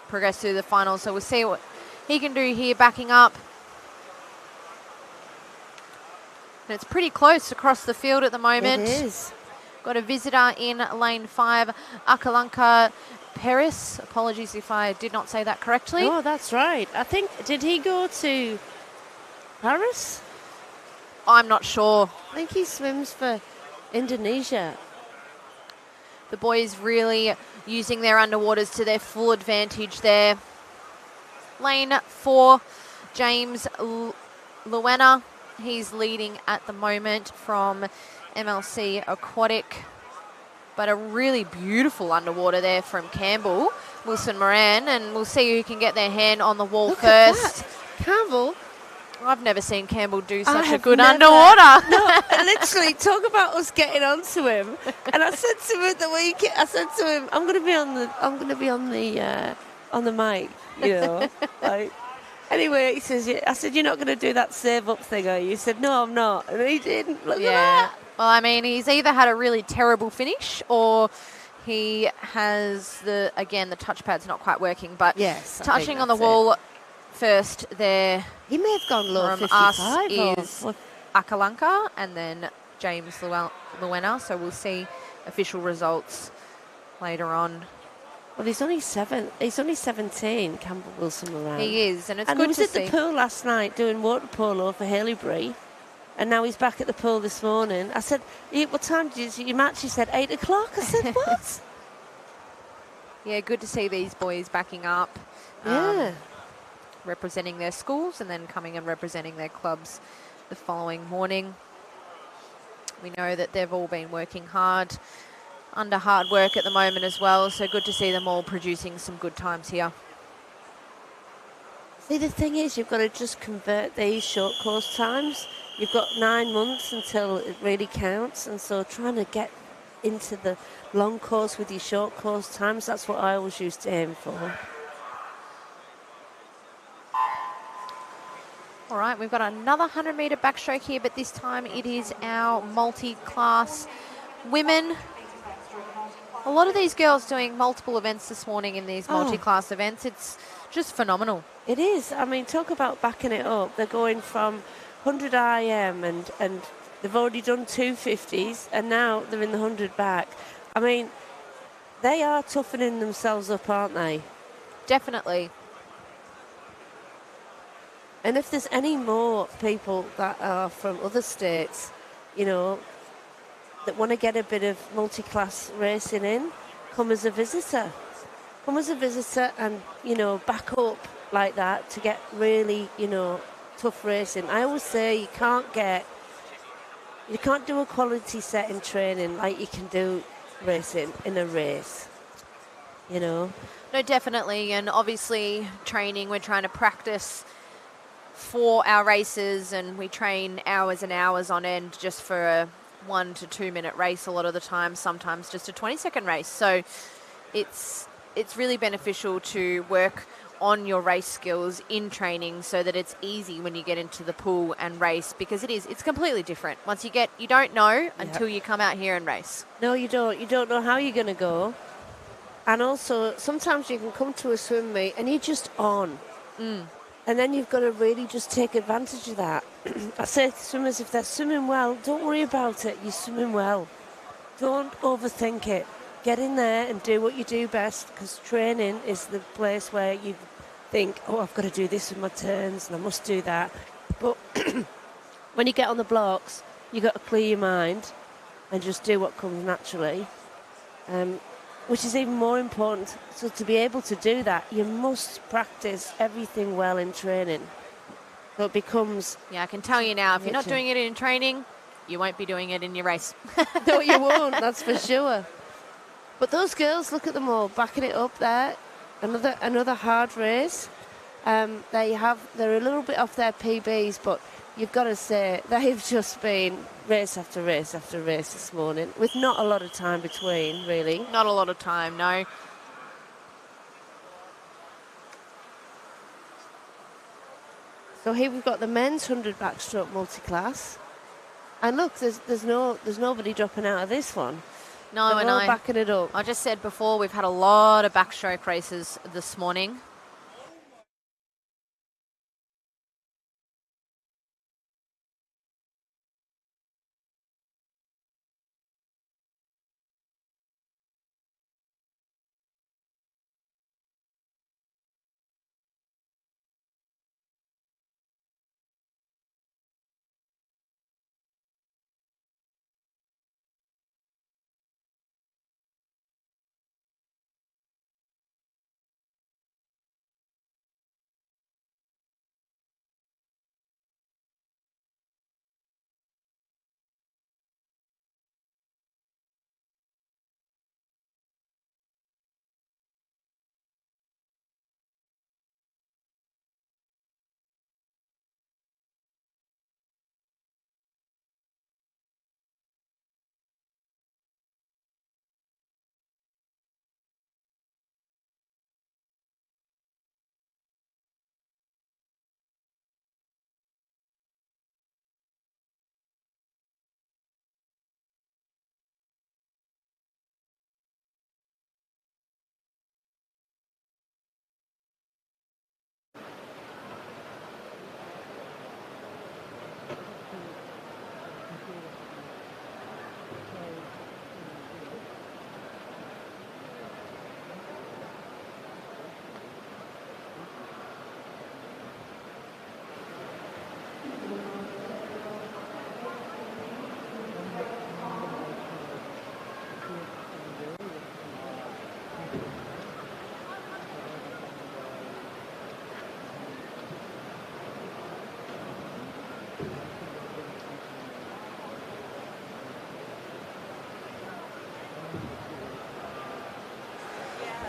progress through the final. So we'll see what he can do here backing up. And it's pretty close across the field at the moment. It is. Got a visitor in lane 5, Akalanka Peris. Apologies if I did not say that correctly. Oh, that's right. I think, did he go to Paris? I'm not sure. I think he swims for Indonesia. The boys really using their underwaters to their full advantage there. Lane 4, James Luena. He's leading at the moment from MLC Aquatic. But a really beautiful underwater there from Campbell, Wilson Moran. And we'll see who can get their hand on the wall Look first. at that. Campbell. I've never seen Campbell do such a have good never. underwater. No, literally, talk about us getting onto him. And I said to him at the weekend, I said to him, I'm going to be on the mic, you know. Like, anyway, he says, I said, you're not going to do that save up thing, are you? He said, no, I'm not. And he didn't. Look at that. Well, I mean, he's either had a really terrible finish or he has the touchpad's not quite working. But yes, touching on the wall first there. He may have gone low from 55 us is Akalanka and then James Luena. So we'll see official results later on. Well, he's only 17, Campbell Wilson Moran. He is, and it's and good he was to at see. the pool last night doing water polo for Haileybury, and now he's back at the pool this morning. I said, what time did you match? He said 8 o'clock. I said, what? Yeah, good to see these boys backing up. Yeah. Representing their schools and then coming and representing their clubs the following morning. We know that they've all been working hard, under hard work at the moment as well, so good to see them all producing some good times here. See, the thing is, you've got to just convert these short course times. You've got 9 months until it really counts, and so trying to get into the long course with your short course times, that's what I always used to aim for. All right, we've got another 100-metre backstroke here, but this time it is our multi-class women. A lot of these girls doing multiple events this morning in these multi-class events. It's just phenomenal. It is. I mean, talk about backing it up. They're going from 100 IM and they've already done 250s and now they're in the 100 back. I mean, they are toughening themselves up, aren't they? Definitely. And if there's any more people that are from other states, you know, that want to get a bit of multi-class racing in, come as a visitor. Come as a visitor and, you know, back up like that to get really, you know, tough racing. I always say you can't do a quality set in training like you can do racing in a race, you know. No, definitely. And obviously training, we're trying to practice for our races and we train hours and hours on end just for a 1 to 2 minute race a lot of the time, sometimes just a 20-second race. So it's really beneficial to work on your race skills in training so that it's easy when you get into the pool and race, because it's completely different. Once you don't know until you come out here and race. No, you don't. You don't know how you're going to go. And also, sometimes you can come to a swim meet and you're just on. And then you've got to really just take advantage of that. I say to swimmers, if they're swimming well, don't worry about it. You're swimming well. Don't overthink it. Get in there and do what you do best, because training is the place where you think, oh, I've got to do this with my turns and I must do that. But when you get on the blocks, you've got to clear your mind and just do what comes naturally, which is even more important. So to be able to do that, you must practice everything well in training. So it becomes... Yeah, I can tell you now, if you're not doing it in training, you won't be doing it in your race. No, you won't, that's for sure. But those girls, look at them all, backing it up there. Another hard race. They're a little bit off their PBs, but you've got to say they've just been race after race after race this morning with not a lot of time between, really. Not a lot of time, no. So here we've got the men's 100 backstroke multi-class. And look, there's nobody dropping out of this one. No, They're and all backing it up. I just said before, we've had a lot of backstroke races this morning.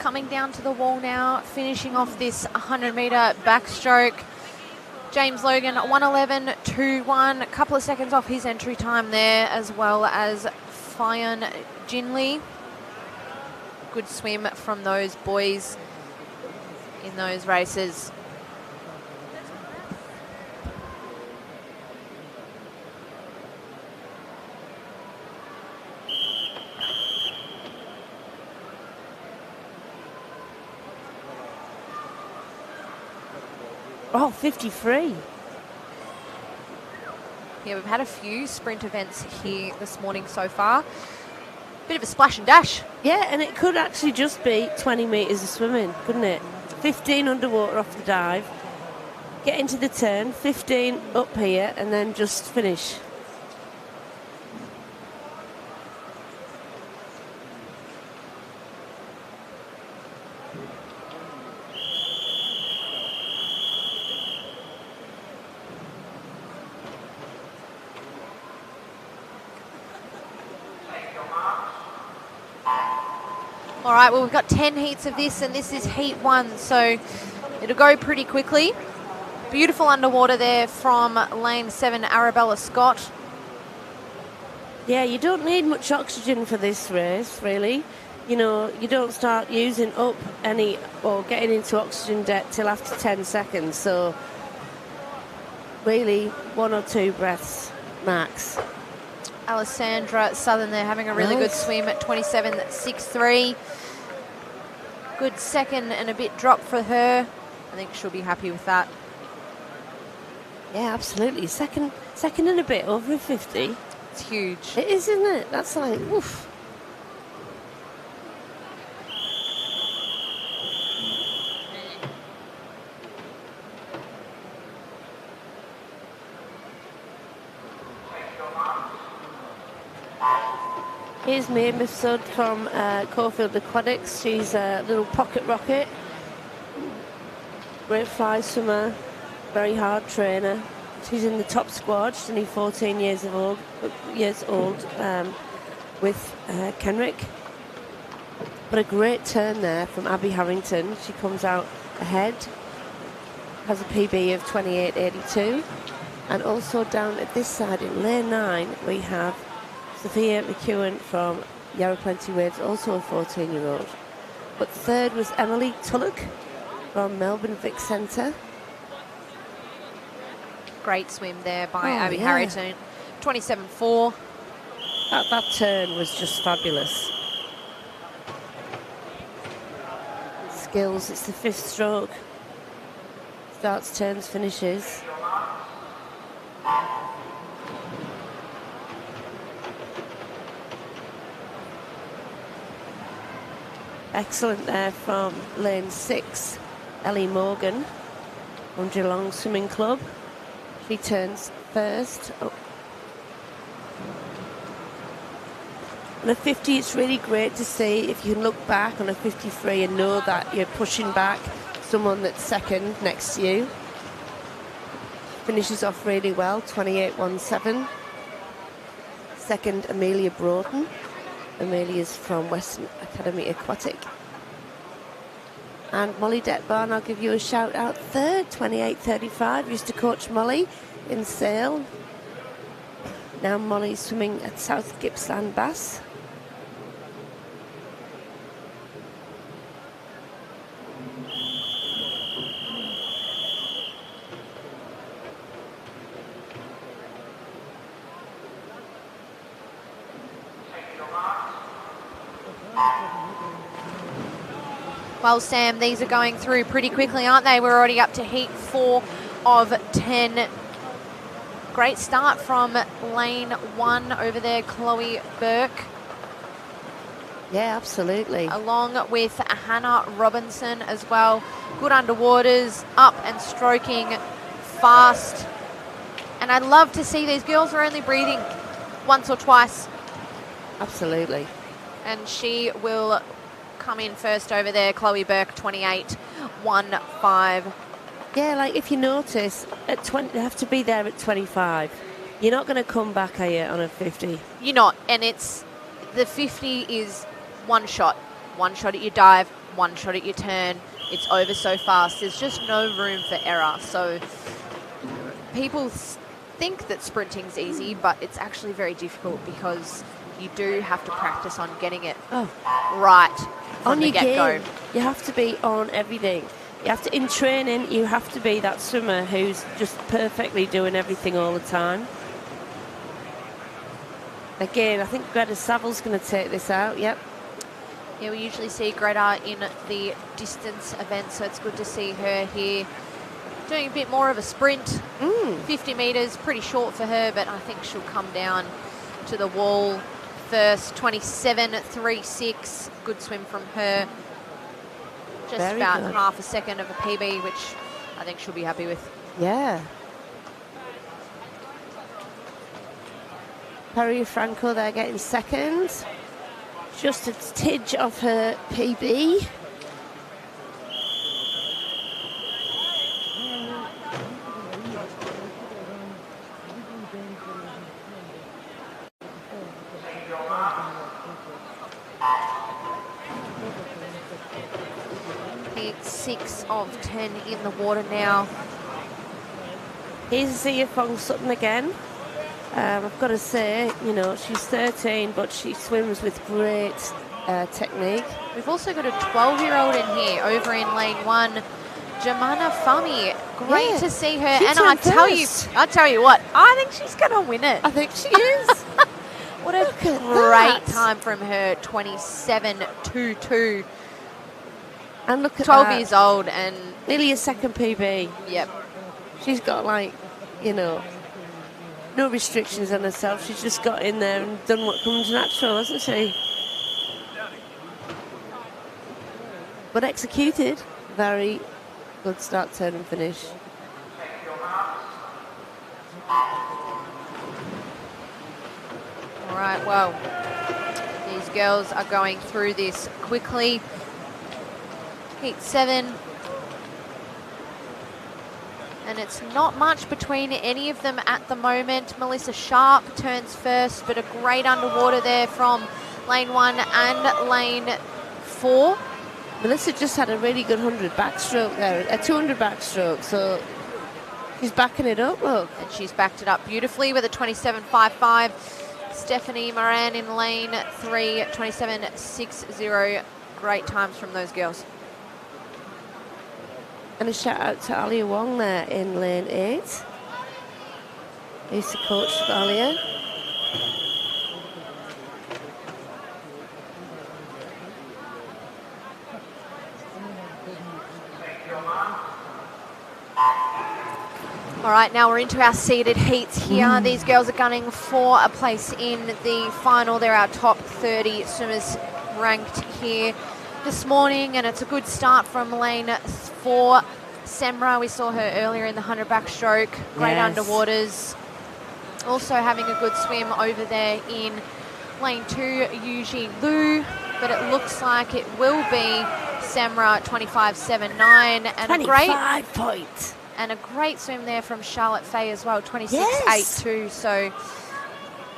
Coming down to the wall now, finishing off this 100-metre backstroke. James Logan, 1:11.21, a couple of seconds off his entry time there, as well as Fionn Ginley. Good swim from those boys in those races. Oh, 53. Yeah, we've had a few sprint events here this morning so far. Bit of a splash and dash. Yeah, and it could actually just be 20 metres of swimming, couldn't it? 15 underwater off the dive, get into the turn, 15 up here, and then just finish. All right, well, we've got 10 heats of this, and this is heat 1, so it'll go pretty quickly. Beautiful underwater there from lane 7, Arabella Scott. Yeah, you don't need much oxygen for this race, really. You know, you don't start using up any or getting into oxygen debt till after 10 seconds, so really 1 or 2 breaths max. Alessandra Southern there having a really good swim at 27.63. Good second and a bit drop for her. I think she'll be happy with that. Yeah, absolutely. Second and a bit over 50. It's huge. It is, isn't it? That's like, oof. Here's Mia Mifsud from Caulfield Aquatics. She's a little pocket rocket. Great fly swimmer, very hard trainer. She's in the top squad. She's only 14 years old with Kenrick. But a great turn there from Abby Harrington. She comes out ahead, has a PB of 28.82. And also down at this side in lane 9, we have Sophia McEwen from Yarra Plenty Waves, also a 14-year-old. But third was Emily Tulloch from Melbourne Vic Centre. Great swim there by Abby Harrington. 27.4. That turn was just fabulous. skills. It's the 5th stroke. Starts, turns, finishes. Excellent there from lane 6, Ellie Morgan from Geelong Swimming Club. She turns first. Oh. On a 50, it's really great to see if you can look back on a 53 and know that you're pushing back someone that's second next to you. Finishes off really well, 28.17. Second, Amelia Broughton. Amelia's from Western Academy Aquatic. And Molly Detbarn, I'll give you a shout out third, 28.35. Used to coach Molly in Sale. Now Molly's swimming at South Gippsland Bass. Well, Sam, these are going through pretty quickly, aren't they? We're already up to heat 4 of 10. Great start from lane 1 over there, Chloe Burke. Yeah, absolutely. Along with Hannah Robinson as well. Good underwaters, up and stroking fast. And I'd love to see these girls are only breathing once or twice. Absolutely. And she will come in first over there, Chloe Burke, 28.15. Yeah, like if you notice, at 20, they have to be there at 25. You're not going to come back, are you, on a 50? You're not, and it's the 50 is one shot at your dive, one shot at your turn. It's over so fast. There's just no room for error. So people think that sprinting's easy, but it's actually very difficult because you do have to practice on getting it right from the get-go. You have to be on everything. You have to, in training, you have to be that swimmer who's just perfectly doing everything all the time. Again, I think Greta Saville's going to take this out, yep. Yeah, we usually see Greta in the distance event, so it's good to see her here doing a bit more of a sprint. 50 metres, pretty short for her, but I think she'll come down to the wall first. 27.36, good swim from her. Just Very about good. half a second of a PB, which I think she'll be happy with. Yeah. Perry Franco there getting second. Just a tidge off her PB. It's 6 of 10 in the water now. Here's Zia Fong Sutton again. I've got to say, you know, she's 13, but she swims with great technique. We've also got a 12-year-old in here over in lane 1, Jemana Fumi. Great to see her. She And I turned tell you what, I think she's going to win it. I think she is. What a great time from her, 27.22. And look at 12 that. years old and... Nearly a second PB. Yep. She's got, like, you know, no restrictions on herself. She's just got in there and done what comes natural, hasn't she? But executed. Very good start, turn and finish. All right, well, these girls are going through this quickly. Heat 7. And it's not much between any of them at the moment. Melissa Sharp turns first, but a great underwater there from lane 1 and lane 4. Melissa just had a really good 100 backstroke there, a 200 backstroke, so she's backing it up, look. And she's backed it up beautifully with a 27.55. Stephanie Moran in lane 3, 27.60. Great times from those girls. And a shout out to Alia Wong there in lane 8. Used to coach Alia. All right, now we're into our seeded heats here. These girls are gunning for a place in the final. They're our top 30 swimmers ranked here this morning, and it's a good start from lane 4. Semra, we saw her earlier in the 100 backstroke. Great underwaters. Also having a good swim over there in lane 2, Yuji Lu, but it looks like it will be Semra 25.79, and 25 points. And a great swim there from Charlotte Fay as well, 26.82. So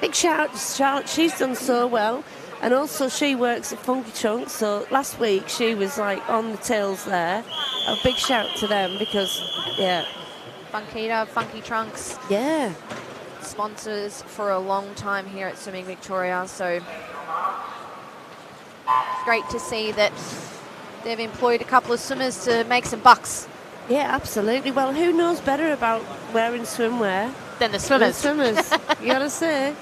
big shout out to Charlotte. She's done so well. And also she works at Funky Trunks. So last week she was like on the tails there. A big shout to them because, yeah. Funkita, Funky Trunks. Yeah. Sponsors for a long time here at Swimming Victoria. So great to see that they've employed a couple of swimmers to make some bucks. Yeah, absolutely. Well, who knows better about wearing swimwear than the swimmers? You gotta say.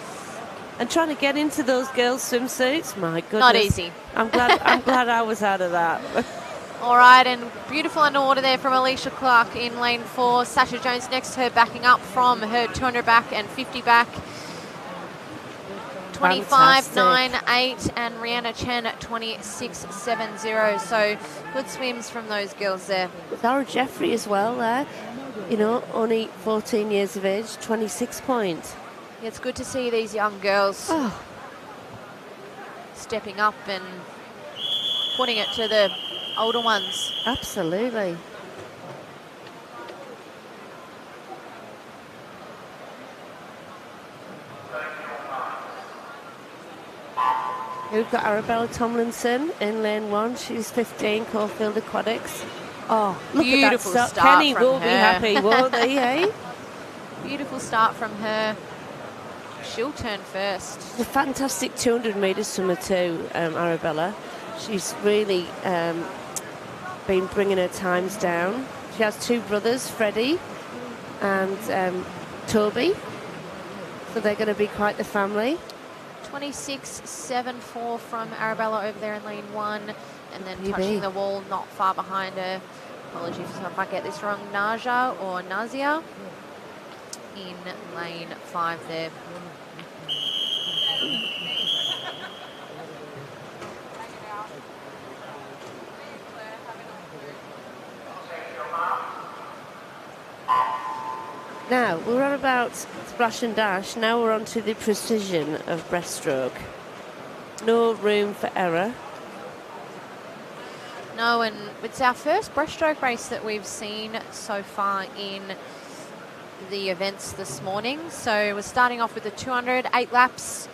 And trying to get into those girls' swimsuits, my goodness. Not easy. I'm glad I was out of that. All right, and beautiful underwater there from Alicia Clark in lane 4. Sasha Jones next to her, backing up from her 200 back and 50 back. 25.98, and Rihanna Chen at 26.70. So good swims from those girls there. Zara Jeffrey as well there. You know, only 14 years of age, 26 points. Yeah, it's good to see these young girls stepping up and putting it to the older ones. Absolutely. We've got Arabella Tomlinson in lane 1. She's 15, Caulfield Aquatics. Oh, look beautiful at that start Kenny from will her. be happy, won't he, eh? Beautiful start from her. She'll turn first. A fantastic 200 metre swimmer too, Arabella. She's really been bringing her times down. She has 2 brothers, Freddie and Toby. So they're going to be quite the family. 26.74 from Arabella over there in lane 1, and then PB. touching the wall not far behind her. Apologies if I get this wrong. Naja or Nazia in lane 5 there. Now, we're on about splash and dash. Now we're on to the precision of breaststroke. No room for error. No, and it's our first breaststroke race that we've seen so far in the events this morning. So we're starting off with the 200, 8 laps.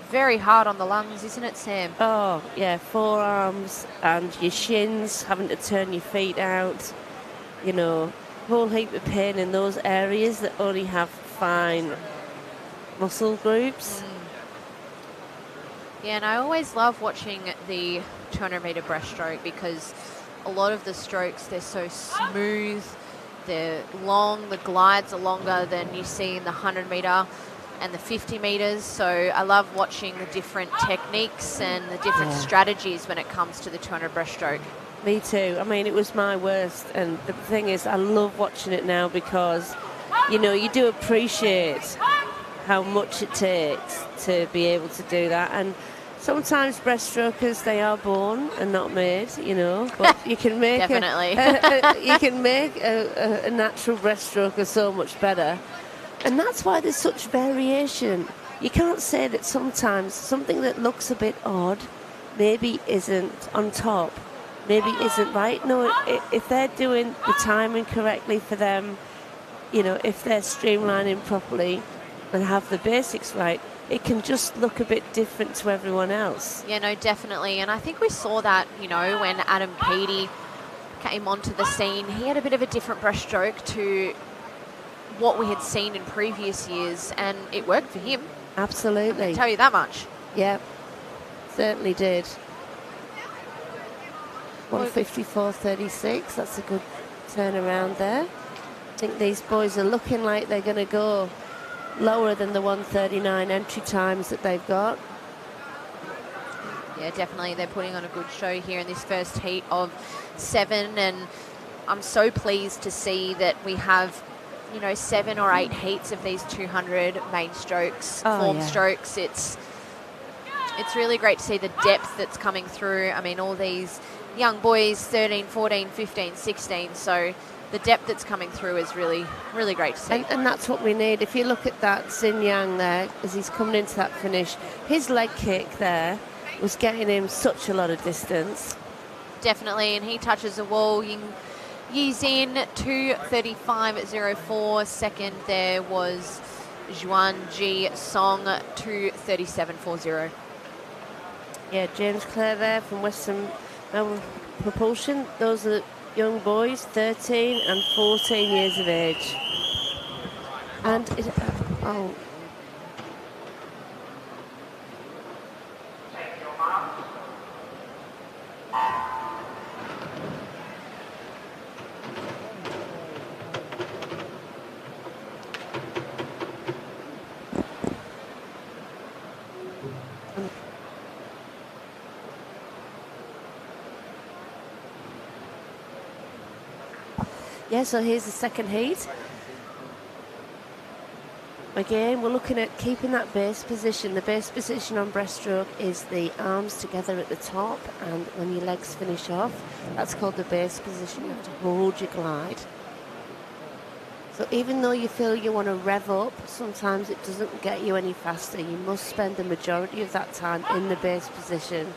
Very hard on the lungs, isn't it, Sam? Oh, yeah, forearms and your shins, having to turn your feet out. You know, whole heap of pain in those areas that only have fine muscle groups. Yeah, and I always love watching the 200 metre breaststroke because a lot of the strokes, they're so smooth, they're long, the glides are longer than you see in the 100 metre and the 50 metres. So I love watching the different techniques and the different strategies when it comes to the 200 breaststroke. Me too. I mean, it was my worst. And the thing is, I love watching it now because, you know, you do appreciate how much it takes to be able to do that. And sometimes breaststrokers, they are born and not made, you know, but you can make Definitely. you can make a natural breaststroker so much better. And that's why there's such variation. You can't say that sometimes something that looks a bit odd maybe isn't on top, maybe isn't right. No, if they're doing the timing correctly for them, you know, if they're streamlining properly and have the basics right, it can just look a bit different to everyone else. Yeah, no, definitely. And I think we saw that, you know, when Adam Peaty came onto the scene. He had a bit of a different breaststroke to what we had seen in previous years, and it worked for him. Absolutely. I can tell you that much. Yeah, certainly did. 154.36, that's a good turnaround there. I think these boys are looking like they're going to go lower than the 139 entry times that they've got. Yeah, definitely. They're putting on a good show here in this first heat of 7, and I'm so pleased to see that we have, 7 or 8 heats of these 200 main strokes, form strokes. It's really great to see the depth that's coming through. I mean, all these young boys, 13, 14, 15, 16, so the depth that's coming through is really, really great to see. And that's what we need. If you look at that Xin Yang there, as he's coming into that finish, his leg kick there was getting him such a lot of distance. Definitely, and he touches the wall. Yi Xin, 2:35.04. Second there was Zhuan Ji Song, 2:37.40. Yeah, James Clare there from Western Melbourne Propulsion. Those are young boys, 13 and 14 years of age. And yeah, so here's the second heat. Again, we're looking at keeping that base position. The base position on breaststroke is the arms together at the top, and when your legs finish off, that's called the base position. You have to hold your glide. So even though you feel you want to rev up, sometimes it doesn't get you any faster. You must spend the majority of that time in the base position.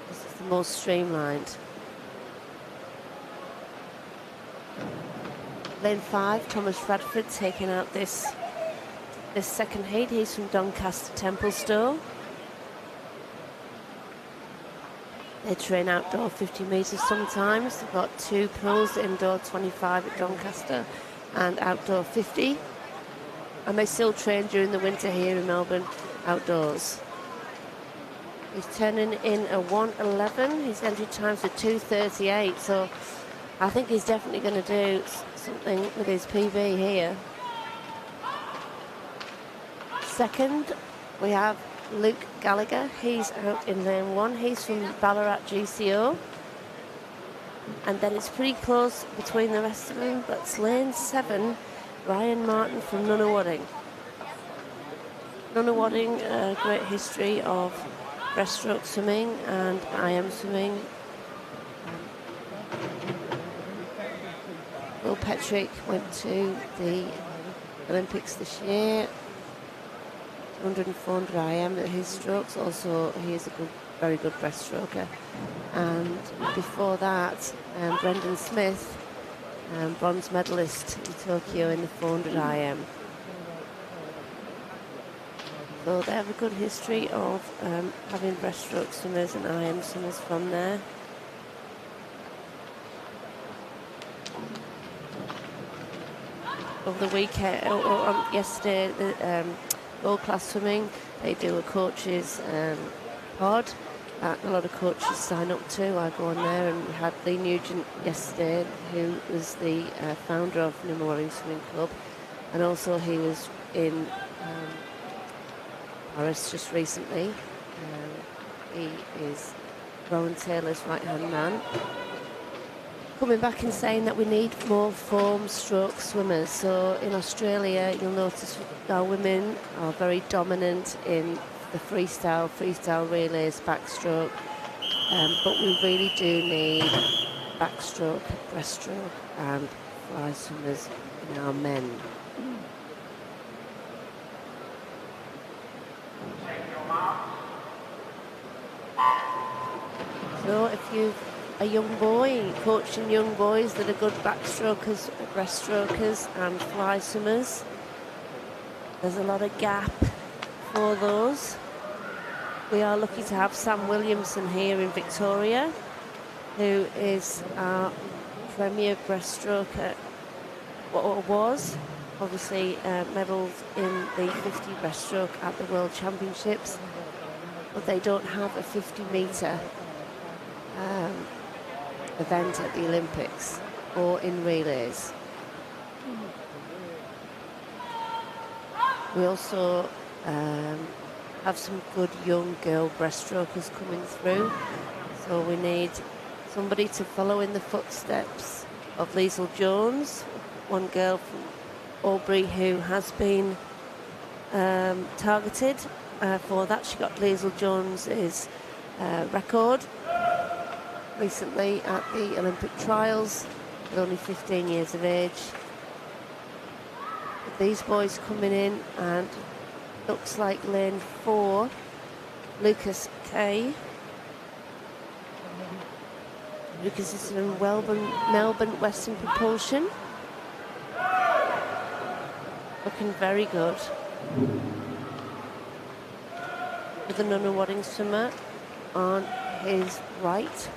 This is the most streamlined. Lane 5, Thomas Radford taking out this second heat. He's from Doncaster Templestowe. They train outdoor 50 metres sometimes. They've got 2 pros, indoor 25 at Doncaster and outdoor 50. And they still train during the winter here in Melbourne outdoors. He's turning in a 1:11. His entry time's a 2:38, so I think he's definitely going to do something with his PB here. Second, we have Luke Gallagher. He's out in lane 1. He's from Ballarat GCO. And then it's pretty close between the rest of them. That's lane 7, Ryan Martin from Nunawading. Nunawading, a great history of breaststroke swimming and IM swimming. Will Petrick went to the Olympics this year. 100 and 400 IM at his strokes. Also, he is a very good breaststroker. And before that, Brendan Smith, bronze medalist in Tokyo in the 400 IM. So they have a good history of having breaststroke swimmers and IM swimmers from there. Over the weekend, yesterday, the Gold Class Swimming, they do a coaches pod that a lot of coaches sign up to. I go on there, and we had Lee Nugent yesterday, who was the founder of Nunawading Swimming Club, and also he was in Paris just recently. He is Rowan Taylor's right-hand man. Coming back and saying that we need more form stroke swimmers. So in Australia, you'll notice our women are very dominant in the freestyle relays, backstroke. But we really do need backstroke, breaststroke and fly swimmers in our men. So if you've a young boy, coaching young boys that are good backstrokers, breaststrokers and fly swimmers, there's a lot of gap for those. We are lucky to have Sam Williamson here in Victoria, who is our premier breaststroker, or was, obviously medalled in the 50 breaststroke at the World Championships, but they don't have a 50 metre event at the Olympics or in relays. We also have some good young girl breaststrokers coming through. So we need somebody to follow in the footsteps of Liesl Jones, one girl from Albury who has been targeted for that. She got Liesl Jones's record recently at the Olympic trials at only 15 years of age. But these boys coming in, and looks like lane 4, Lucas Kay. Lucas is in Melbourne Western Propulsion. Looking very good. With an underwater swimmer on his right.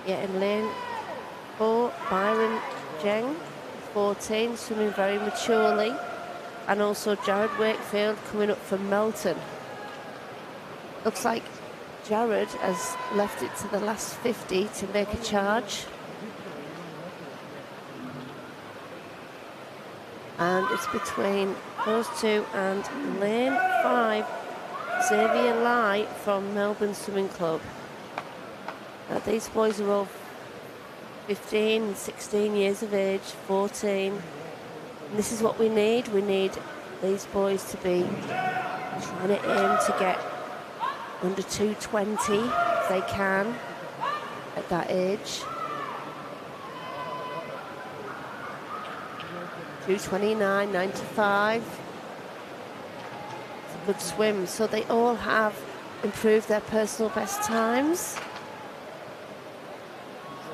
Yeah, in lane 4, Byron Jeng, 14, swimming very maturely. And also Jared Wakefield coming up from Melton. Looks like Jared has left it to the last 50 to make a charge. And it's between those two and lane 5, Xavier Lai from Melbourne Swimming Club. These boys are all 15 and 16 years of age, 14. And this is what we need. We need these boys to be trying to aim to get under 220 if they can at that age. 229.95. It's a good swim. So they all have improved their personal best times.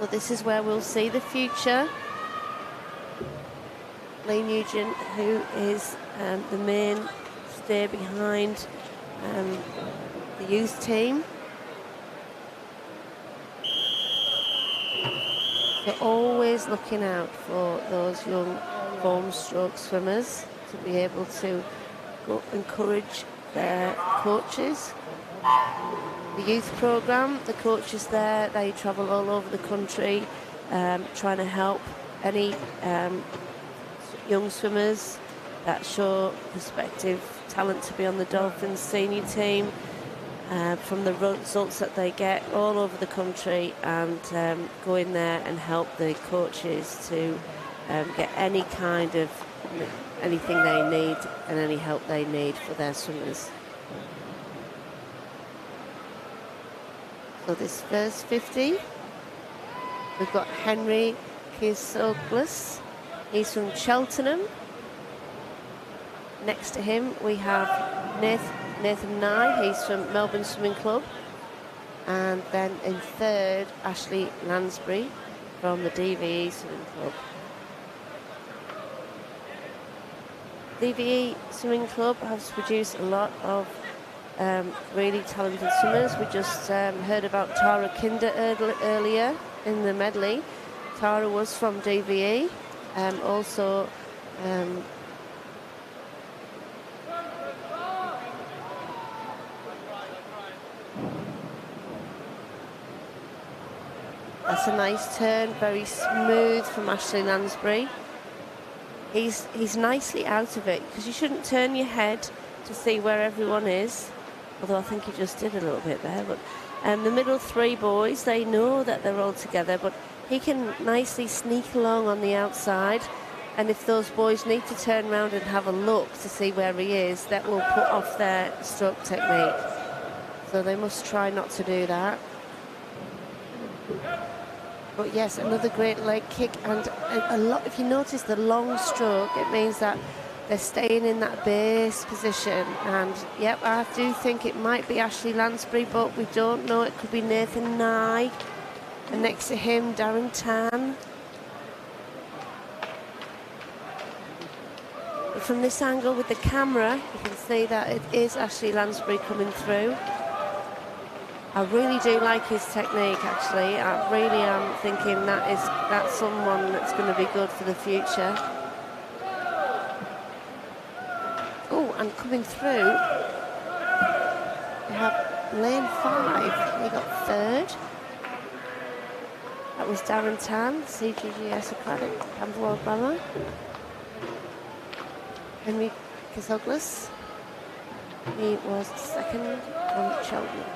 So this is where we'll see the future. Lee Nugent, who is the main stay behind the youth team. They're always looking out for those young form stroke swimmers to be able to go encourage their coaches. The youth program, the coaches there, they travel all over the country trying to help any young swimmers that show prospective talent to be on the Dolphins senior team, from the results that they get all over the country, and go in there and help the coaches to get any kind of anything they need and any help they need for their swimmers. So this first 50, we've got Henry Kirsoglis. He's from Cheltenham. Next to him we have Nathan Nye. He's from Melbourne Swimming Club. And then in third, Ashley Lansbury from the DVE Swimming Club. DVE Swimming Club has produced a lot of really talented swimmers. We just heard about Tara Kinder earlier in the medley. Tara was from DVE. Also that's a nice turn, very smooth from Ashley Lansbury. He's nicely out of it, because you shouldn't turn your head to see where everyone is, although I think he just did a little bit there. But the middle 3 boys, they know that they're all together, but he can nicely sneak along on the outside, and if those boys need to turn around and have a look to see where he is, that will put off their stroke technique. So they must try not to do that. But yes, another great leg kick, and a lot. If you notice the long stroke, it means that they're staying in that base position. And yep, I do think it might be Ashley Lansbury, but we don't know. It could be Nathan Nye. And next to him, Darren Tan. But from this angle with the camera, you can see that it is Ashley Lansbury coming through. I really do like his technique, actually. I really am thinking that's someone that's going to be good for the future. Oh, and coming through, we have lane 5. We got third. That was Darren Tan, CGGS Aquatic, Camberwell Grammar. Henry Kisoglis, he was second from Cheltenham.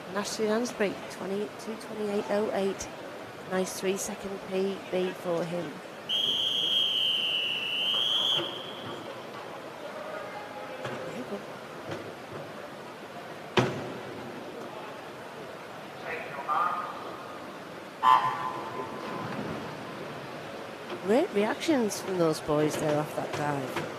And Ashley Lansbury, 22:28.08. Nice 3-second PB for him. Great reactions from those boys there off that dive.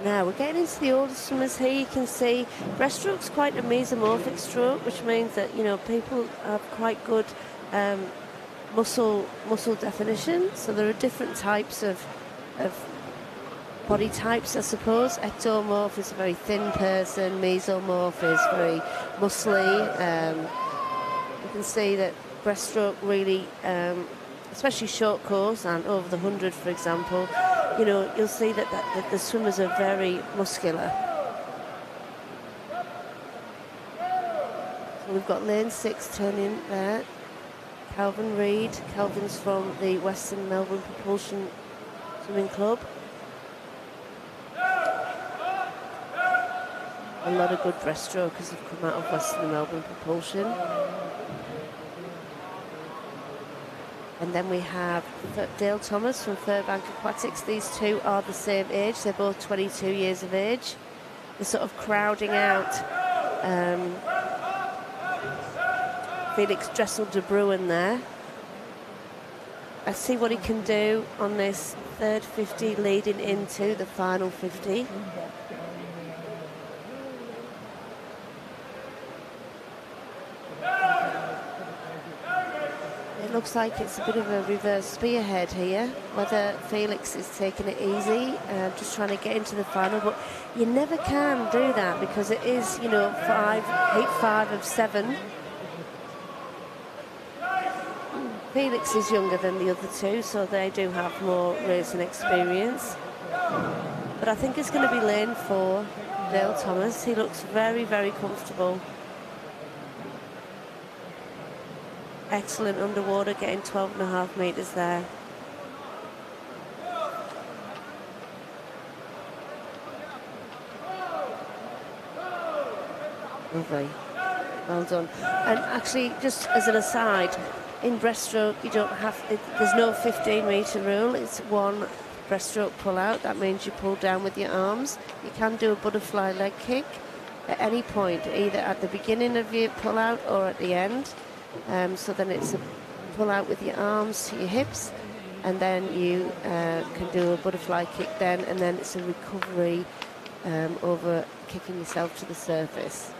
Now we're getting into the older swimmers here. You can see breaststroke's quite a mesomorphic stroke, which means that, you know, people have quite good muscle definition. So there are different types of body types, I suppose. Ectomorph is a very thin person. Mesomorph is very muscly. You can see that breaststroke really, especially short course and over the 100, for example, you know, you'll see that the swimmers are very muscular. So we've got lane 6 turning there. Calvin Reid. Calvin's from the Western Melbourne Propulsion Swimming Club. A lot of good breaststrokers have come out of Western Melbourne Propulsion. And then we have Dale Thomas from Furbank Aquatics. These two are the same age. They're both 22 years of age. They're sort of crowding out Felix Dressel de Bruin there. Let's see what he can do on this third 50 leading into the final 50. It looks like it's a bit of a reverse spearhead here, whether Felix is taking it easy, just trying to get into the final, but you never can do that because it is, you know, heat 5 of 7. Felix is younger than the other two, so they do have more racing experience. But I think it's going to be lane 4, Dale Thomas. He looks very, very comfortable. Excellent underwater, getting 12.5 metres there. Lovely. Well done. And actually, just as an aside, in breaststroke, you don't have, there's no 15-metre rule. It's one breaststroke pull out. That means you pull down with your arms. You can do a butterfly leg kick at any point, either at the beginning of your pull out or at the end. So then it's a pull out with your arms to your hips, and then you can do a butterfly kick then, and then it's a recovery over kicking yourself to the surface.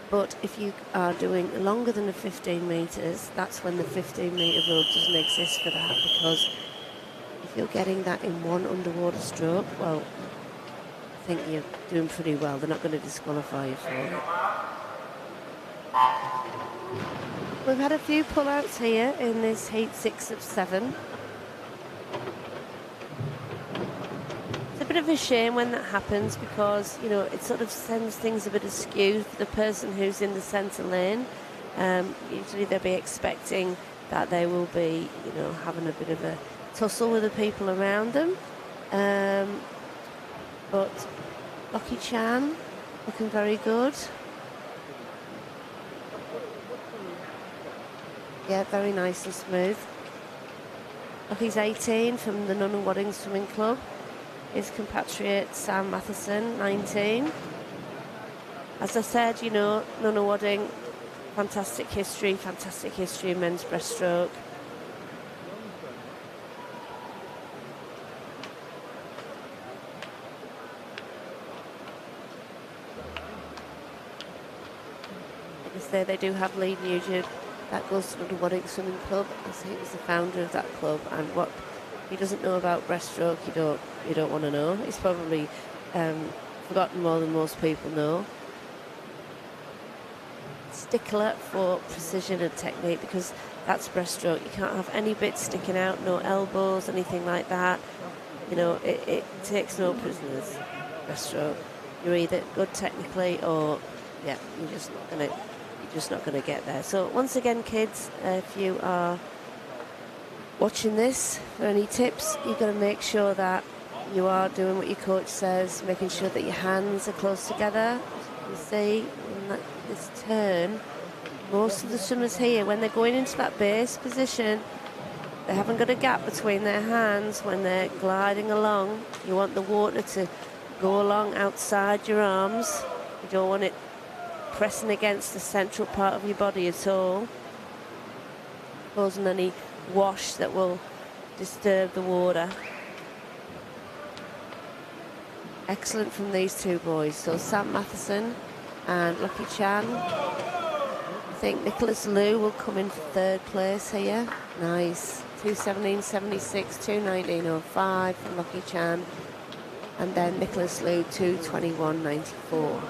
But if you are doing longer than the 15 metres, that's when the 15-metre rule doesn't exist for that, because if you're getting that in one underwater stroke, well, I think you're doing pretty well. They're not going to disqualify you for it. We've had a few pull-outs here in this heat 6 of 7. It's a bit of a shame when that happens because, you know, it sort of sends things a bit askew for the person who's in the centre lane. Usually they'll be expecting that they will be, you know, having a bit of a tussle with the people around them. But Lockie Chan looking very good. Yeah, very nice and smooth. Look, he's 18 from the Nunawading Swimming Club. His compatriot Sam Matheson, 19. As I said, you know, Nunawading, fantastic history in men's breaststroke. Like I say, they do have Lee Nugent. That goes to the Nunawading Swimming Club, as he was the founder of that club, and what he doesn't know about breaststroke, you don't want to know. He's probably forgotten more than most people know. Stickler for precision and technique, because that's breaststroke. You can't have any bits sticking out, no elbows, anything like that. You know, it takes no prisoners, breaststroke. you're either good technically or, yeah, you're just not gonna get there. So once again, kids, if you are watching this, for any tips, you've got to make sure that you are doing what your coach says, making sure that your hands are close together. You see, in this turn, most of the swimmers here, when they're going into that base position, they haven't got a gap between their hands when they're gliding along. You want the water to go along outside your arms. You don't want it pressing against the central part of your body at all, causing any wash that will disturb the water. Excellent from these two boys. So Sam Matheson and Lucky Chan. I think Nicholas Liu will come in for third place here. Nice. 2:17.76, 2:19.05 from Lucky Chan. And then Nicholas Liu, 2:21.94.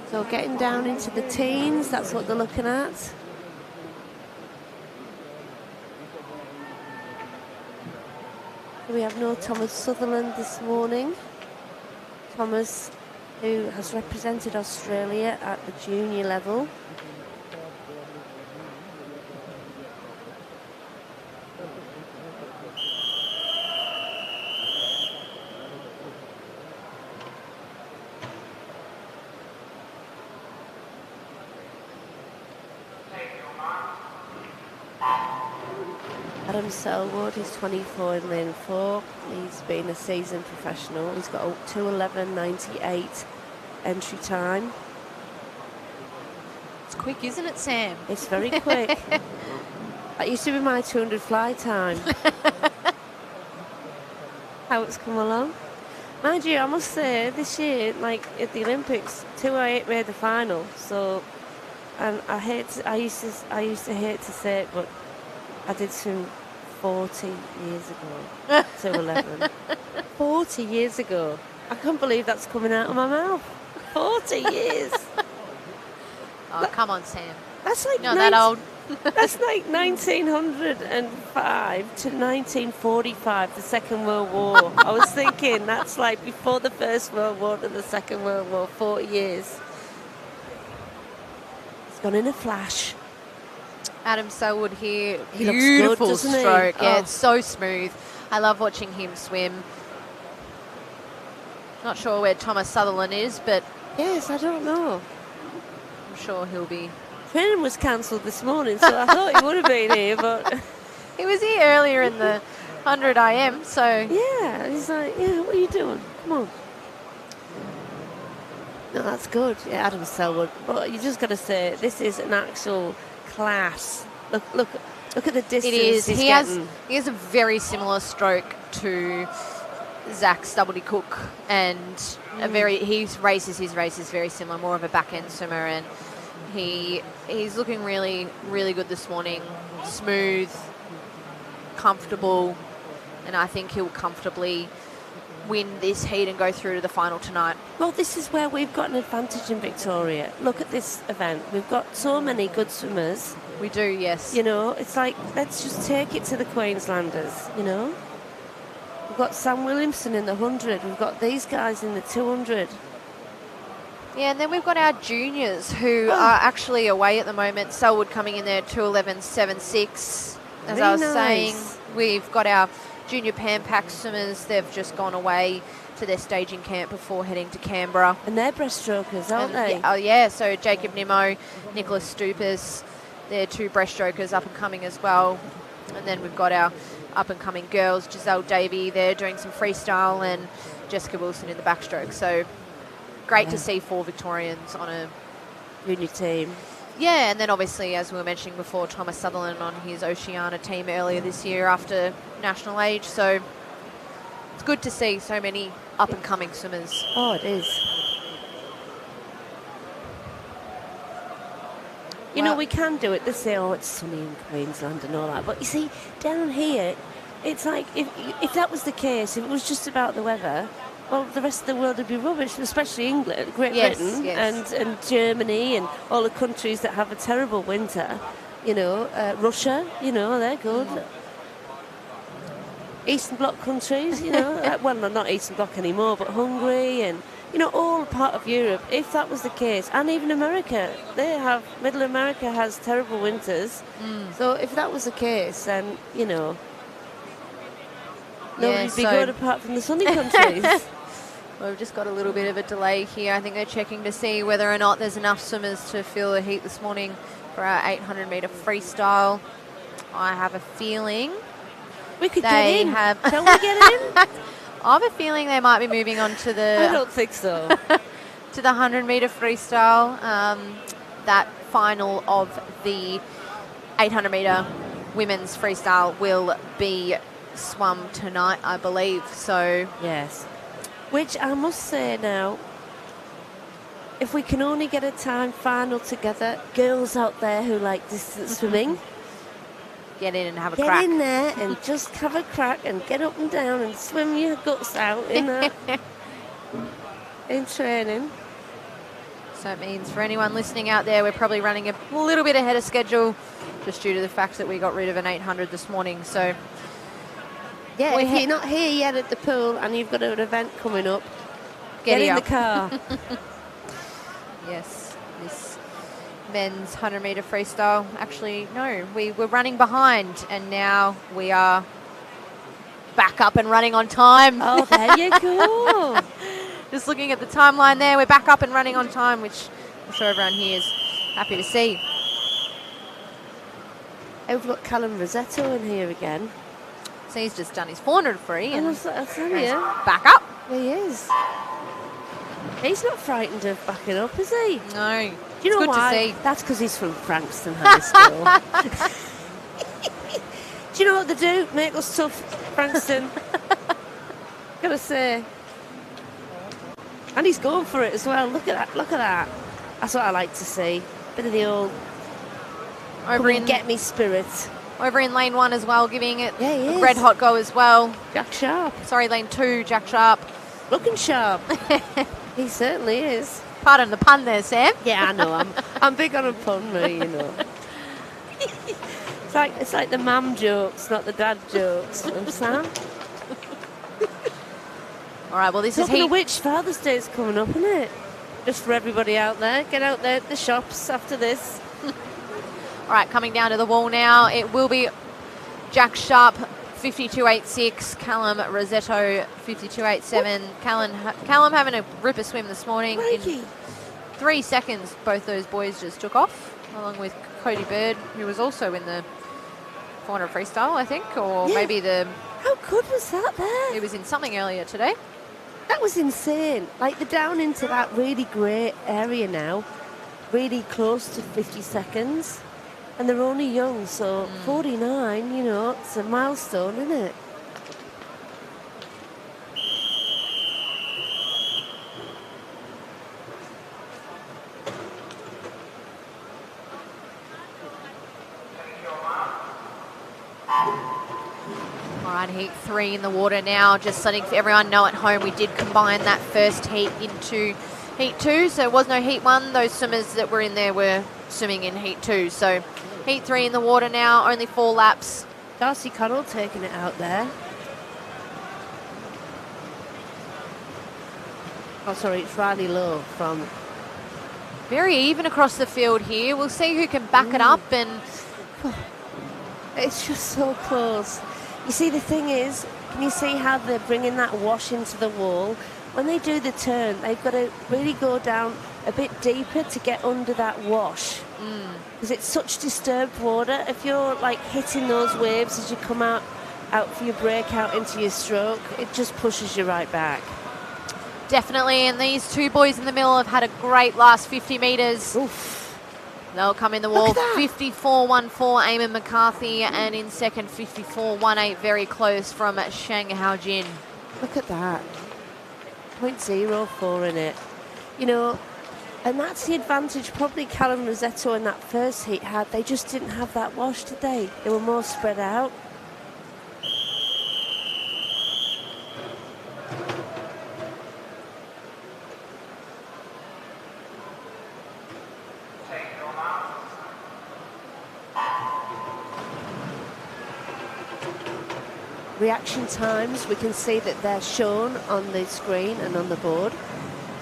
So getting down into the teens, that's what they're looking at. We have no Thomas Sutherland this morning. Thomas, who has represented Australia at the junior level. Adam Selwood is 24 in lane 4. He's been a seasoned professional. He's got a 2:11.98 entry time. It's quick, isn't it, Sam? It's very quick. That used to be my 200 fly time. How it's come along. Mind you, I must say, this year, like at the Olympics, 2:08 made the final. So, and I used to hate to say it, but I did swim 40 years ago, 2:11. 40 years ago. I can't believe that's coming out of my mouth. 40 years. Oh, come on, Sam. That's like Not that old. That's like 1905 to 1945, the Second World War. I was thinking that's like before the First World War to the Second World War, 40 years. It's gone in a flash. Adam Selwood here, He looks beautiful good, doesn't he? stroke. Yeah, Oh. it's so smooth. I love watching him swim. Not sure where Thomas Sutherland is, but Yes, I don't know. I'm sure he'll be. Training was cancelled this morning, so I thought he would have been here, but He was here earlier in the 100 IM, so yeah, he's like, yeah, what are you doing? Come on. No, that's good. Yeah, Adam Selwood. But you just got to say, this is an actual class. Look at the distance. it is. He's He getting. has a very similar stroke to Zach Stubblety Cook, and he races his races very similar, more of a back end swimmer, and he's looking really, really good this morning. Smooth, comfortable, and I think he'll comfortably win this heat and go through to the final tonight. Well, this is where we've got an advantage in Victoria. Look at this event. We've got so many good swimmers. We do, yes. You know, it's like, let's just take it to the Queenslanders, you know. We've got Sam Williamson in the 100. We've got these guys in the 200. Yeah, and then we've got our juniors who are actually away at the moment. Selwood coming in there 2:11.76. As Very I was nice. saying, we've got our junior Pan Pac swimmers. They've just gone away to their staging camp before heading to Canberra. And they're breaststrokers, aren't And, they? yeah, oh, yeah, so Jacob Nimmo, Nicholas Stupas, they're two breaststrokers up and coming as well. And then we've got our up and coming girls, Giselle Davey, they're doing some freestyle, and Jessica Wilson in the backstroke. So great to see 4 Victorians on a Junior team. yeah, and then obviously, as we were mentioning before, Thomas Sutherland on his Oceania team earlier this year after national age. So it's good to see so many up and coming swimmers. Oh, it is. You know, Well- we can do it. They say, oh, it's sunny in Queensland and all that. But you see, down here, it's like, if that was the case, if it was just about the weather, well, the rest of the world would be rubbish, especially England, Great Yes, Britain, yes. and Germany and all the countries that have a terrible winter. You know, Russia, you know, they're good. Eastern Bloc countries, you know, well, not Eastern Bloc anymore, but Hungary and, you know, all part of Europe, if that was the case, and even America, Middle America has terrible winters. So if that was the case, then, you know, nobody'd be good apart from the sunny countries. Well, we've just got a little bit of a delay here. I think they're checking to see whether or not there's enough swimmers to fill the heat this morning for our 800-metre freestyle. I have a feeling we could get in. Shall we get in? I have a feeling they might be moving on to the... I don't think so. to the 100-metre freestyle. That final of the 800-metre women's freestyle will be swum tonight, I believe. So yes. Which I must say now, if we can only get a time final together, girls out there who like distance swimming, get in and have a crack. Get in there and just have a crack and get up and down and swim your guts out in that in training. So it means for anyone listening out there, we're probably running a little bit ahead of schedule just due to the fact that we got rid of an 800 this morning. So yeah, if you're not here yet at the pool and you've got an event coming up, get in the car. Yes, this men's 100-metre freestyle. Actually, no, we were running behind and now we are back up and running on time. Oh, there you go. Just looking at the timeline there, we're back up and running on time, which I'm sure everyone here is happy to see. Oh, we've got Callum Rosetto in here again. So he's just done his 400 free and I'll tell you, back up. He is. He's not frightened of backing up, is he? No. Do you know good why? To see. That's because he's from Frankston High School. Do you know what they do? Make us tough, Frankston. Gotta say. And he's going for it as well. Look at that. Look at that. That's what I like to see. Bit of the old get me spirit. Over in lane 1 as well, giving it a red hot go as well. Jack Sharp. Sorry, lane 2, Jack Sharp. Looking sharp. He certainly is. Pardon the pun there, Sam. Yeah, I know. I'm big on a pun, me, you know. It's like the mum jokes, not the dad jokes. Sam. All right, well, this is Talking of which, Father's Day is coming up, isn't it? Just for everybody out there. Get out there at the shops after this. All right, coming down to the wall now. It will be Jack Sharp, 52.86. Callum Rosetto, 52.87. Callum having a ripper swim this morning. Crikey. In 3 seconds, both those boys just took off, along with Cody Bird, who was also in the 400 freestyle, I think, or maybe the... How good was that there? It was in something earlier today. That was insane. Like, they're down into that really great area now, really close to 50 seconds. And they're only young, so 49, you know, it's a milestone, isn't it? All right, heat 3 in the water now. Just letting everyone know at home, we did combine that first heat into heat 2. So there was no heat 1. Those swimmers that were in there were swimming in heat 2. So heat 3 in the water now, only 4 laps. Darcy Connell taking it out there. Oh, sorry, it's Riley Lowe from... Very even across the field here. We'll see who can back it up and... It's just so close. You see, the thing is, can you see how they're bringing that wash into the wall? When they do the turn, they've got to really go down a bit deeper to get under that wash. Because it's such disturbed water. If you're like hitting those waves as you come out for your breakout into your stroke, it just pushes you right back. Definitely, and these two boys in the middle have had a great last 50 metres. Oof. They'll come in the wall. 54.14, Eamon McCarthy, and in second, 54.18, very close from Shang Hao Jin. Look at that. 0.04 in it. You know, and that's the advantage probably Callum Rosetto in that first heat had. They just didn't have that wash, did they? They were more spread out. reaction times, we can see that they're shown on the screen and on the board.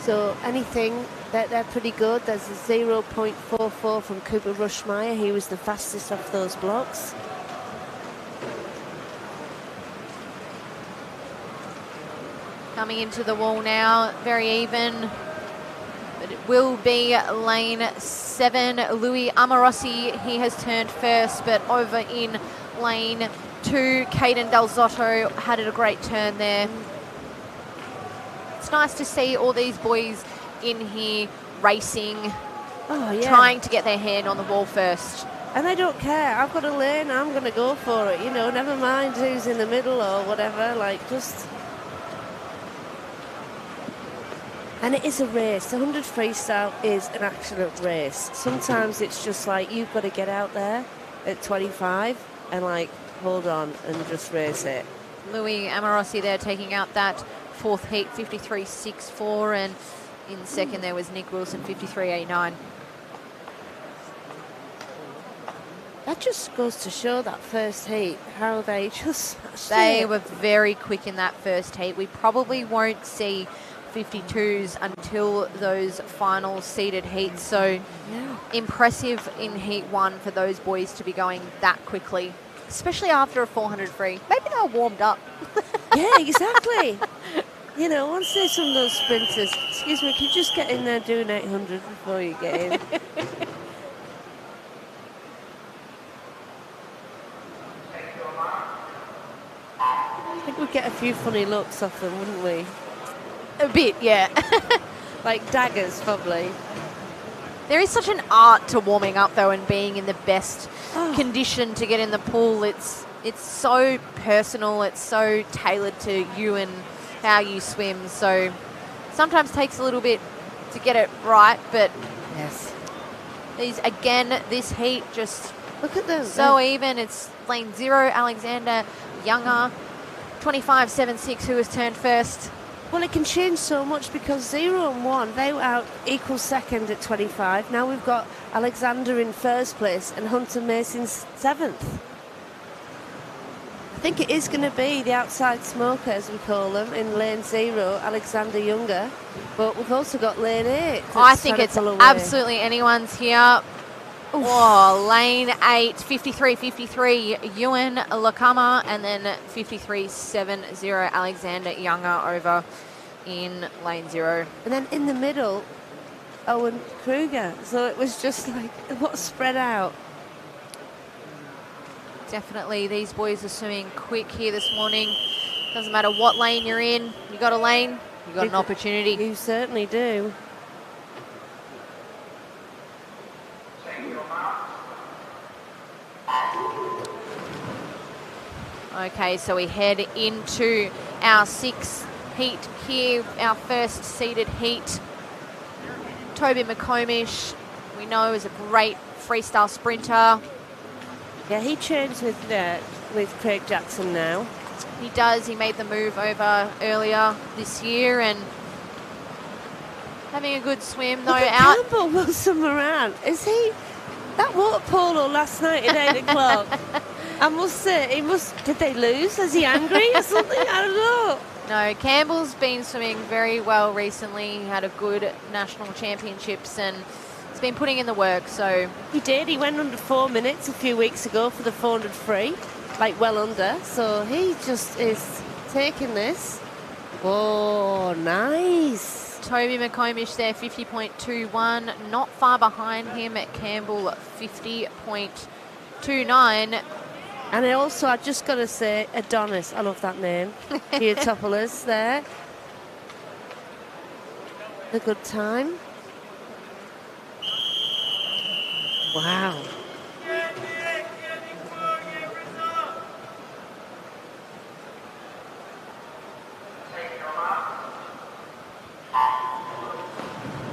So anything, they're pretty good. There's a 0.44 from Cooper Rushmeyer. He was the fastest off those blocks. Coming into the wall now, very even. But it will be lane 7. Louis Amorosi, he has turned first, but over in lane 2, Caden Del Zotto had a great turn there. It's nice to see all these boys in here racing, trying to get their hand on the wall first. And they don't care. I've got a lane, I'm going to go for it. You know, never mind who's in the middle or whatever. Like, just... And it is a race. The 100 freestyle is an absolute race. Sometimes it's just like you've got to get out there at 25 and like hold on and just race it. Louis Amorosi there taking out that fourth heat, 53.64, and in second there was Nick Wilson, 53.89. That just goes to show that first heat, how they just smashed They it. were very quick in that first heat. We probably won't see 52s until those final seeded heats. So impressive in heat 1 for those boys to be going that quickly, especially after a 400 free. Maybe they were warmed up. Yeah, exactly. You know, once there's some of those sprinters, excuse me, could you just get in there doing 800 before you get in? I think we'd get a few funny looks off them, wouldn't we? A bit, yeah. Like daggers, probably. There is such an art to warming up, though, and being in the best condition to get in the pool. It's so personal. It's so tailored to you and how you swim. So sometimes takes a little bit to get it right, but yes, this heat just look at them. So even. It's lane 0, Alexander Younger, 25.76, who has turned first. Well, it can change so much because 0 and 1, they were out equal second at 25. Now we've got Alexander in first place and Hunter Mason 7th. I think it is going to be the outside smoker, as we call them, in lane 0, Alexander Younger. But we've also got lane 8. I think it's absolutely anyone's here. Oof. Oh, lane 8, 53.53, Ewan Lakama, and then 53.70, Alexander Younger over in lane 0. And then in the middle, Owen Kruger. So it was just like, what spread out. Definitely, these boys are swimming quick here this morning. Doesn't matter what lane you're in, you got a lane, you got an opportunity. You certainly do. Okay, so we head into our 6th heat here, our first seeded heat. Toby McComish, we know, is a great freestyle sprinter. Yeah, he trains with Craig Jackson now. He does. He made the move over earlier this year and having a good swim, though. Campbell Wilson Moran, is he? That water polo last night at 8 o'clock. I must say, did they lose? Is he angry or something? I don't know. No, Campbell's been swimming very well recently. He had a good national championships and he's been putting in the work, so. He did. He went under 4 minutes a few weeks ago for the 400 free, like well under. So he just is taking this. Oh, nice. Toby McComish there, 50.21. Not far behind him at Campbell, 50.29. And I just got to say, Adonis, I love that name. Theotopoulos there. A good time. Wow.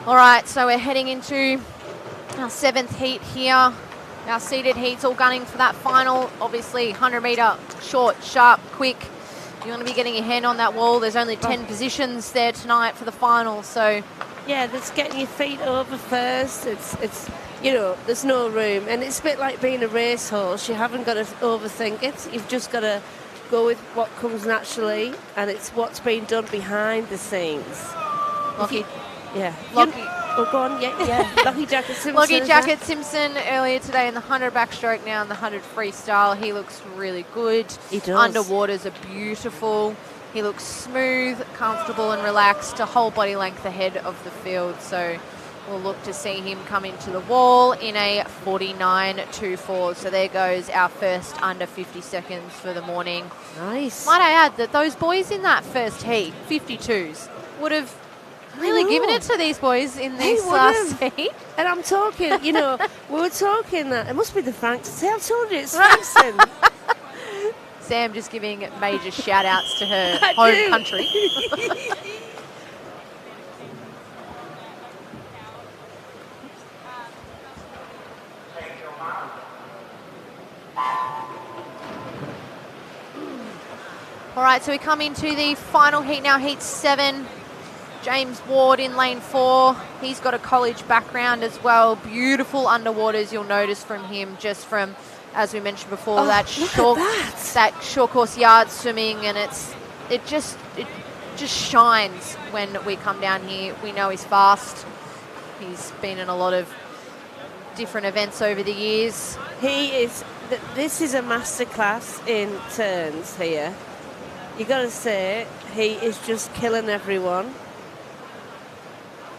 All right, so we're heading into our 7th heat here. Our seeded heats all gunning for that final, obviously 100 metre, short, sharp, quick. You want to be getting your hand on that wall. There's only 10 positions there tonight for the final, so. Yeah, that's getting your feet over first. It's you know, there's no room. And it's a bit like being a racehorse. You haven't got to overthink it. You've just got to go with what comes naturally, and it's what's being done behind the scenes. Lockie, Lockie. Oh, go on, yeah. Lockie Jacket Simpson. Lockie Jacket Simpson earlier today in the 100 backstroke, now in the 100 freestyle. He looks really good. He does. Underwaters are beautiful. He looks smooth, comfortable and relaxed, a whole body length ahead of the field. So we'll look to see him come into the wall in a 49.24. So there goes our first under 50 seconds for the morning. Nice. Might I add that those boys in that first heat, 52s, would have really given it to these boys in this last heat. And I'm talking, we were talking that it must be the Franks. See, I've told you it's Frankson. Sam just giving major shout outs to her home country. All right, so we come into the final heat now, heat 7. James Ward in lane 4. He's got a college background as well. Beautiful underwaters, you'll notice from him, just from, as we mentioned before, that short course yard swimming, and it just shines when we come down here. We know he's fast. He's been in a lot of different events over the years. This is a masterclass in turns here. You got to say, he is just killing everyone.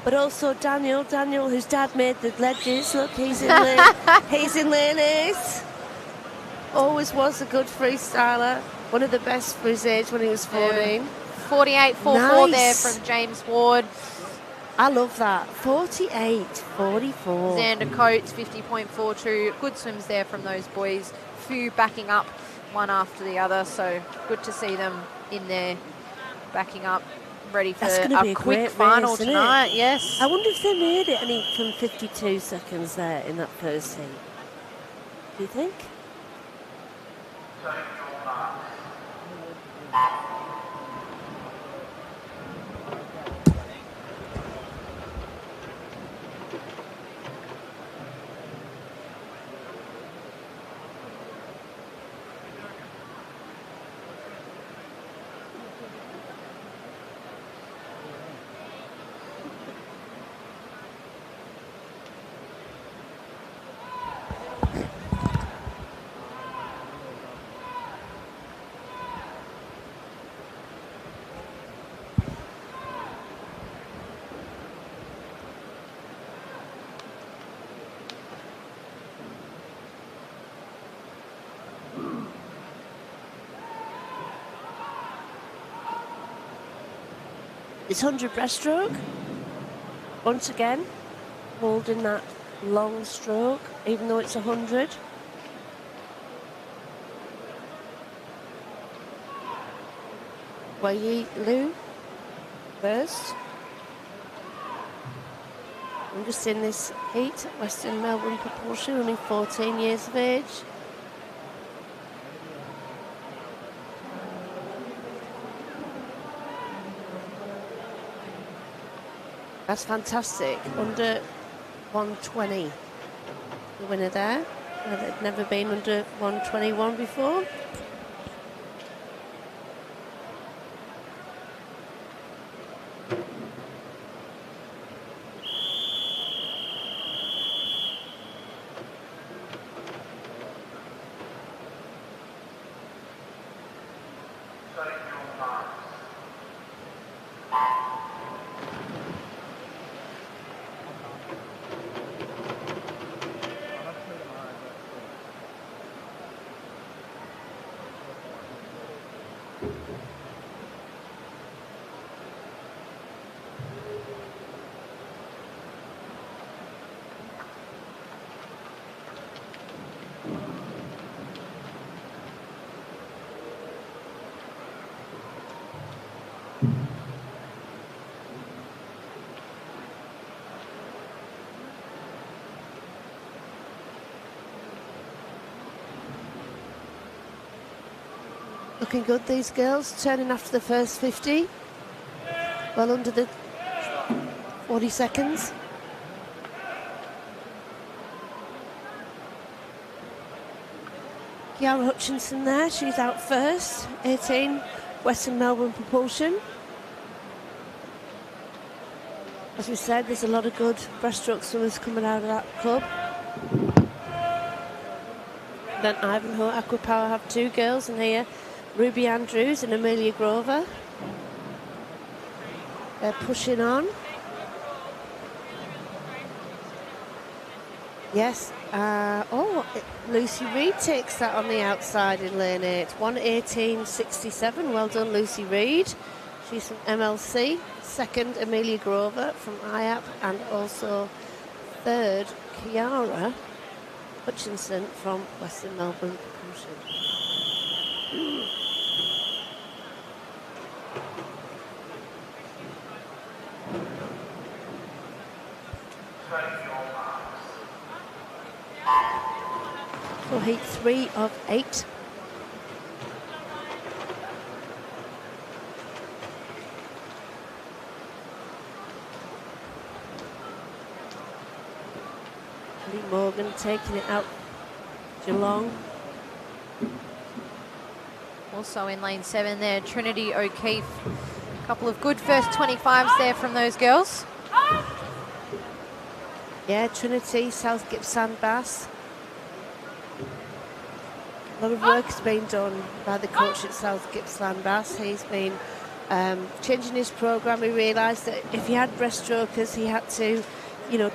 But also Daniel, whose dad made the ledges. Look, he's in lane 8. Always was a good freestyler. One of the best for his age when he was 14. 48.44 there from James Ward. I love that. 48.44. Xander Coates, 50.42. Good swims there from those boys. Few backing up one after the other. So good to see them in there backing up. Ready for a quick final race, tonight, yes. I wonder if they made it any from 52 seconds there in that first heat. Do you think? It's 100 breaststroke. Once again, holding that long stroke, even though it's 100. Wei Lu first. I'm just in this heat, Western Melbourne proportion, only 14 years of age. That's fantastic. Under 120. The winner there. They've never been under 121 before. Looking good, these girls, turning after the first 50. Well under the 40 seconds. Kiara Hutchinson there, she's out first, 18, Western Melbourne propulsion. As we said, there's a lot of good breaststroke swimmers coming out of that club. Then Ivanhoe Aquapower have 2 girls in here, Ruby Andrews and Amelia Grover. They're pushing on. Yes. Lucy Reid takes that on the outside in lane 8. 1:18.67. Well done, Lucy Reid. She's from MLC. Second, Amelia Grover from IAP. And also third, Kiara Hutchinson from Western Melbourne Propulsion. For heat 3 of 8. Lee Morgan taking it out Geelong. Also in lane 7 there, Trinity O'Keefe. A couple of good first 25s there from those girls. Yeah, Trinity, South Gippsland Bass. A lot of work has been done by the coach at South Gippsland Bass. He's been changing his programme. He realised that if he had breaststrokers, he had to,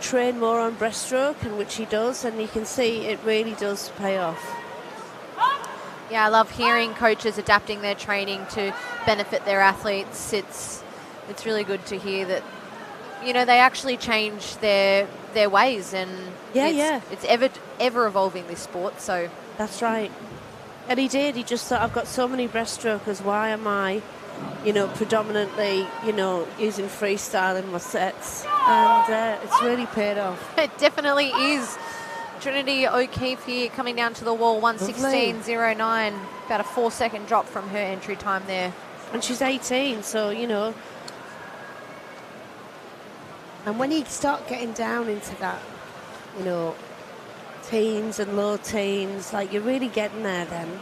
train more on breaststroke, and which he does, and you can see it really does pay off. Yeah, I love hearing coaches adapting their training to benefit their athletes. It's really good to hear that, they actually change their ways, and it's ever evolving, this sport. So that's right. And he did. He just thought, I've got so many breaststrokers. Why am I, predominantly, using freestyle in my sets? And it's really paid off. It definitely is. Trinity O'Keefe here coming down to the wall, 1:16.09. About a 4-second drop from her entry time there. And she's 18, so, And when you start getting down into that, teens and low teens, like, you're really getting there then.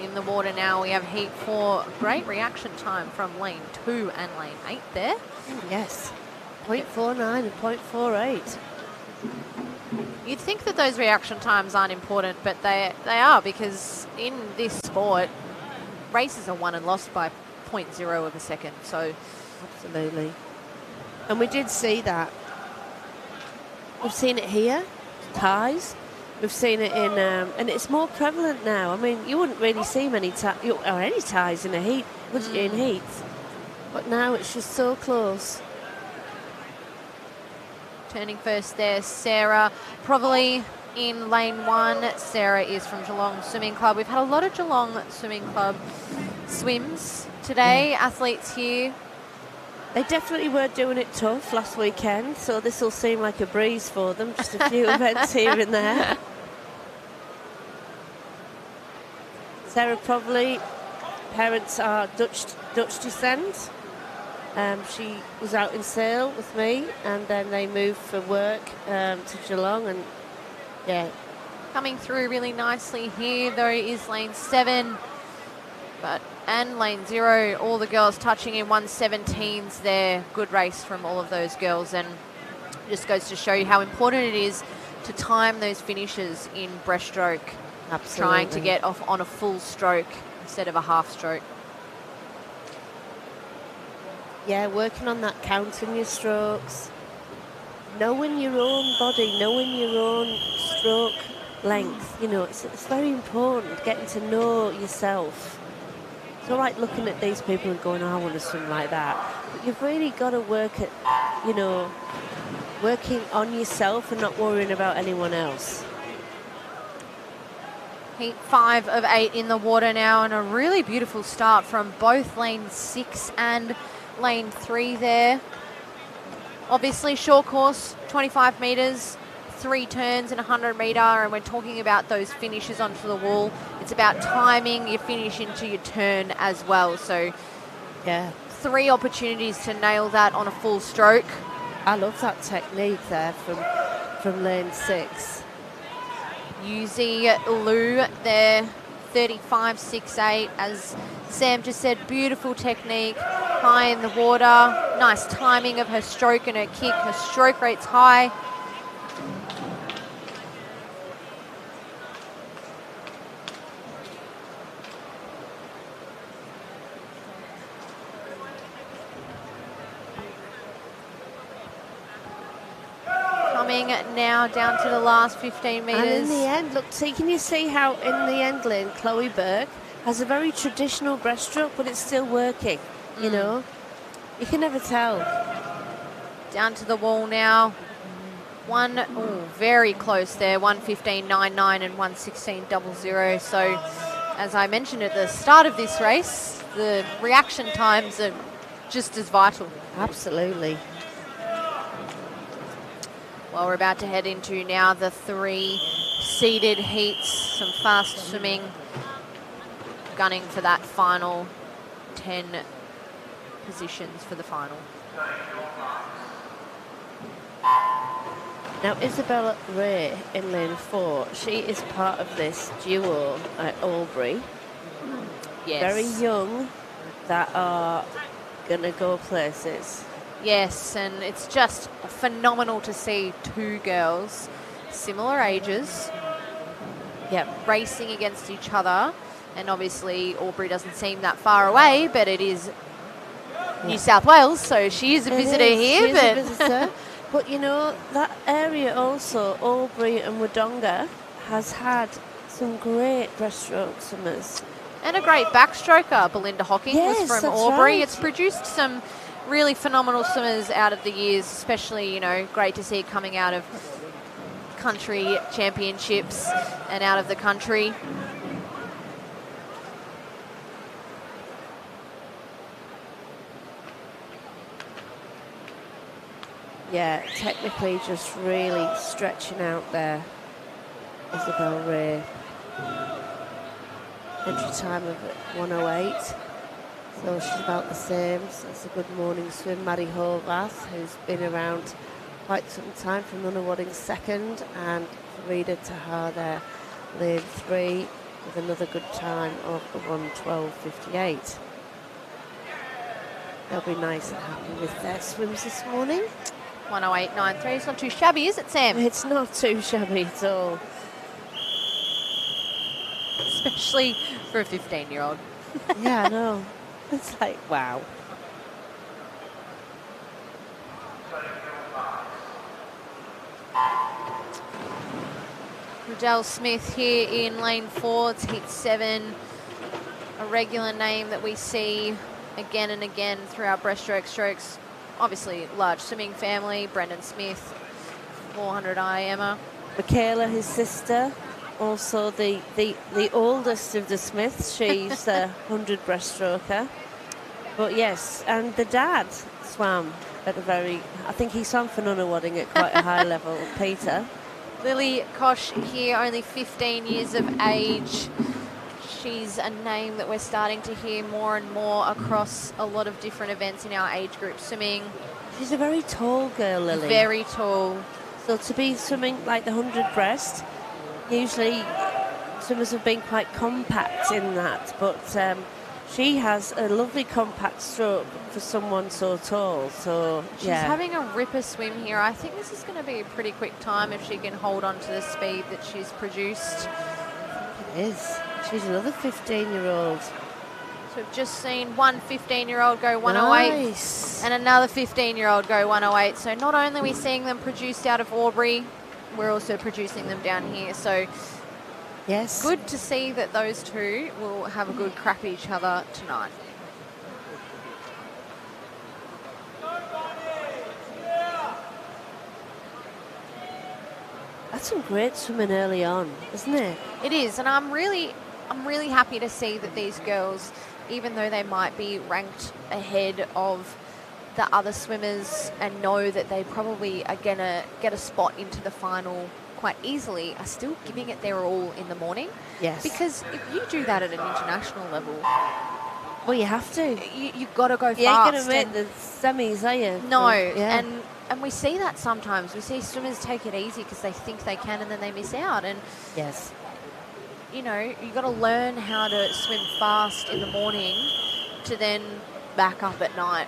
In the water now, we have heat 4. Great reaction time from lane 2 and lane 8 there. Yes, 0.49 and 0.48. You'd think that those reaction times aren't important, but they are, because in this sport, races are won and lost by 0.0 of a second. So absolutely. And we did see that. We've seen it here, ties. We've seen it in, and it's more prevalent now. I mean, you wouldn't really see many any ties in a heat, would you, in heats? But now it's just so close. Turning first there, Sarah, probably in lane 1. Sarah is from Geelong Swimming Club. We've had a lot of Geelong Swimming Club swims today, athletes here. They definitely were doing it tough last weekend, so this will seem like a breeze for them. Just a few events here and there. Sarah probably, parents are Dutch descent. She was out in Sale with me, and then they moved for work to Geelong, and yeah. Coming through really nicely here, though, is lane 7. And lane 0, all the girls touching in 1:17s there. Good race from all of those girls, and just goes to show you how important it is to time those finishes in breaststroke. Absolutely. Trying to get off on a full stroke instead of a half stroke. Yeah, working on that counting your strokes, knowing your own body, knowing your own stroke length. It's very important, getting to know yourself. It's all right looking at these people and going, I want to swim like that. But you've really got to work at, working on yourself and not worrying about anyone else. Heat 5 of 8 in the water now, and a really beautiful start from both lane 6 and lane 3 there. Obviously, short course, 25 metres, 3 turns in 100 metre, and we're talking about those finishes onto the wall. It's about timing your finish into your turn as well. So, Yeah. 3 opportunities to nail that on a full stroke. I love that technique there from lane 6. Yuzi Liu there, 35.68. As Sam just said, beautiful technique, high in the water, nice timing of her stroke and her kick. Her stroke rate's high. Coming now down to the last 15 metres. And in the end, look, can you see how in the end lane, Chloe Burke has a very traditional breaststroke, but it's still working, you know? You can never tell. Down to the wall now. Very close there, 1:15.99 and 1:16.00. So, as I mentioned at the start of this race, the reaction times are just as vital. Absolutely. Well, we're about to head into now the 3 seeded heats, some fast swimming, gunning for that final 10 positions for the final. Now, Isabella Ray in lane 4, she is part of this duo at Albury. Yes. Very young, that are going to go places. Yes, and it's just phenomenal to see 2 girls, similar ages, racing against each other. And obviously Albury doesn't seem that far away, but it is New South Wales, so she is a visitor here. She is a visitor. But you know, that area also, Albury and Wodonga, has had some great breaststroke swimmers. And a great backstroker, Belinda Hocking, was from Albury. Right. It's produced some really phenomenal swimmers out of the years, especially, you know, great to see coming out of country championships and out of the country. Yeah, technically just really stretching out there, Isabel Ray. Entry time of 1:08. So she's about the same. So it's a good morning swim. Maddie Horvath, who's been around quite some time, from Nunawading second, and Farida Tahar there, lane 3, with another good time of 1:12.58. They'll be nice and happy with their swims this morning. 1:08.93. It's not too shabby, is it, Sam? It's not too shabby at all. Especially for a 15-year-old. Yeah, I know. It's like, wow. Riddell Smith here in lane 4. It's heat 7. A regular name that we see again and again through our breaststroke strokes. Obviously, large swimming family. Brendan Smith, 400 IMer. Michaela, his sister, also the oldest of the Smiths. She's a 100 breaststroker. But yes, and the dad swam at a I think he swam for Nunawading at quite a high level, Peter. Lily Kosh here, only 15 years of age. She's a name that we're starting to hear more and more across a lot of different events in our age group swimming. She's a very tall girl, Lily. Very tall. So to be swimming like the 100 breast, usually swimmers have been quite compact in that, but she has a lovely compact stroke for someone so tall. So she's having a ripper swim here. I think this is going to be a pretty quick time if she can hold on to the speed that she's produced. It is. She's another 15-year-old. So we've just seen one 15-year-old go 1:08 Nice. and another 15-year-old go 1:08. So not only are we seeing them produced out of Albury, we're also producing them down here. So yes, good to see that those two will have a good crack at each other tonight. That's some great swimming early on, isn't it? It is, and I'm really happy to see that these girls, even though they might be ranked ahead of the other swimmers and know that they probably are going to get a spot into the final quite easily are still giving it their all in the morning. Yes. Because if you do that at an international level, well, you have to. You've got to go You ain't fast. going to make the semis, are you? No, Yeah. and we see that sometimes. We see swimmers take it easy because they think they can and then they miss out. And, Yes. you know, you've got to learn how to swim fast in the morning to then back up at night.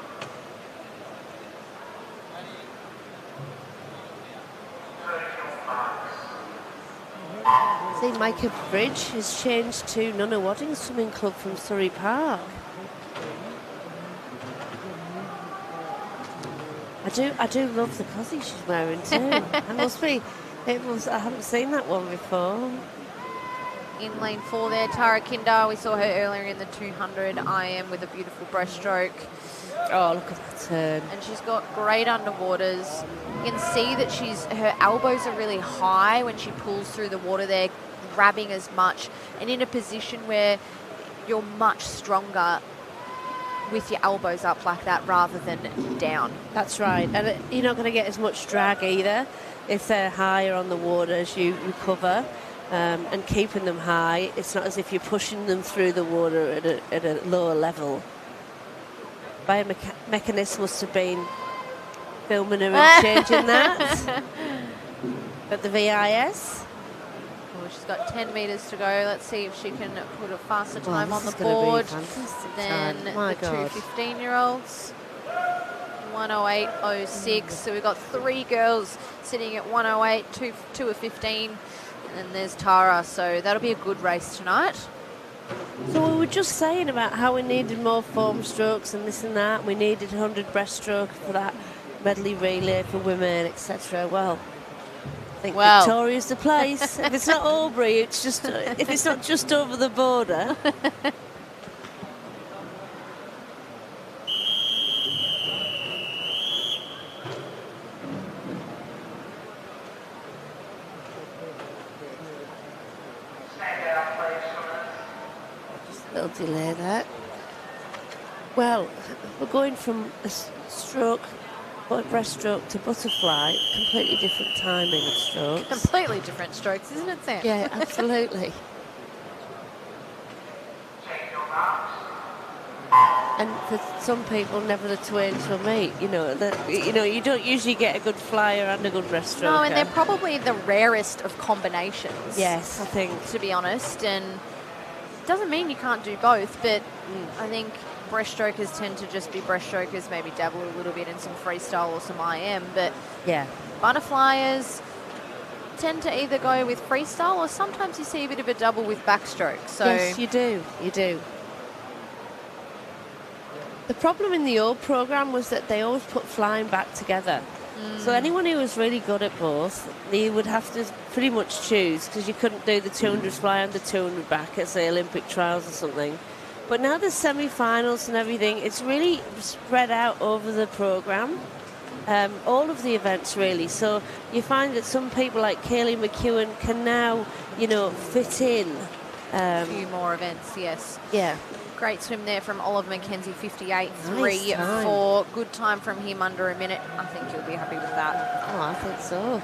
See, Micah Bridge has changed to Nunawading Swimming Club from Surrey Park. I do love the cossie she's wearing too. I haven't seen that one before. In lane 4 there, Tara Kinder. We saw her earlier in the 200 IM with a beautiful breaststroke. Oh, look at that turn. And she's got great underwaters. You can see that her elbows are really high when she pulls through the water there, grabbing as much, and in a position where you're much stronger with your elbows up like that rather than down. That's right. And you're not going to get as much drag either if they're higher on the water as you recover. And keeping them high, it's not as if you're pushing them through the water at a lower level. Biomechanist must have been filming her and changing that at the VIS. Well, she's got 10 metres to go. Let's see if she can put a faster time on the This is gonna be board fantastic than time. My the God. two 15-year-olds. 108.06. So we've got 3 girls sitting at 108, two of 15. And there's Tara, so that'll be a good race tonight. So we were just saying about how we needed more foam strokes and this and that. We needed 100 breaststroke for that medley relay for women, etc. Well, I think Victoria's the place. If it's not Albury, if it's not just over the border. Little delay there. Well, we're going from a breaststroke to butterfly. Completely different timing of strokes. Completely different strokes, isn't it, Sam? Yeah, absolutely. And for some people, never the twain shall meet. You you don't usually get a good flyer and a good breaststroke. No, and they're probably the rarest of combinations. Yes, I think. To be honest, and doesn't mean you can't do both, but I think breaststrokers tend to just be breaststrokers, maybe dabble a little bit in some freestyle or some IM, but yeah, butterflyers tend to either go with freestyle or sometimes you see a bit of a double with backstroke. So yes, you do. The problem in the old program was that they always put flying back together. So anyone who was really good at both, they would have to pretty much choose, because you couldn't do the 200 fly and the 200 back at, say, Olympic trials or something. But now the semi-finals and everything, it's really spread out over the program, all of the events really. So you find that some people like Kaylee McEwen can now, fit in a few more events, yes. Yeah. Great swim there from Oliver McKenzie, 58.3 Nice for good time from him, under a minute. I think you'll be happy with that. Oh, I think so.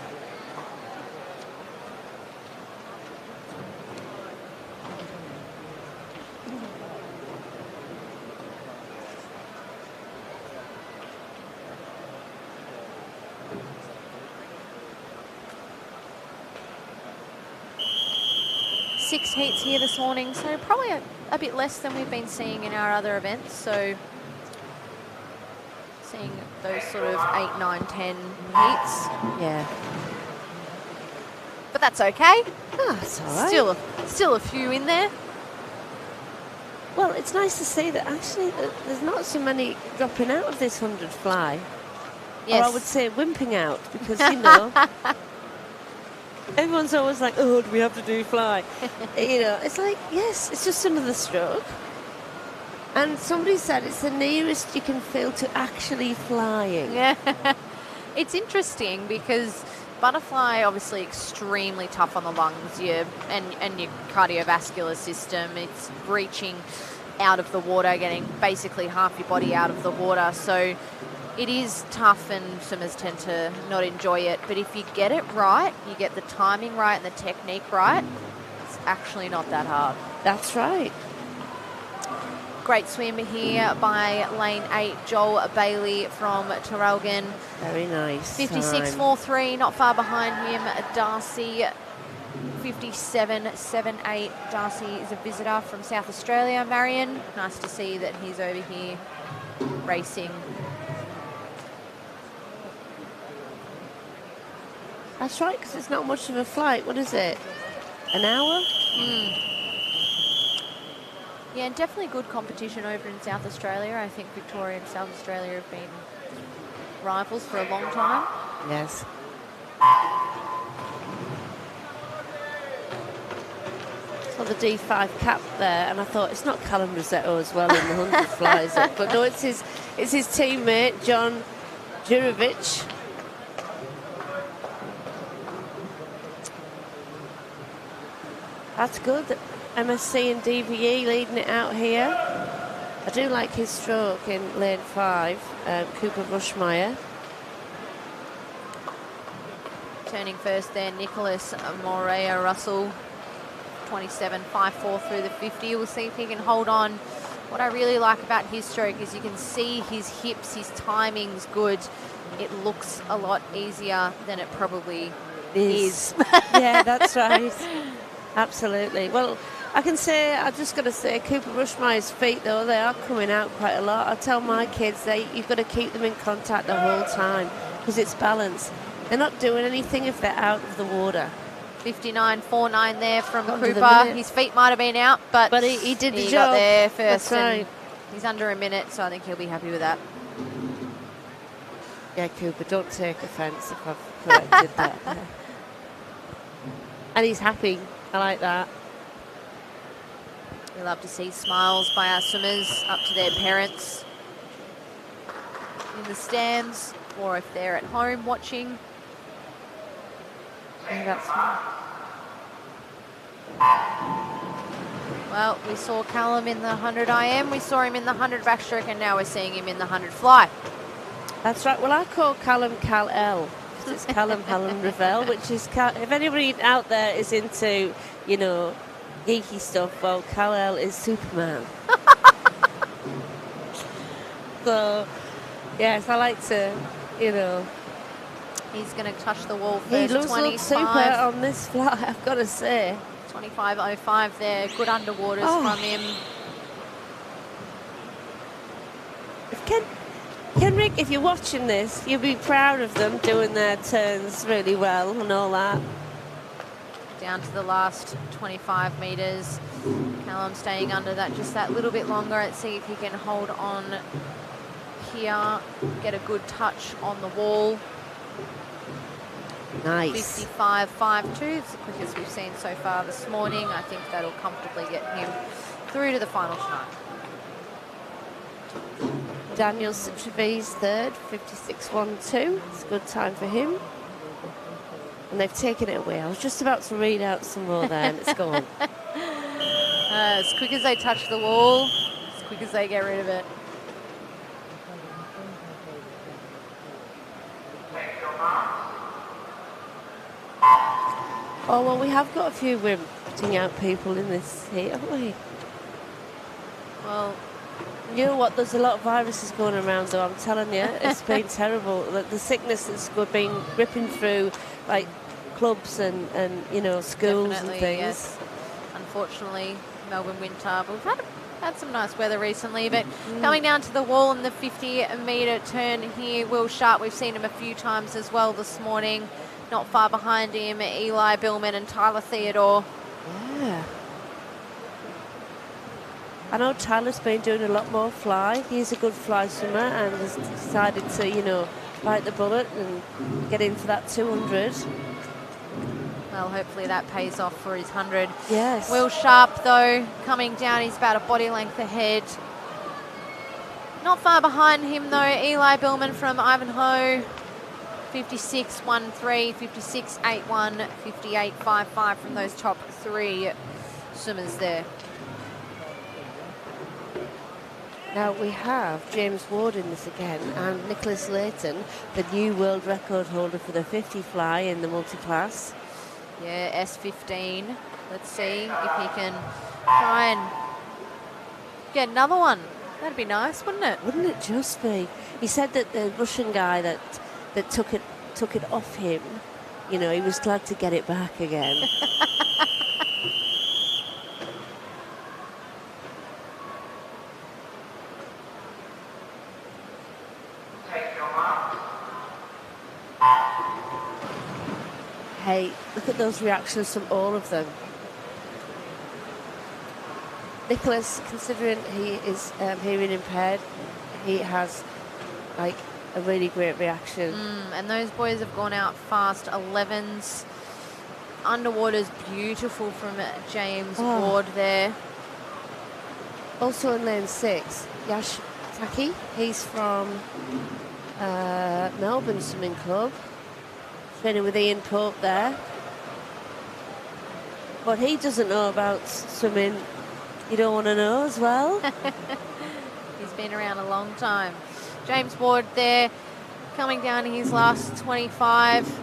Six heats here this morning, so probably a bit less than we've been seeing in our other events. So seeing those sort of 8, 9, 10 heats. Yeah. But that's okay. Oh, that's all right. Still a few in there. Well, it's nice to see that actually there's not so many dropping out of this 100 fly. Yes. Or I would say wimping out, because, everyone's always like, oh, do we have to do fly? It's like, yes, it's just another stroke. And somebody said it's the nearest you can feel to actually flying. Yeah. It's interesting because butterfly obviously extremely tough on the lungs and your cardiovascular system. It's reaching out of the water, getting basically half your body out of the water. So It is tough and swimmers tend to not enjoy it, but if you get it right, you get the timing right and the technique right, it's actually not that hard. That's right. Great swim here by lane 8, Joel Bailey from Traralgon. Very nice. 56.43, not far behind him, Darcy. 57.78. Darcy is a visitor from South Australia. Marion, nice to see that he's over here racing. That's right, because it's not much of a flight. What is it? An hour? Yeah, and definitely good competition over in South Australia. I think Victoria and South Australia have been rivals for a long time. Yes. Saw the D5 cap there, and I thought it's not Callum Rosetto as well in the 100 fly, is it? But no, it's his teammate John Jurovic. That's good. MSC and DVE leading it out here. I do like his stroke in lane 5, Cooper Bushmeyer. Turning first there, Nicholas Morea Russell, 27.54 through the 50. We'll see if he can hold on. What I really like about his stroke is you can see his hips, his timing's good. It looks a lot easier than it probably is. Yeah, that's right. Absolutely. Well, I've just got to say, Cooper Bushmeyer's feet, though, they are coming out quite a lot. I tell my kids, you've got to keep them in contact the whole time because it's balance. They're not doing anything if they're out of the water. 59.49 there from Cooper. His feet might have been out, but he did the job. He got there first. That's right. He's under a minute, so I think he'll be happy with that. Yeah, Cooper, don't take offence if I've corrected that. And he's happy. I like that. We love to see smiles by our swimmers up to their parents in the stands, or if they're at home watching. Yeah, that's fine. Well, we saw Callum in the 100 IM, we saw him in the 100 backstroke, and now we're seeing him in the 100 fly. That's right. Well, I call Callum Cal-L. It's Callum Helen Ravel, which is, if anybody out there is into, geeky stuff, well, Cal-L is Superman. So, yes, I like to, He's going to touch the wall first. He looks super on this fly, I've got to say. 25.05 there, good underwaters from him. Kenrick, if you're watching this, you'll be proud of them doing their turns really well and all that. Down to the last 25 metres. Callum staying under that just that little bit longer. Let's see if he can hold on here, get a good touch on the wall. Nice. 55.52, it's the quickest we've seen so far this morning. I think that'll comfortably get him through to the final tonight. Daniel Citravi's third, 56.12. It's a good time for him. And they've taken it away. I was just about to read out some more there, and it's gone. As quick as they touch the wall, as quick as they get rid of it. Oh, well, we have got a few putting out people in this heat, haven't we? Well, you know what? There's a lot of viruses going around, though. I'm telling you, it's been terrible. The sickness has been ripping through, like clubs and schools and things. Yes. Unfortunately, Melbourne winter. But we've had some nice weather recently. But coming down to the wall in the 50-metre turn here, Will Sharp. We've seen him a few times as well this morning. Not far behind him, Eli Billman and Tyler Theodore. Yeah. I know Tyler's been doing a lot more fly. He's a good fly swimmer and has decided to, bite the bullet and get in for that 200. Well, hopefully that pays off for his 100. Yes. Will Sharp, though, coming down. He's about a body length ahead. Not far behind him, though, Eli Billman from Ivanhoe. 56.13, 56.81, 58.55 from those top three swimmers there. Now we have James Ward in this again, and Nicholas Layton, the new world record holder for the 50 fly in the multi-class. Yeah, S15. Let's see if he can try and get another one. That'd be nice, wouldn't it? Wouldn't it just be? He said that the Russian guy that took it off him, you know, he was glad to get it back again. Hey, look at those reactions from all of them. Nicholas, considering he is hearing impaired, he has like a really great reaction. And those boys have gone out fast. 11s. Underwater's beautiful from James Ward there. Also in lane 6, Yash Taki. He's from Melbourne Swimming Club. Training with Ian Pope there. What he doesn't know about swimming, you don't want to know as well. He's been around a long time. James Ward there, coming down to his last 25.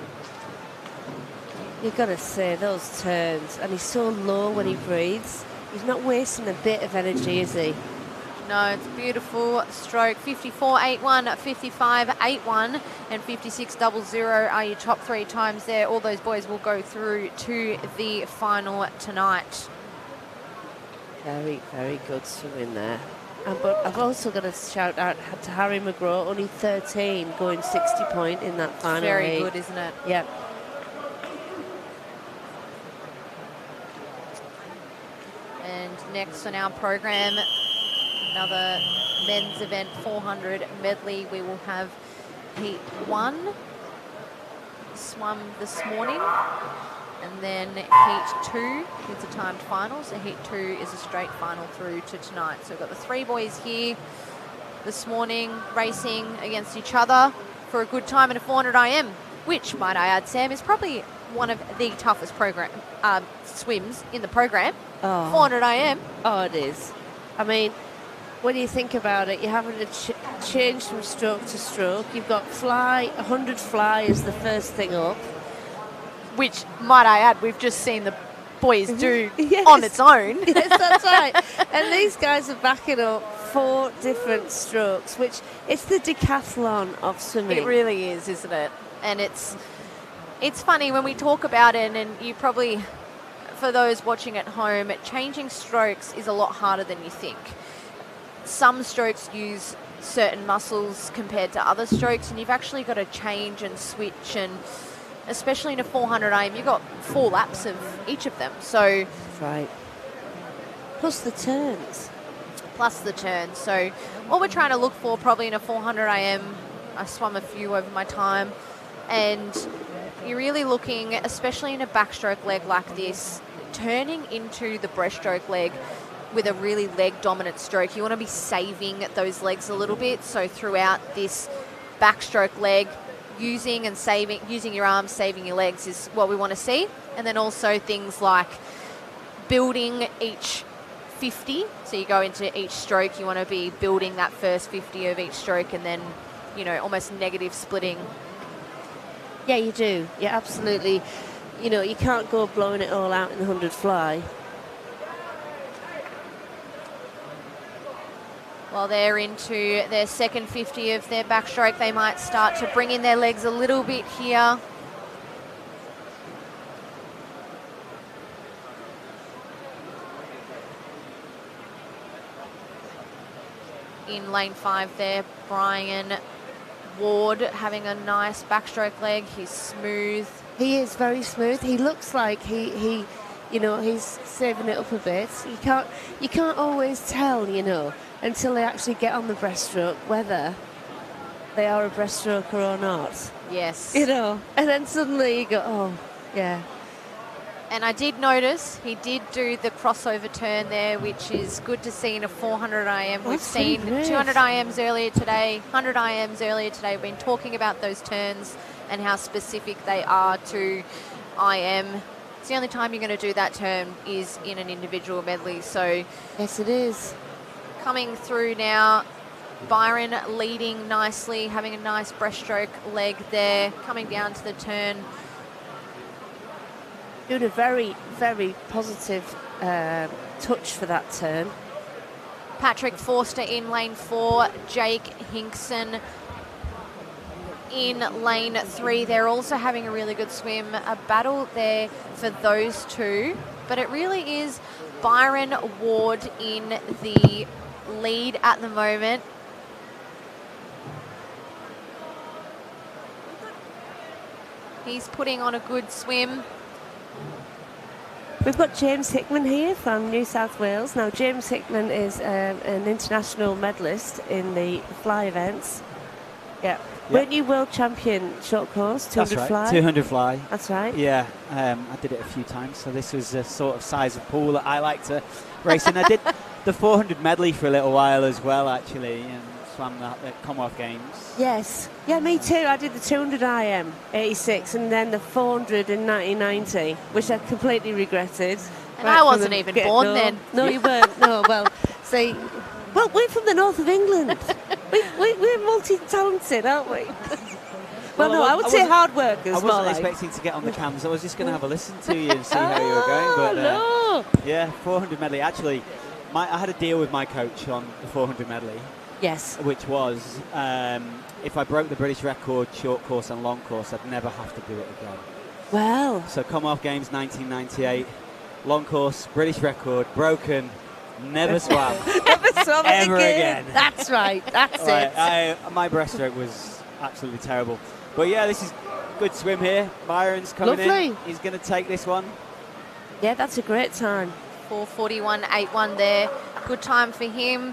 You've got to say, those turns, and he's so low when he breathes. He's not wasting a bit of energy, is he? No, it's a beautiful stroke. 54.81, 55.81, and 56.00 are your top 3 times there. All those boys will go through to the final tonight. Very, very good swimming there. But I've also got to shout out to Harry McGraw, only 13, going 60 point in that final Very heat. good, isn't it? Yeah. And next on our program, another men's event, 400 medley. We will have heat 1 swum this morning, and then heat 2 is a timed final. So heat 2 is a straight final through to tonight. So we've got the 3 boys here this morning racing against each other for a good time in a 400 IM, which, might I add, Sam, is probably one of the toughest swims in the program. 400 IM. Oh, it is. I mean, when you think about it, you're having to change from stroke to stroke. You've got 100 fly is the first thing up. Which, might I add, we've just seen the boys do Yes. on its own. Yes, that's right. And these guys are backing up 4 different strokes, which it's the decathlon of swimming. It really is, isn't it? And it's funny when we talk about it, and you probably, for those watching at home, changing strokes is a lot harder than you think. Some strokes use certain muscles compared to other strokes, and you've actually got to change and switch, and especially in a 400 IM, you've got 4 laps of each of them. So, right. Plus the turns. So what we're trying to look for probably in a 400 IM, I swum a few over my time, and you're really looking, especially in a backstroke leg like this, turning into the breaststroke leg with a really leg dominant stroke. You want to be saving those legs a little bit. So throughout this backstroke leg, using your arms, saving your legs is what we want to see. And then also things like building each 50. So you go into each stroke, you want to be building that first 50 of each stroke, and then, you know, almost negative splitting. Yeah, you do. Yeah, absolutely. You know, you can't go blowing it all out in the 100 fly. While they're into their second 50 of their backstroke, they might start to bring in their legs a little bit here. In lane 5 there, Brian Ward having a nice backstroke leg. He's smooth. He is very smooth. He looks like he you know, he's saving it up a bit. You can't always tell, you know, until they actually get on the breaststroke whether they are a breaststroker or not. Yes. You know, and then suddenly you go, oh, yeah. And I did notice he did do the crossover turn there, which is good to see in a 400 IM. We've seen 200 IMs earlier today, 100 IMs earlier today. We've been talking about those turns and how specific they are to IM. It's the only time you're going to do that turn is in an individual medley. So yes, it is. coming through now. Byron leading nicely, having a nice breaststroke leg there, coming down to the turn. Doing a very, very positive touch for that turn. Patrick Forster in lane 4, Jake Hinkson in lane 3. They're also having a really good swim. A battle there for those two, but it really is Byron Ward in the lead at the moment. He's putting on a good swim. We've got James Hickman here from New South Wales. Now, James Hickman is an international medalist in the fly events. Yeah. Weren't you world champion short course, 200 That's right. fly? 200 fly. That's right. Yeah, I did it a few times, so this was a sort of size of pool that I like to race in. I did the 400 medley for a little while as well, actually, and swam that at Commonwealth Games. Yes. Yeah, me too. I did the 200 IM, 86, and then the 400 in 1990, which I completely regretted. And I wasn't even born then. No, you weren't. No, well, see, well, we're from the north of England. We're multi-talented, aren't we? Well, no, I would say hard workers. I wasn't expecting to get on the cams. I was just going to have a listen to you and see how you were going. But no. Yeah, 400 medley. Actually, I had a deal with my coach on the 400 medley. Yes. Which was, if I broke the British record short course and long course, I'd never have to do it again. Well. So Commonwealth Games 1998, long course, British record, broken, never swam. Never swam ever again. That's right, that's it. My breaststroke was absolutely terrible. But yeah, this is good swim here. Byron's coming in. He's going to take this one. Yeah, that's a great time. 4:41.81 there. Good time for him.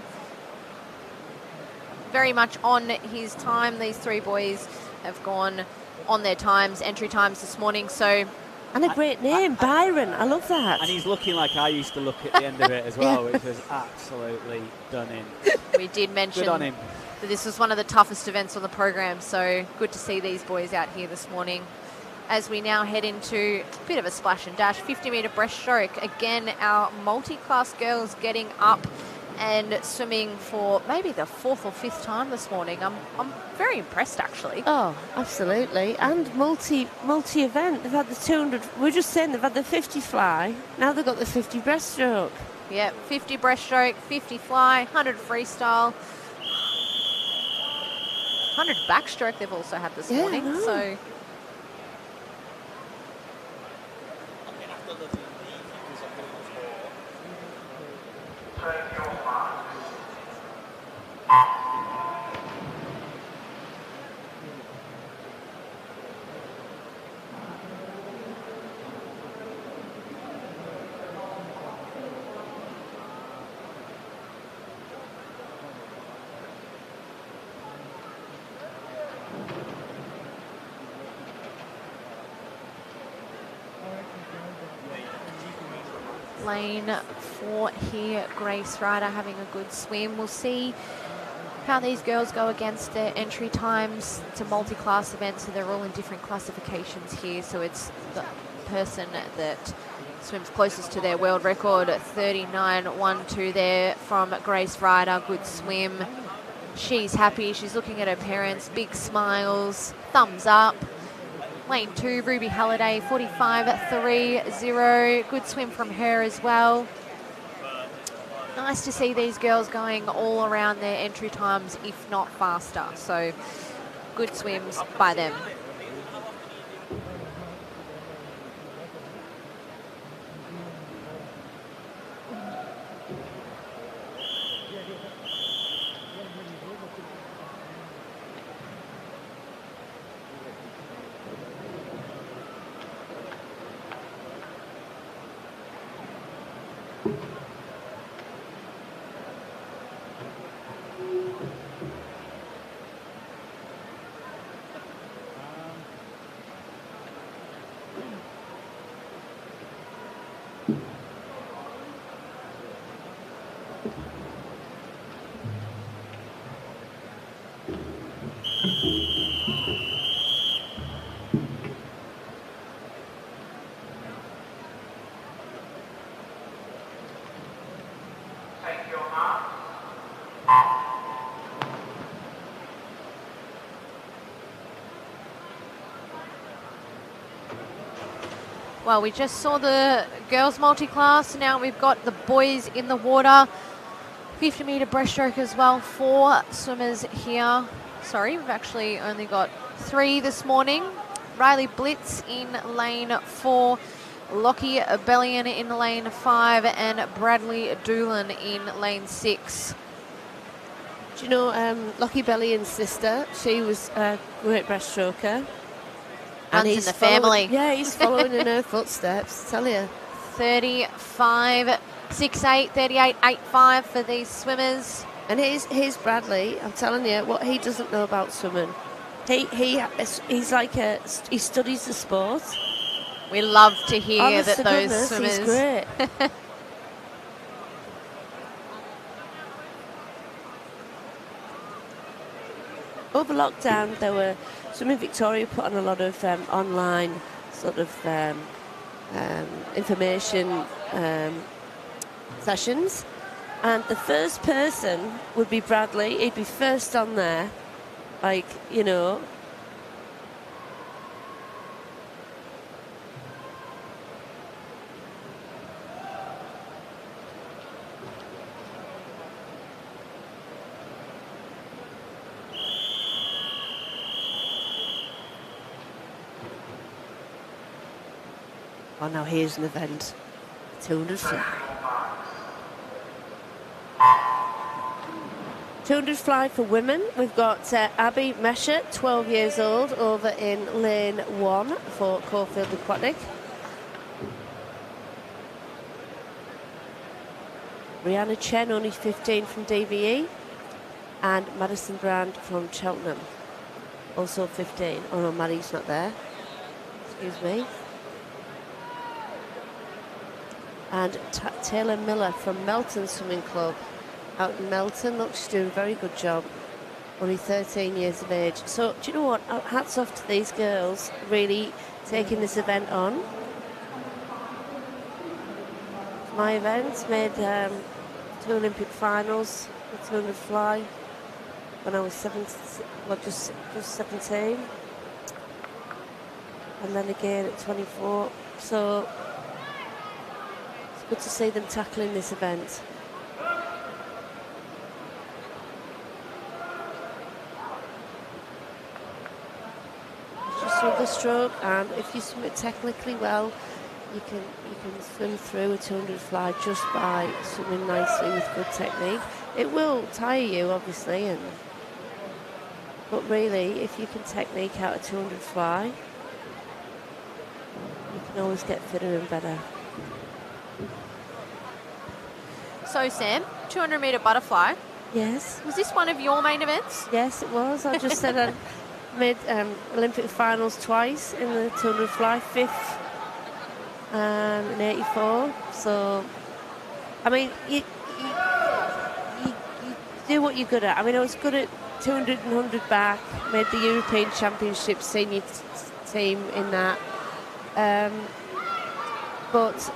Very much on his time. These three boys have gone on their times, entry times this morning. So, and a great name, Byron. I love that. And he's looking like I used to look at the end of it as well, which was absolutely done in. We did mention good on him. that this was one of the toughest events on the program. So good to see these boys out here this morning. As we now head into a bit of a splash and dash, 50-metre breaststroke. Again, our multi-class girls getting up and swimming for maybe the 4th or 5th time this morning. I'm very impressed, actually. Oh, absolutely. And multi-event. They've had the 200. We're just saying they've had the 50 fly. Now they've got the 50 breaststroke. Yeah, 50 breaststroke, 50 fly, 100 freestyle, 100 backstroke they've also had this morning. So. Lane 4 here, Grace Ryder having a good swim. We'll see how these girls go against their entry times to multi-class events. So they're all in different classifications here. So it's the person that swims closest to their world record, 39.12 there from Grace Ryder. Good swim. She's happy. She's looking at her parents. Big smiles. Thumbs up. Lane 2, Ruby Halliday, 45.30. Good swim from her as well. Nice to see these girls going all around their entry times, if not faster. So good swims by them. Well, we just saw the girls multi-class. Now we've got the boys in the water. 50-metre breaststroke as well. 4 swimmers here. Sorry, we've actually only got 3 this morning. Riley Blitz in lane 4. Lockie Bellion in lane 5. And Bradley Doolan in lane 6. Do you know Lockie Bellion's sister? She was a great breaststroker. Runs in the family. Yeah, he's following in her footsteps, tell you. 35.68, 38.85 for these swimmers. And here's Bradley. I'm telling you, what he doesn't know about swimming. He's like he studies the sport. We love to hear Honest that to those goodness, swimmers. He's great. Over lockdown, there were Swimming Victoria put on a lot of online sort of information sessions, and the first person would be Bradley. He'd be first on there, like, you know. Oh, now here's an event. 200 fly. 200 fly for women. We've got Abby Mesher, 12 years old, over in lane 1 for Caulfield Aquatic. Rihanna Chen, only 15 from DVE. And Madison Brand from Cheltenham, also 15. Oh no, Maddie's not there. Excuse me. And Taylor Miller from Melton Swimming Club out in Melton. Look, she's doing a very good job. Only 13 years of age. So, do you know what? Hats off to these girls really taking this event on. My event made 2 Olympic finals with 200 fly when I was just 17. And then again at 24. So, good to see them tackling this event. Just swim the stroke, and if you swim it technically well, you can swim through a 200 fly just by swimming nicely with good technique. It will tire you, obviously, but really, if you can technique out a 200 fly, you can always get fitter and better. So, Sam, 200-metre butterfly. Yes. Was this one of your main events? Yes, it was. I just said I made Olympic finals twice in the 200 fly, 5th in 84. So, I mean, you do what you're good at. I mean, I was good at 200 and 100 back, made the European Championship senior team in that. But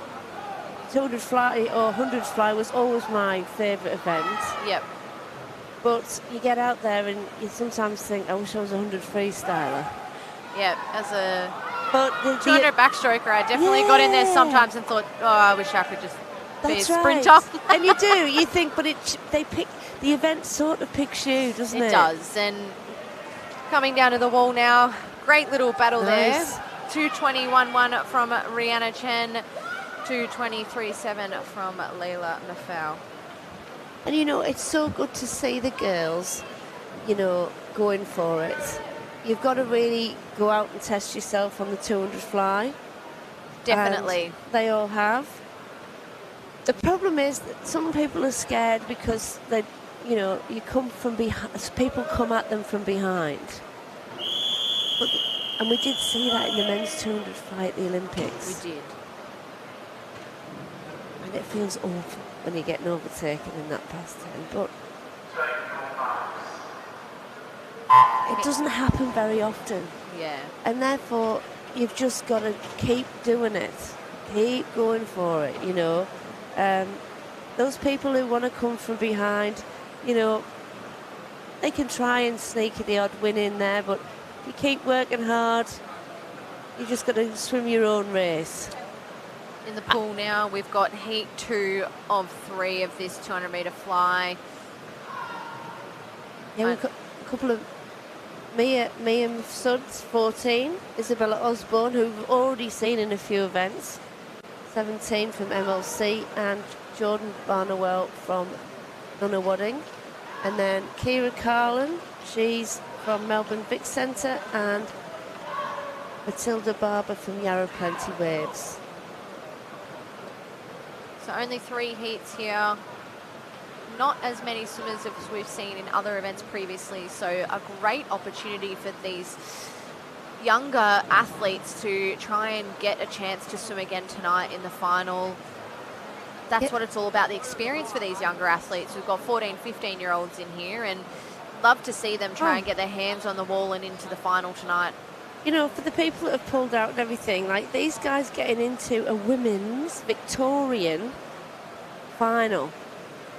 200 fly or 100 fly was always my favourite event. Yep. But you get out there and you sometimes think, I wish I was a 100 freestyler. Yep, as a but 200 backstroker, I definitely got in there sometimes and thought, oh, I wish I could just be a sprinter. Right. And you do, you think, but the event sort of picks you, doesn't it? It does. And coming down to the wall now, great little battle there. 2:21.1 from Rihanna Chen. 2:23.7 from Layla Nafau. And you know, it's so good to see the girls, you know, going for it. You've got to really go out and test yourself on the 200 fly. Definitely. And they all have. The problem is that some people are scared because they, you know, you come from behind. People come at them from behind. And we did see that in the men's 200 fly at the Olympics. We did. And it feels awful when you're getting overtaken in that pastime, but it doesn't happen very often. Yeah. And therefore, you've just got to keep doing it. Keep going for it, you know. Those people who want to come from behind, you know, they can try and sneak the odd win in there, but if you keep working hard, you just got to swim your own race. in the pool now. We've got heat 2 of 3 of this 200-metre fly. Yeah, we've got a couple of Mia Suds, 14, Isabella Osborne, who we've already seen in a few events, 17 from MLC, and Jordan Barnwell from Nunawading. And then Kira Carlin, she's from Melbourne Vic Centre, and Matilda Barber from Yarra Plenty Waves. So only 3 heats here. Not as many swimmers as we've seen in other events previously, so a great opportunity for these younger athletes to try and get a chance to swim again tonight in the final. That's what it's all about, the experience for these younger athletes. We've got 14, 15-year-olds in here, and love to see them try and get their hands on the wall and into the final tonight. You know, for the people that have pulled out and everything, like these guys getting into a women's Victorian final.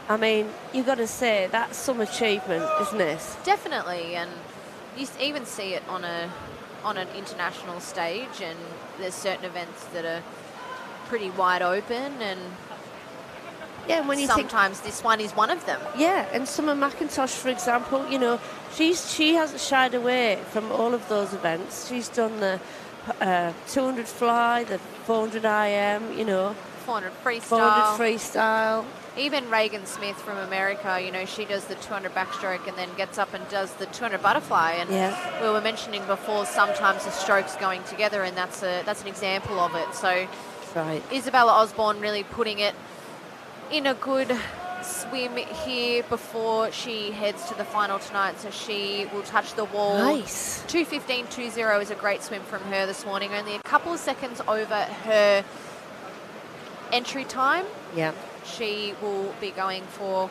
I mean, you've got to say, that's some achievement, isn't it? Definitely, and you even see it on an international stage, and there's certain events that are pretty wide open, and yeah, when you sometimes this one is one of them. Yeah, and Summer McIntosh, for example, you know, she hasn't shied away from all of those events. She's done the 200 fly, the 400 IM, you know. 400 freestyle. 400 freestyle. Even Reagan Smith from America, you know, she does the 200 backstroke and then gets up and does the 200 butterfly. And we were mentioning before, sometimes the strokes going together, and that's an example of it. So Isabella Osborne really putting it in a good swim here before she heads to the final tonight. So she will touch the wall. Nice. 2:15.20 is a great swim from her this morning. Only a couple of seconds over her entry time. Yeah. She will be going for...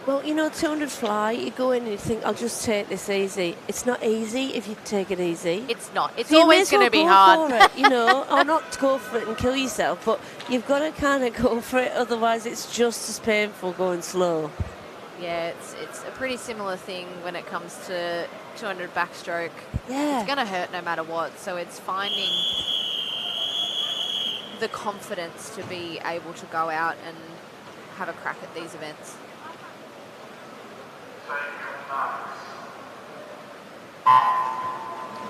Well, you know, 200 fly, you go in and you think, I'll just take this easy. It's not easy if you take it easy. It's not. It's so always going to be hard. For it, you know, or not go for it and kill yourself, but you've got to kind of go for it, otherwise it's just as painful going slow. Yeah, it's a pretty similar thing when it comes to 200 backstroke. Yeah. It's going to hurt no matter what, so it's finding the confidence to be able to go out and have a crack at these events.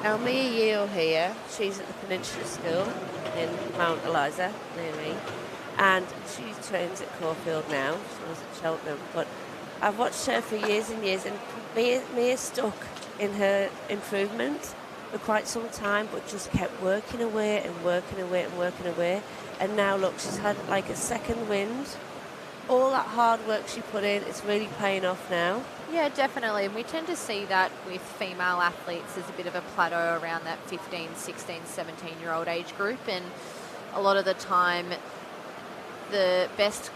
Now, Mia Yeo here, she's at the Peninsula School in Mount Eliza, near me, and she trains at Caulfield now. She was at Cheltenham, but I've watched her for years and years, and Mia stuck in her improvement for quite some time, but just kept working away and working away and working away. And now, look, she's had like a second wind. All that hard work she put in, it's really paying off now. Yeah, definitely. And we tend to see that with female athletes. There's a bit of a plateau around that 15, 16, 17-year-old age group. And a lot of the time, the best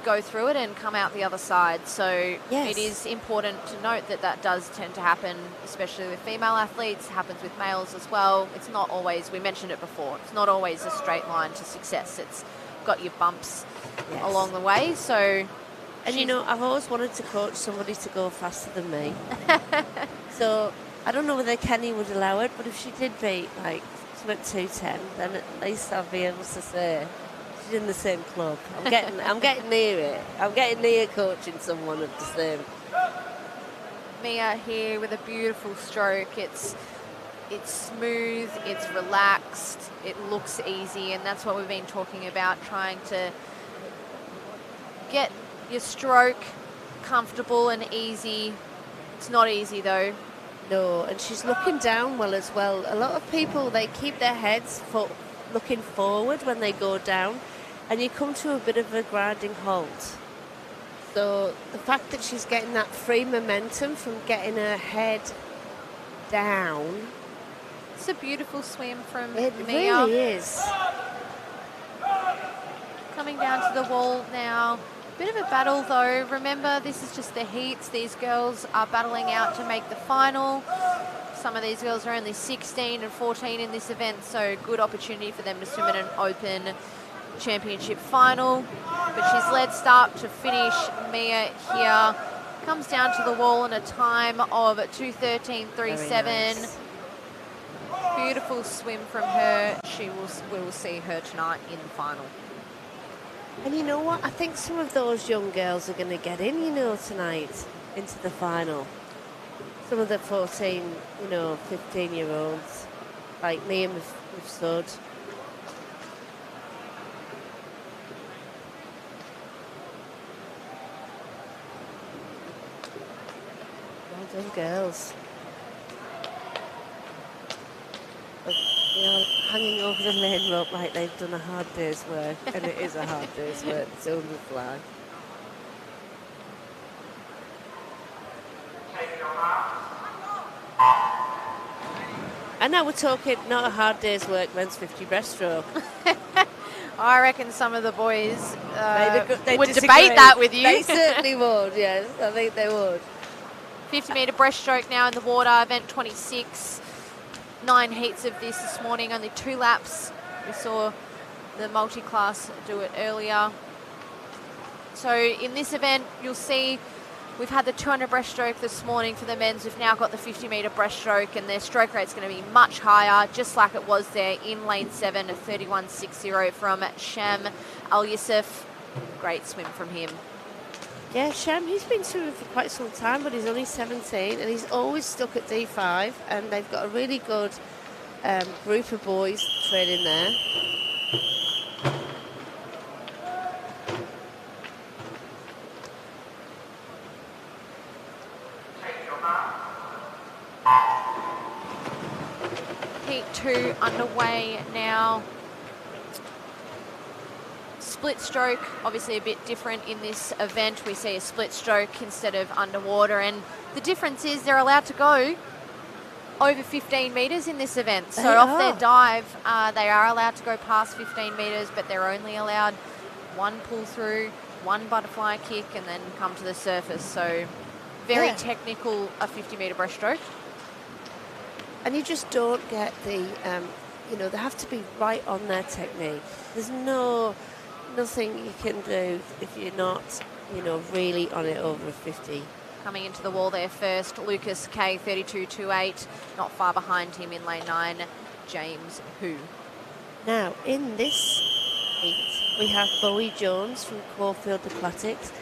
go through it and come out the other side. So it is important to note that that does tend to happen, especially with female athletes. It happens with males as well. It's not always, we mentioned it before, it's not always a straight line to success. It's got your bumps along the way. So, and you know, I've always wanted to coach somebody to go faster than me. So I don't know whether Kenny would allow it, but if she did beat like swim at 2:10, then at least I'll be able to say she's in the same club. I'm getting near it. I'm getting near coaching someone of the same. Mia here with a beautiful stroke. It's smooth, it's relaxed, it looks easy, and that's what we've been talking about, trying to get your stroke comfortable and easy. It's not easy though. No, and she's looking down well as well. A lot of people, they keep their heads looking forward when they go down, and you come to a bit of a grinding halt. So the fact that she's getting that free momentum from getting her head down. It's a beautiful swim from It Mia. really is. Coming down to the wall now. Bit of a battle though. Remember, this is just the heats. These girls are battling out to make the final. Some of these girls are only 16 and 14 in this event, so good opportunity for them to swim in an open championship final. But she's led start to finish. Mia here comes down to the wall in a time of 2:13.37. Nice. beautiful swim from her. We will see her tonight in the final. And you know what? I think some of those young girls are going to get in, tonight into the final. Some of the 14, 15-year-olds, like me and Sud. Well done, girls. Hanging over the lane rope like they've done a hard day's work, and it is a hard day's work, it's on the fly. And now we're talking not a hard day's work, men's 50 breaststroke. I reckon some of the boys They'd would disagree. debate that with you. They certainly would, yes, I think they would. 50-metre breaststroke now in the water, event 26. 9 heats of this morning, only 2 laps. We saw the Multiclass do it earlier. So in this event, you'll see we've had the 200 breaststroke this morning for the men's. We've now got the 50-metre breaststroke, and their stroke rate's going to be much higher, just like it was there in lane 7, a 31.60 from Sham Al-Yusuf. Great swim from him. Yeah, Sham, he's been swimming for quite some time, but he's only 17 and he's always stuck at D5, and they've got a really good group of boys training there. Heat 2 underway now. Split stroke, obviously a bit different in this event. We see a split stroke instead of underwater, and the difference is they're allowed to go over 15 metres in this event. So off their dive, they are allowed to go past 15 metres, but they're only allowed 1 pull through, 1 butterfly kick, and then come to the surface. So very technical, a 50-metre breaststroke. And you just don't get the, they have to be right on their technique. There's nothing you can do if you're not, really on it over a 50. Coming into the wall there first, Lucas K, 32.28, not far behind him in lane 9, James Hu. Now, in this heat, we have Bowie Jones from Caulfield Aquatics,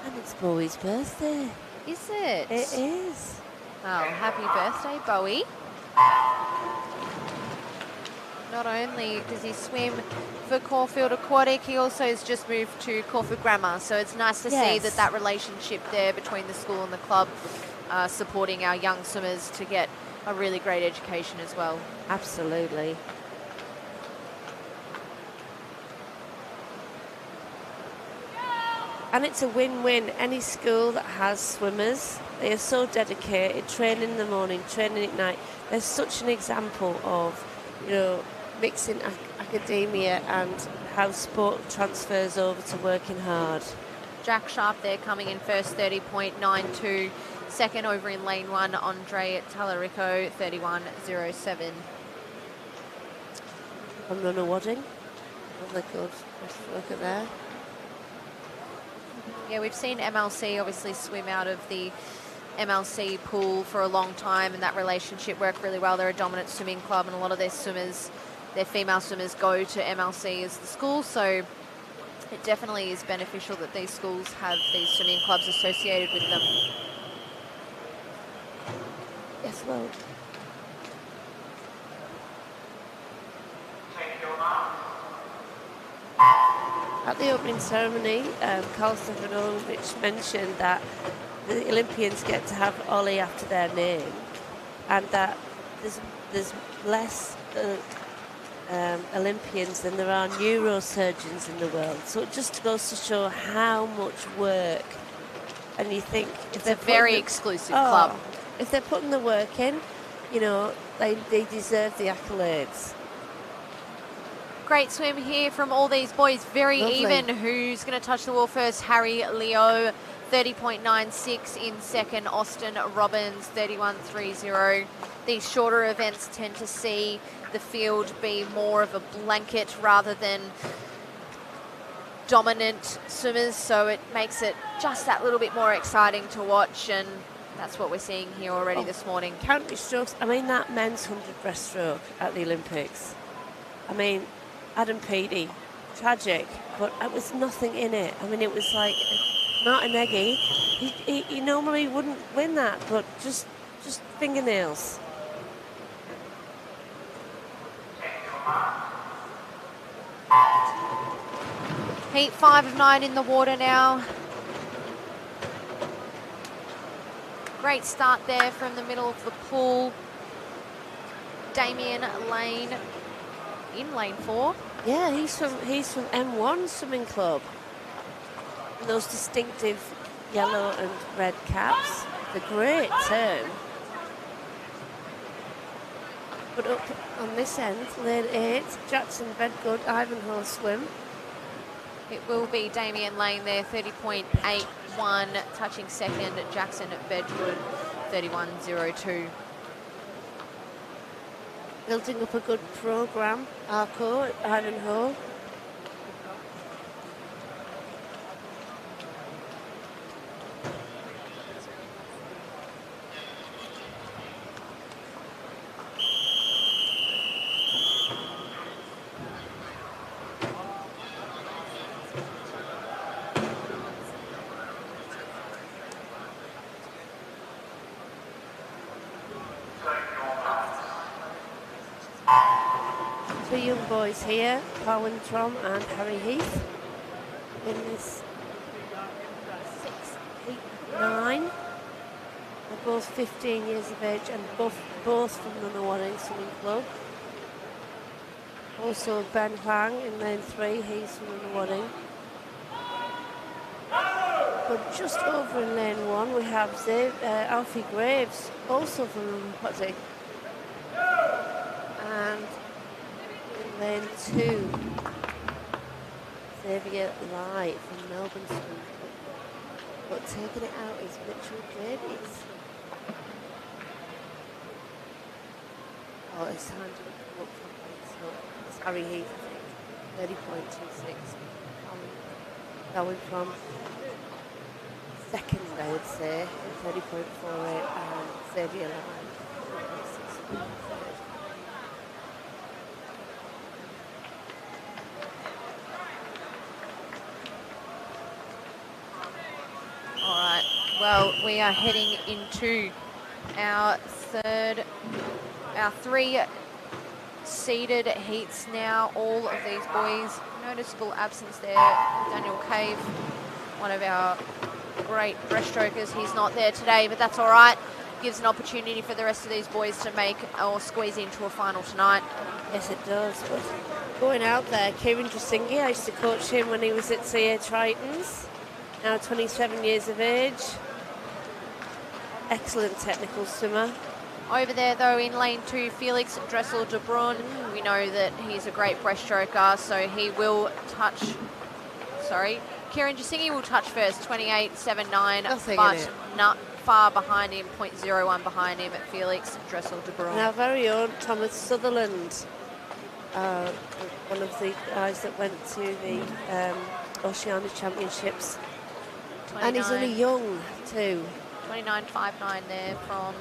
and it's Bowie's birthday. Is it? It is. Oh, happy birthday, Bowie. Not only does he swim for Caulfield Aquatic, he also has just moved to Caulfield Grammar. So it's nice to see that relationship there between the school and the club, supporting our young swimmers to get a really great education as well. Absolutely. And it's a win-win. Any school that has swimmers, they are so dedicated, training in the morning, training at night. There's such an example of, mixing academia and how sport transfers over to working hard. Jack Sharp there coming in first, 30.92. Second over in lane 1, Andre Talarico, 31.07. From Runner Wadding. Another good worker there. Yeah, we've seen MLC obviously swim out of the MLC pool for a long time, and that relationship worked really well. They're a dominant swimming club, and a lot of their swimmers, their female swimmers, go to MLC as the school, so it definitely is beneficial that these schools have these swimming clubs associated with them. Yes, well. At the opening ceremony, Karl Stefanovic mentioned that the Olympians get to have Ollie after their name, and that there's less Olympians than there are neurosurgeons in the world. So it just goes to show how much work. And you think it's a very exclusive club. If they're putting the work in, they deserve the accolades. Great swim here from all these boys. Very Lovely. even. Who's going to touch the wall first? Harry Leo, 30.96 in second. Austin Robbins, 31.30. These shorter events tend to see the field be more of a blanket rather than dominant swimmers, so it makes it just that little bit more exciting to watch. And That's what we're seeing here already this morning. County strokes. I mean, that men's 100 breaststroke at the Olympics. I mean, Adam Peaty, tragic, but it was nothing in it. I mean, it was like Martin Eggy. He normally wouldn't win that, but just fingernails. Heat 5 of 9 in the water now. Great start there from the middle of the pool. Damien Lane in lane 4. Yeah, he's from M1 Swimming Club. And those distinctive yellow and red caps. The great turn. But up on this end, lane 8, Jackson Bedgood, Ivanhoe swim. It will be Damien Lane there, 30.81, touching second. Jackson Bedgood, 31.02. Building up a good programme, Arco at Ivanhoe. Two young boys here, Colin Trom and Harry Heath, in this 6, 8, 9. They're both 15 years of age and both from the Nuwaring Swimming Club. Also Ben Huang in lane 3, he's from the Nuwaring. But just over in lane 1 we have Alfie Graves, also from the Nuwaring. And lane 2, Xavier Lai from Melbourne Swimming Club. But taking it out is Mitchell Davies. Oh, it's time to come up from it. So it's Harry Heath, I think, 30.26. Going from second, I would say, 30.48, and Xavier Lai, 30.6. Well, we are heading into our 3 seeded heats now. All of these boys, noticeable absence there. Daniel Cave, one of our great breaststrokers, he's not there today, but that's all right. Gives an opportunity for the rest of these boys to make or squeeze into a final tonight. Yes, it does. But going out there, Kieran Jasingi, I used to coach him when he was at CA Tritons. Now 27 years of age. Excellent technical swimmer. Over there, though, in lane 2, Felix Dressel-De Bruyn. We know that he's a great breaststroker, so he will touch... Sorry, Kieran Jasingi will touch first, 28.79, but not far behind him, 0.01 behind him at Felix Dressel-De Bruyn. And our very own Thomas Sutherland, one of the guys that went to the Oceania Championships. 29. And he's only young, too. 29.59 there from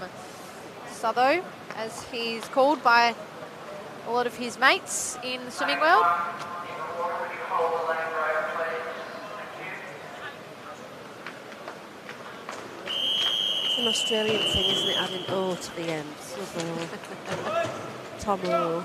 Sutho, as he's called by a lot of his mates in the swimming world. It's an Australian thing, isn't it, adding O to the end? Sutho. Tomo.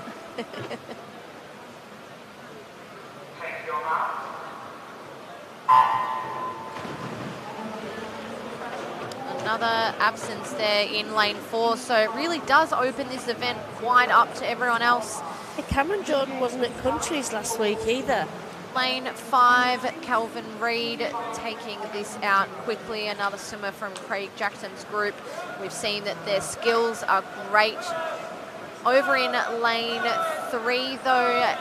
Another absence there in lane 4, so it really does open this event wide up to everyone else. Hey, Cameron Jordan wasn't at Countries last week either. Lane 5, Calvin Reid taking this out quickly. Another swimmer from Craig Jackson's group. We've seen that their skills are great. Over in lane 3, though,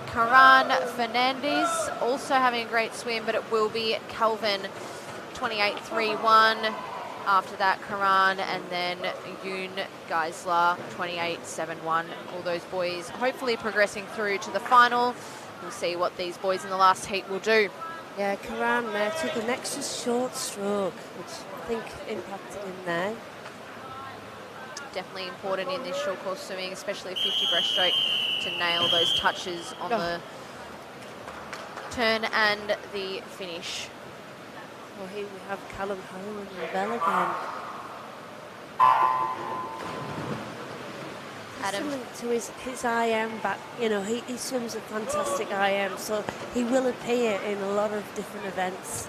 Karan Fernandez also having a great swim, but it will be Calvin, 28.31. After that, Karan, and then Yoon Geisler, 28.71. All those boys hopefully progressing through to the final. We'll see what these boys in the last heat will do. Yeah, Karan took an extra short stroke, which think impacted in there. Definitely important in this short course swimming, especially a 50 breaststroke, to nail those touches on the turn and the finish. Well, here we have Callum Home and Rebel again. Adam. Something to his IM back, you know, he swims a fantastic IM, so he will appear in a lot of different events.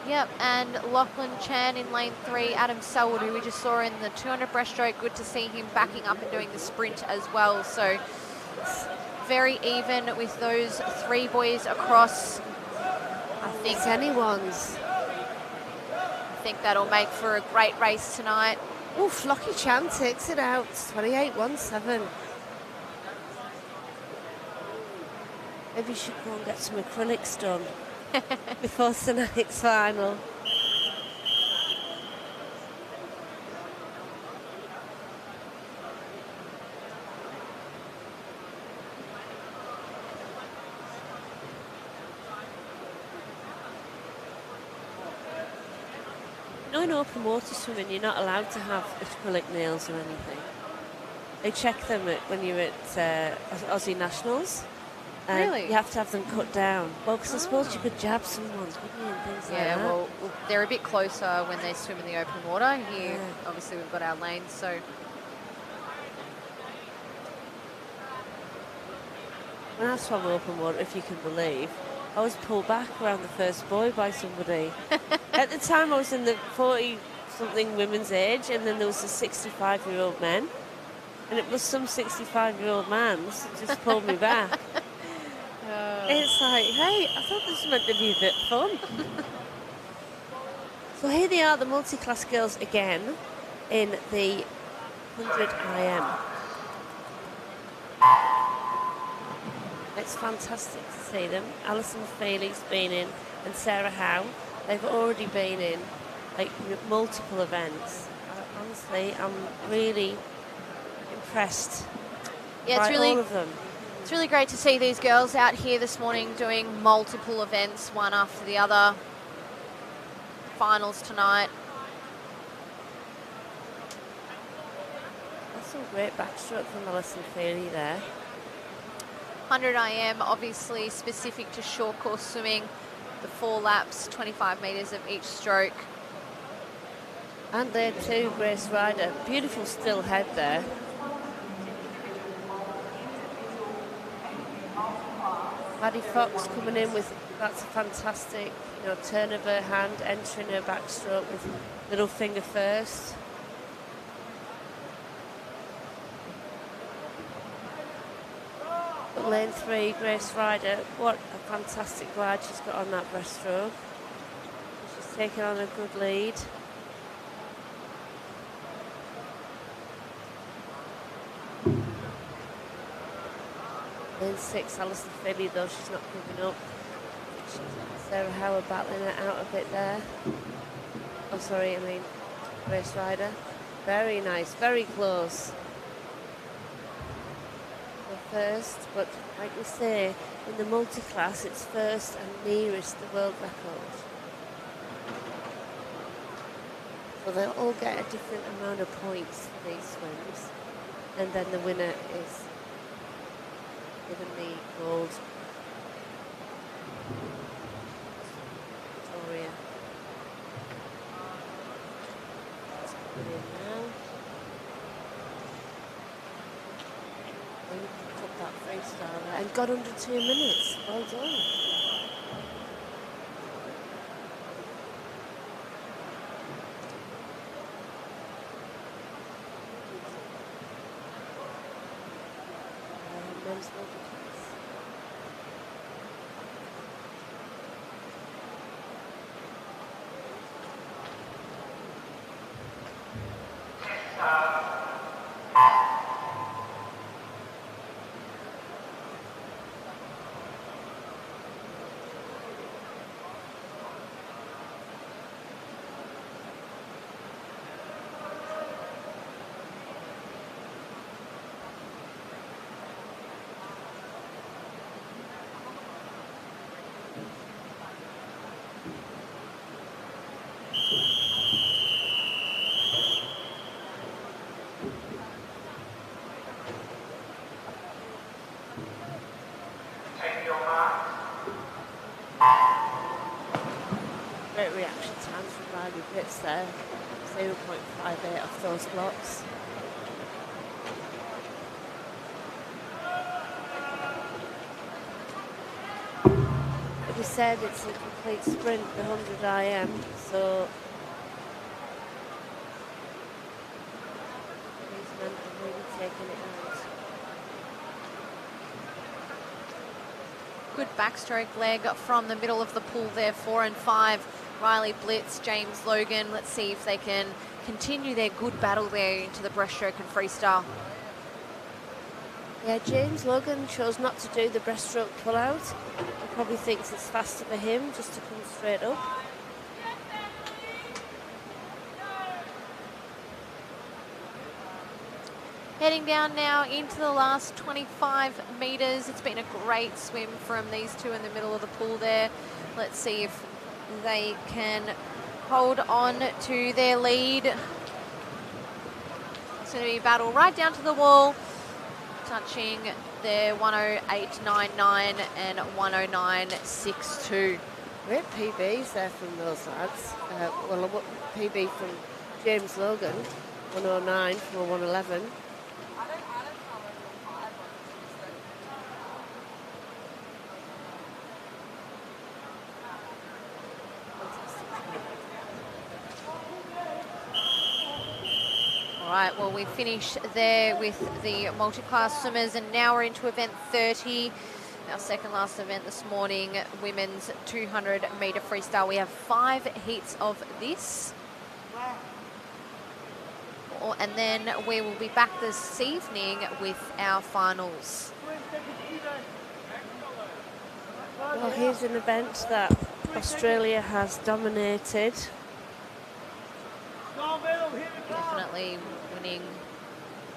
Yep, and Lachlan Chan in lane 3, Adam Selwood, who we just saw in the 200 breaststroke. Good to see him backing up and doing the sprint as well. So very even with those 3 boys across. I think it's anyone's. I think that'll make for a great race tonight. Oof, Lockie Chan takes it out, 28.17. Maybe you should go and get some acrylics done before tonight's final. No, in open water swimming, you're not allowed to have acrylic nails or anything. They check them when you're at Aussie Nationals. Really? You have to have them cut down. Well, because I suppose you could jab someone, couldn't you, and things like that. Well, they're a bit closer when they swim in the open water. Here, obviously, we've got our lanes, so... When I swam open water, if you can believe, I was pulled back around the first buoy by somebody. At the time, I was in the 40-something women's age, and then there was a 65-year-old man. And it was some 65-year-old man that just pulled me back. It's like, hey, I thought this was meant to be a bit fun. So here they are, the multi-class girls again in the 100 IM. It's fantastic to see them. Alison Feely's been in, and Sarah Howe. They've already been in like multiple events. Honestly, I'm really impressed by all of them. It's really great to see these girls out here this morning doing multiple events, one after the other. Finals tonight. That's some great backstroke from Alison Feely there. 100 IM, obviously specific to short course swimming. The 4 laps, 25 metres of each stroke. And there too, Grace Ryder. Beautiful still head there. Maddie Fox coming in with, that's a fantastic, turn of her hand, entering her backstroke with little finger first. Lane 3, Grace Ryder, what a fantastic glide she's got on that breaststroke. She's taken on a good lead. Lane 6, Alison Feely, though, she's not giving up. Sarah Howard battling it out a bit there. Oh, sorry, I mean Grace Ryder. Very nice, very close. First, but like we say, in the multi-class, it's first and nearest the world record. So they'll all get a different amount of points for these swims, and then the winner is given the gold. Victoria. That's coming in now. That freestyle and got under 2 minutes. Well done. Men's multiclass. there. 0.58 off those blocks. But we said it's a complete sprint, the 100 IM, so these men are really taking it out. Good backstroke leg from the middle of the pool there, 4 and 5. Riley Blitz, James Logan. Let's see if they can continue their good battle there into the breaststroke and freestyle. Yeah, James Logan chose not to do the breaststroke pull-out. He probably thinks it's faster for him just to come straight up. Heading down now into the last 25 metres. It's been a great swim from these two in the middle of the pool there. Let's see if they can hold on to their lead. It's going to be a battle right down to the wall, touching their 108.99 and 109.62. Great PBs there from those lads. Well, a PB from James Logan, 109 from a 111. All right, well, we finish there with the multi-class swimmers, and now we're into event 30, our second last event this morning, women's 200-metre freestyle. We have 5 heats of this. And then we will be back this evening with our finals. Well, here's an event that Australia has dominated. Definitely winning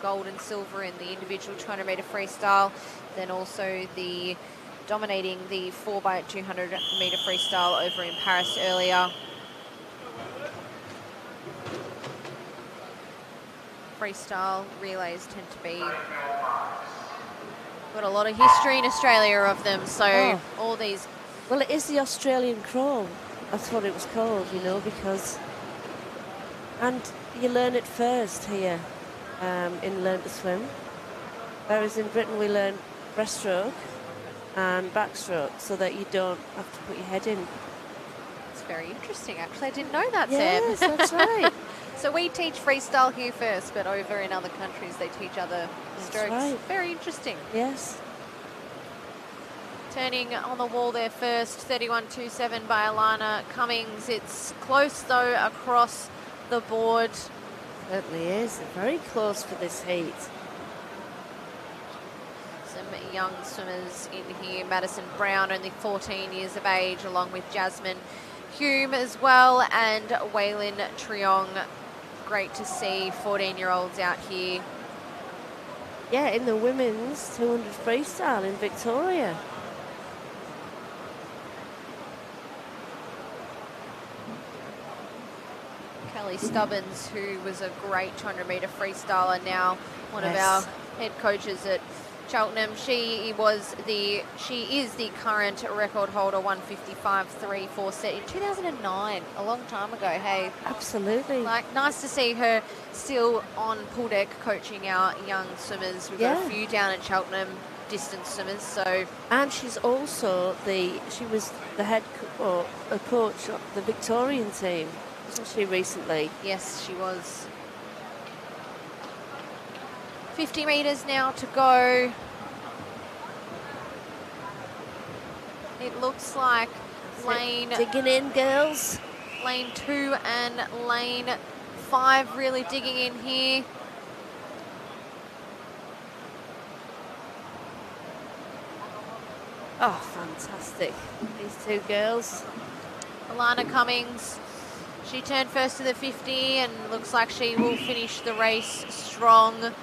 gold and silver in the individual 200-metre freestyle, then also the dominating the 4x200-metre freestyle over in Paris earlier. Freestyle relays tend to be got a lot of history in Australia of them, so all these. Well, it is the Australian crawl. That's what it was called, you know, because. And you learn it first here in Learn to Swim. Whereas in Britain we learn breaststroke and backstroke so that you don't have to put your head in. It's very interesting, actually. I didn't know that, yes, Sam. That's right. So we teach freestyle here first, but over in other countries they teach other strokes. Right. Very interesting. Yes. Turning on the wall there first, 31.27 by Alana Cummings. It's close, though, across the board. Certainly is. Very close for this heat. Some young swimmers in here. Madison Brown, only 14 years of age, along with Jasmine Hume as well, and Waylin Triong. Great to see 14-year-olds out here. Yeah, in the women's 200 freestyle in Victoria. Kelly Stubbins, who was a great 200-metre freestyler, now one of our head coaches at Cheltenham. She is the current record holder, 155.34 set in 2009, a long time ago. Hey, absolutely. Like, nice to see her still on pool deck coaching our young swimmers. We've got a few down at Cheltenham, distance swimmers. So, and she's also she was the head coach of the Victorian team, wasn't she, recently? Yes, she was. 50 metres now to go. It looks like lane... Digging in, girls. Lane 2 and lane 5 really digging in here. Oh, fantastic. These two girls. Alana Cummings, she turned first to the 50 and looks like she will finish the race strong.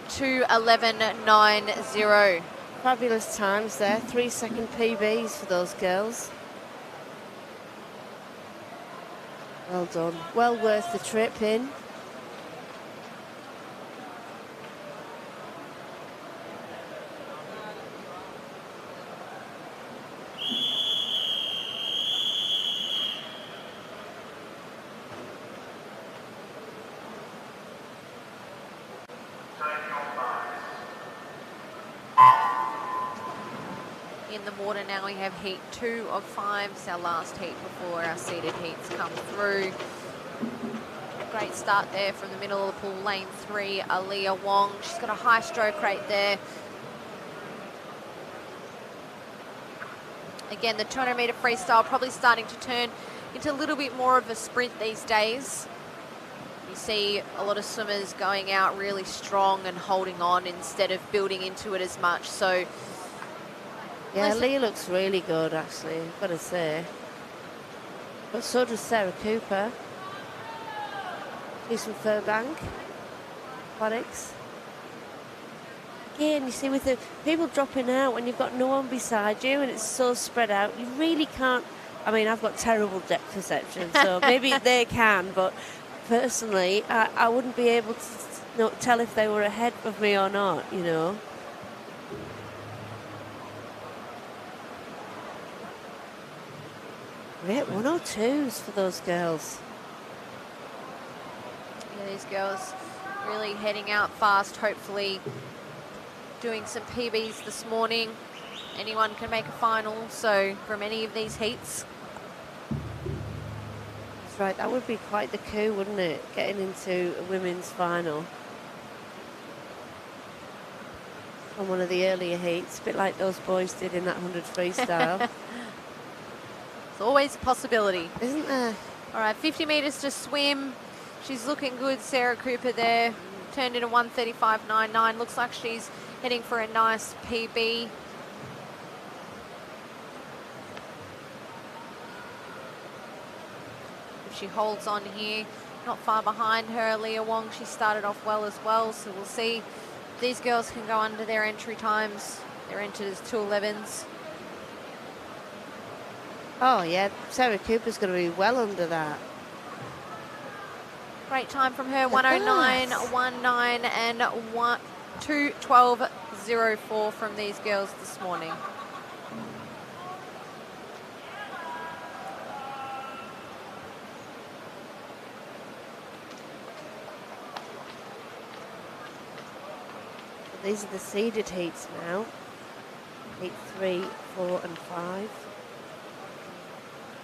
2:11.90. Fabulous times there. 3-second PBs for those girls. Well done. Well worth the trip in. in the water now. We have heat 2 of 5. It's our last heat before our seeded heats come through. Great start there from the middle of the pool, lane 3, Aaliyah Wong. She's got a high stroke rate there. Again, the 200-metre freestyle probably starting to turn into a little bit more of a sprint these days. You see a lot of swimmers going out really strong and holding on instead of building into it as much. So, yeah, Lee looks really good, actually, I've got to say. But so does Sarah Cooper. She's from Furbank Aquatics. Again, you see, with the people dropping out when you've got no one beside you and it's so spread out, you really can't. I mean, I've got terrible depth perception, so maybe they can, but personally, I wouldn't be able to tell if they were ahead of me or not, you know. Great 102s for those girls. Yeah, these girls really heading out fast, hopefully doing some PBs this morning. Anyone can make a final, so from any of these heats. That's right, that would be quite the coup, wouldn't it? Getting into a women's final from one of the earlier heats, a bit like those boys did in that 100 freestyle. It's always a possibility, isn't there? All right, 50 metres to swim. She's looking good, Sarah Cooper there. Turned into 1:35.99. Looks like she's heading for a nice PB. If she holds on here, not far behind her, Leah Wong, she started off well as well, so we'll see if these girls can go under their entry times. They're entered as 2:11s. Oh yeah, Sarah Cooper's going to be well under that. Great time from her, 109.19 and 2:12.04 from these girls this morning. These are the seeded heats now. Heat 3, 4 and 5.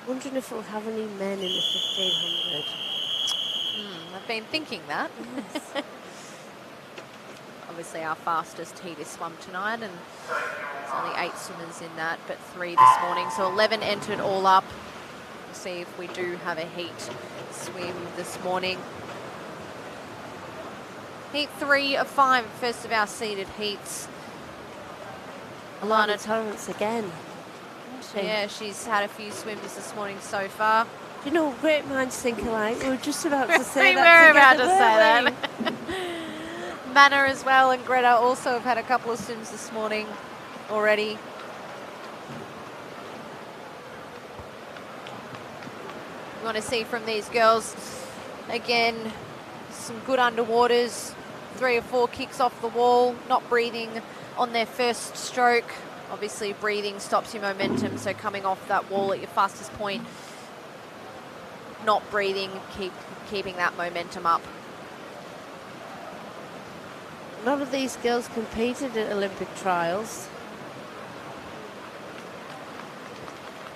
Wondering if we'll have any men in the 1500. I've been thinking that. Yes. Obviously our fastest heat is swum tonight, and there's only 8 swimmers in that, but 3 this morning. So 11 entered all up. We'll see if we do have a heat swim this morning. Heat 3 of 5, first of our seeded heats. Alana Torrance again. Yeah, she's had a few swims this morning so far. You know, great minds think alike. We were just about to say we that. were about to together, say that. Manna as well and Greta also have had a couple of swims this morning already. We want to see from these girls, again, some good underwaters, 3 or 4 kicks off the wall, not breathing on their first stroke. Obviously breathing stops your momentum, so coming off that wall at your fastest point, not breathing, keeping that momentum up. A lot of these girls competed at Olympic trials.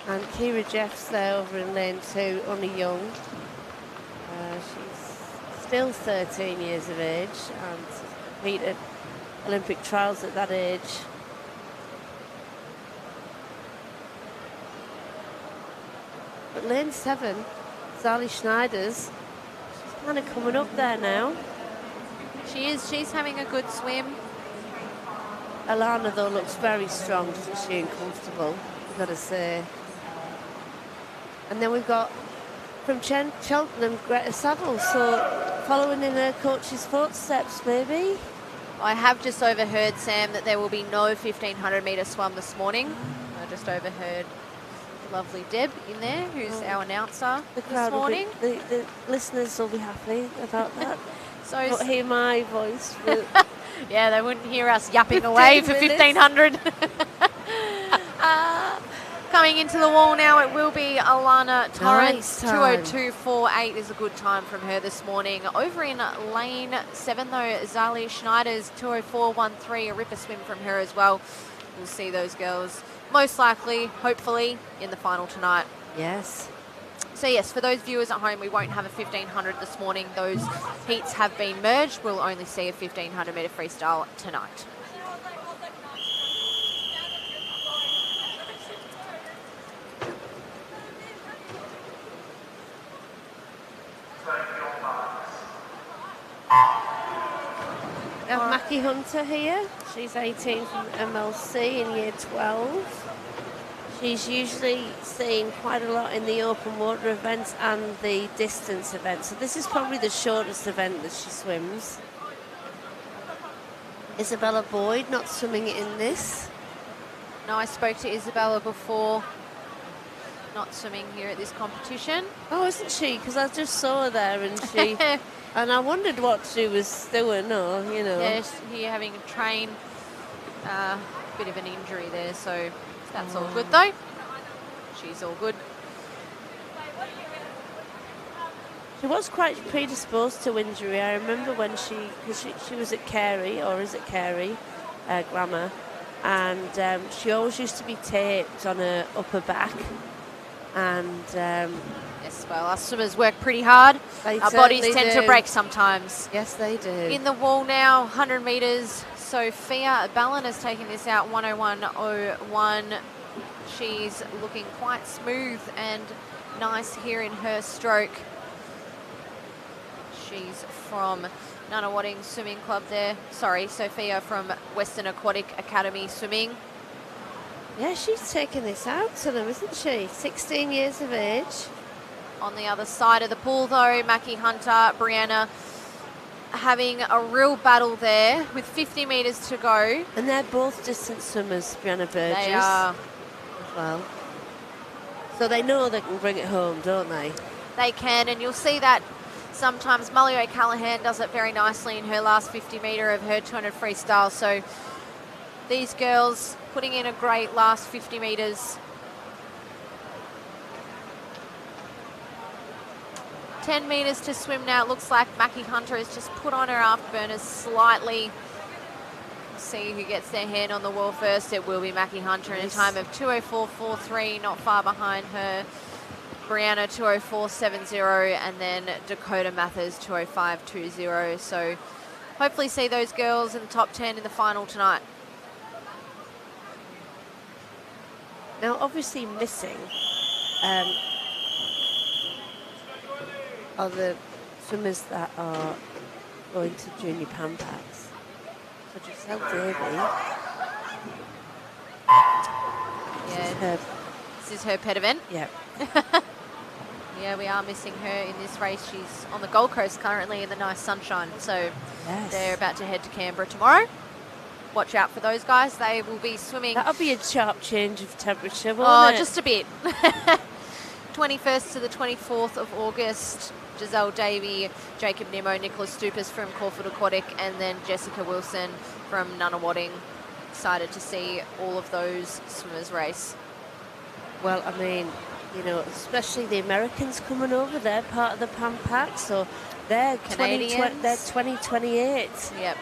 And Kira Jeffs there over in lane 2, only young. She's still 13 years of age and competed Olympic trials at that age. But lane 7, Zali Schneiders, she's kind of coming up there now. She is, she's having a good swim. Alana, though, looks very strong, doesn't she, and comfortable, I've got to say. And then we've got, from Cheltenham, Greta Saville, so following in her coach's footsteps, maybe. I have just overheard, Sam, that there will be no 1,500 metre swum this morning. I just overheard the lovely Deb in there, who's our announcer this morning. The listeners will be happy about that. So not hear my voice. yeah, they wouldn't hear us yapping away for 1,500. Coming into the wall now, it will be Alana Torrance. Nice 2:02.48 is a good time from her this morning. Over in lane 7, though, Zali Schneider's 2:04.13, a ripper swim from her as well. We'll see those girls most likely, hopefully, in the final tonight. Yes. So yes, for those viewers at home, we won't have a 1500 this morning. Those heats have been merged. We'll only see a 1500 metre freestyle tonight. We have Mackie Hunter here. She's 18 from MLC in year 12. She's usually seen quite a lot in the open water events and the distance events. So this is probably the shortest event that she swims. Isabella Boyd not swimming in this. No, I spoke to Isabella before, not swimming here at this competition. Oh, isn't she? Because I just saw her there and she... and I wondered what she was doing, or, you know. Yeah, she's here having a train. Bit of an injury there, so that's all good though. She's all good. She was quite predisposed to injury. I remember when because she was at Carey, or is it Carey, Glamour, and she always used to be taped on her upper back. And Yes, well, our swimmers work pretty hard. Our bodies tend to break sometimes. Yes, they do. In the wall now, 100 metres. Sophia Ballin has taken this out 101.01. She's looking quite smooth and nice here in her stroke. She's from Nunawading Swimming Club there. Sorry, Sophia from Western Aquatic Academy Swimming. Yeah, she's taking this out to them, isn't she? 16 years of age. On the other side of the pool, though, Mackie Hunter, Brianna having a real battle there with 50 metres to go. And they're both distance swimmers, Brianna Burgess. They are. As well. So they know they can bring it home, don't they? They can, and you'll see that sometimes. Molly O'Callaghan does it very nicely in her last 50 metre of her 200 freestyle. So these girls putting in a great last 50 metres. 10 metres to swim now. It looks like Mackie Hunter has just put on her afterburners slightly. See who gets their hand on the wall first. It will be Mackie Hunter in a time of 2:04.43, not far behind her. Brianna 2:04.70, and then Dakota Mathers 2:05.20. So hopefully see those girls in the top 10 in the final tonight. Now, obviously missing are the swimmers that are going to Junior Pan Packs. So Giselle Davey. Yeah, this is her pet event. Yeah. Yeah, we are missing her in this race. She's on the Gold Coast currently in the nice sunshine. So Yes. they're about to head to Canberra tomorrow. Watch out for those guys. They will be swimming. That'll be a sharp change of temperature, won't it? Just a bit. 21st to the 24th of August. Giselle Davey, Jacob Nimmo, Nicholas Stupas from Caulfield Aquatic, and then Jessica Wilson from Nunawading. Excited to see all of those swimmers race. Well, I mean, you know, especially the Americans coming over, they're part of the Pan Pack, so they're Canadians. They're 2028. Yep.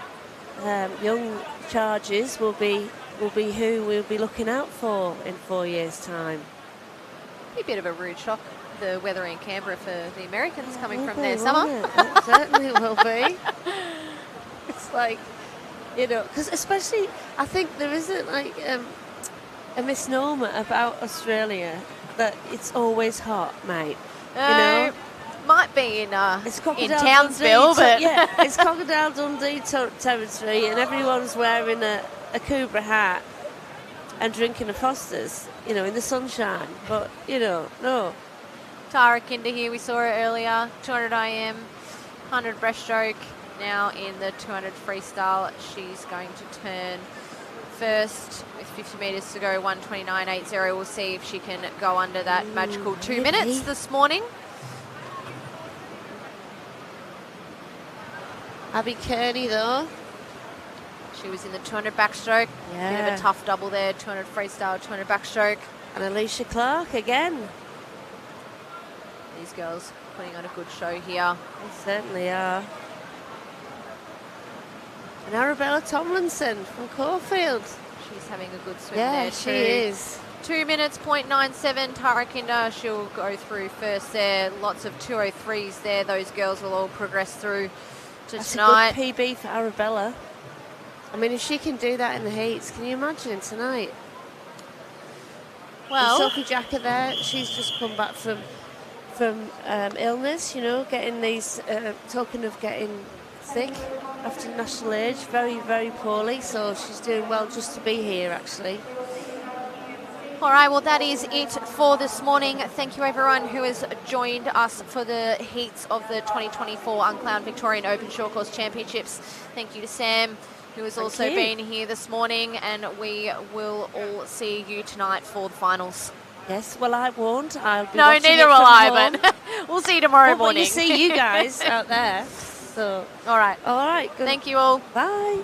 Young charges will be who we'll be looking out for in 4 years' time. Be a bit of a rude shock, the weather in Canberra for the Americans coming Will from be, their won't summer. it? Certainly will be. It's like, you know, because especially I think there isn't like a misnomer about Australia that it's always hot, mate. You know, Might be in it's Crocodile Townsville, Dundee but yeah, it's Crocodile Dundee territory, and everyone's wearing a Cobra hat and drinking a Foster's, you know, in the sunshine. But you know, no. Tara Kinder here, we saw her earlier, 200 IM, 100 breaststroke. Now in the 200 freestyle, she's going to turn first with 50 metres to go, 1:29.80. We'll see if she can go under that magical 2 minutes this morning. Abby Kearney, though. She was in the 200 backstroke. Yeah. Bit of a tough double there, 200 freestyle, 200 backstroke. And Alicia Clark again. These girls putting on a good show here. They certainly are. And Arabella Tomlinson from Caulfield. She's having a good swim Yeah, there she too. is. 2 minutes, 0.97, Tara Kinder, she'll go through first there. Lots of 2:03s there. Those girls will all progress through to That's tonight. a good PB for Arabella. I mean, if she can do that in the heats, can you imagine tonight? Well, And Sophie Jacker there, she's just come back from illness, you know, getting these, talking of getting sick after national age, very, very poorly, so she's doing well just to be here, actually. all right, well, that is it for this morning. Thank you, everyone who has joined us for the heats of the 2024 UNCLOUD Victorian Open Short Course Championships. Thank you to Sam, who has also been here this morning, and we will all see you tonight for the finals. Yes, well, I won't. I'll be No, watching neither it will from I, home. but we'll see you tomorrow Well, but morning. you see you guys out there. So, All right. all right, good. Thank you all. Bye.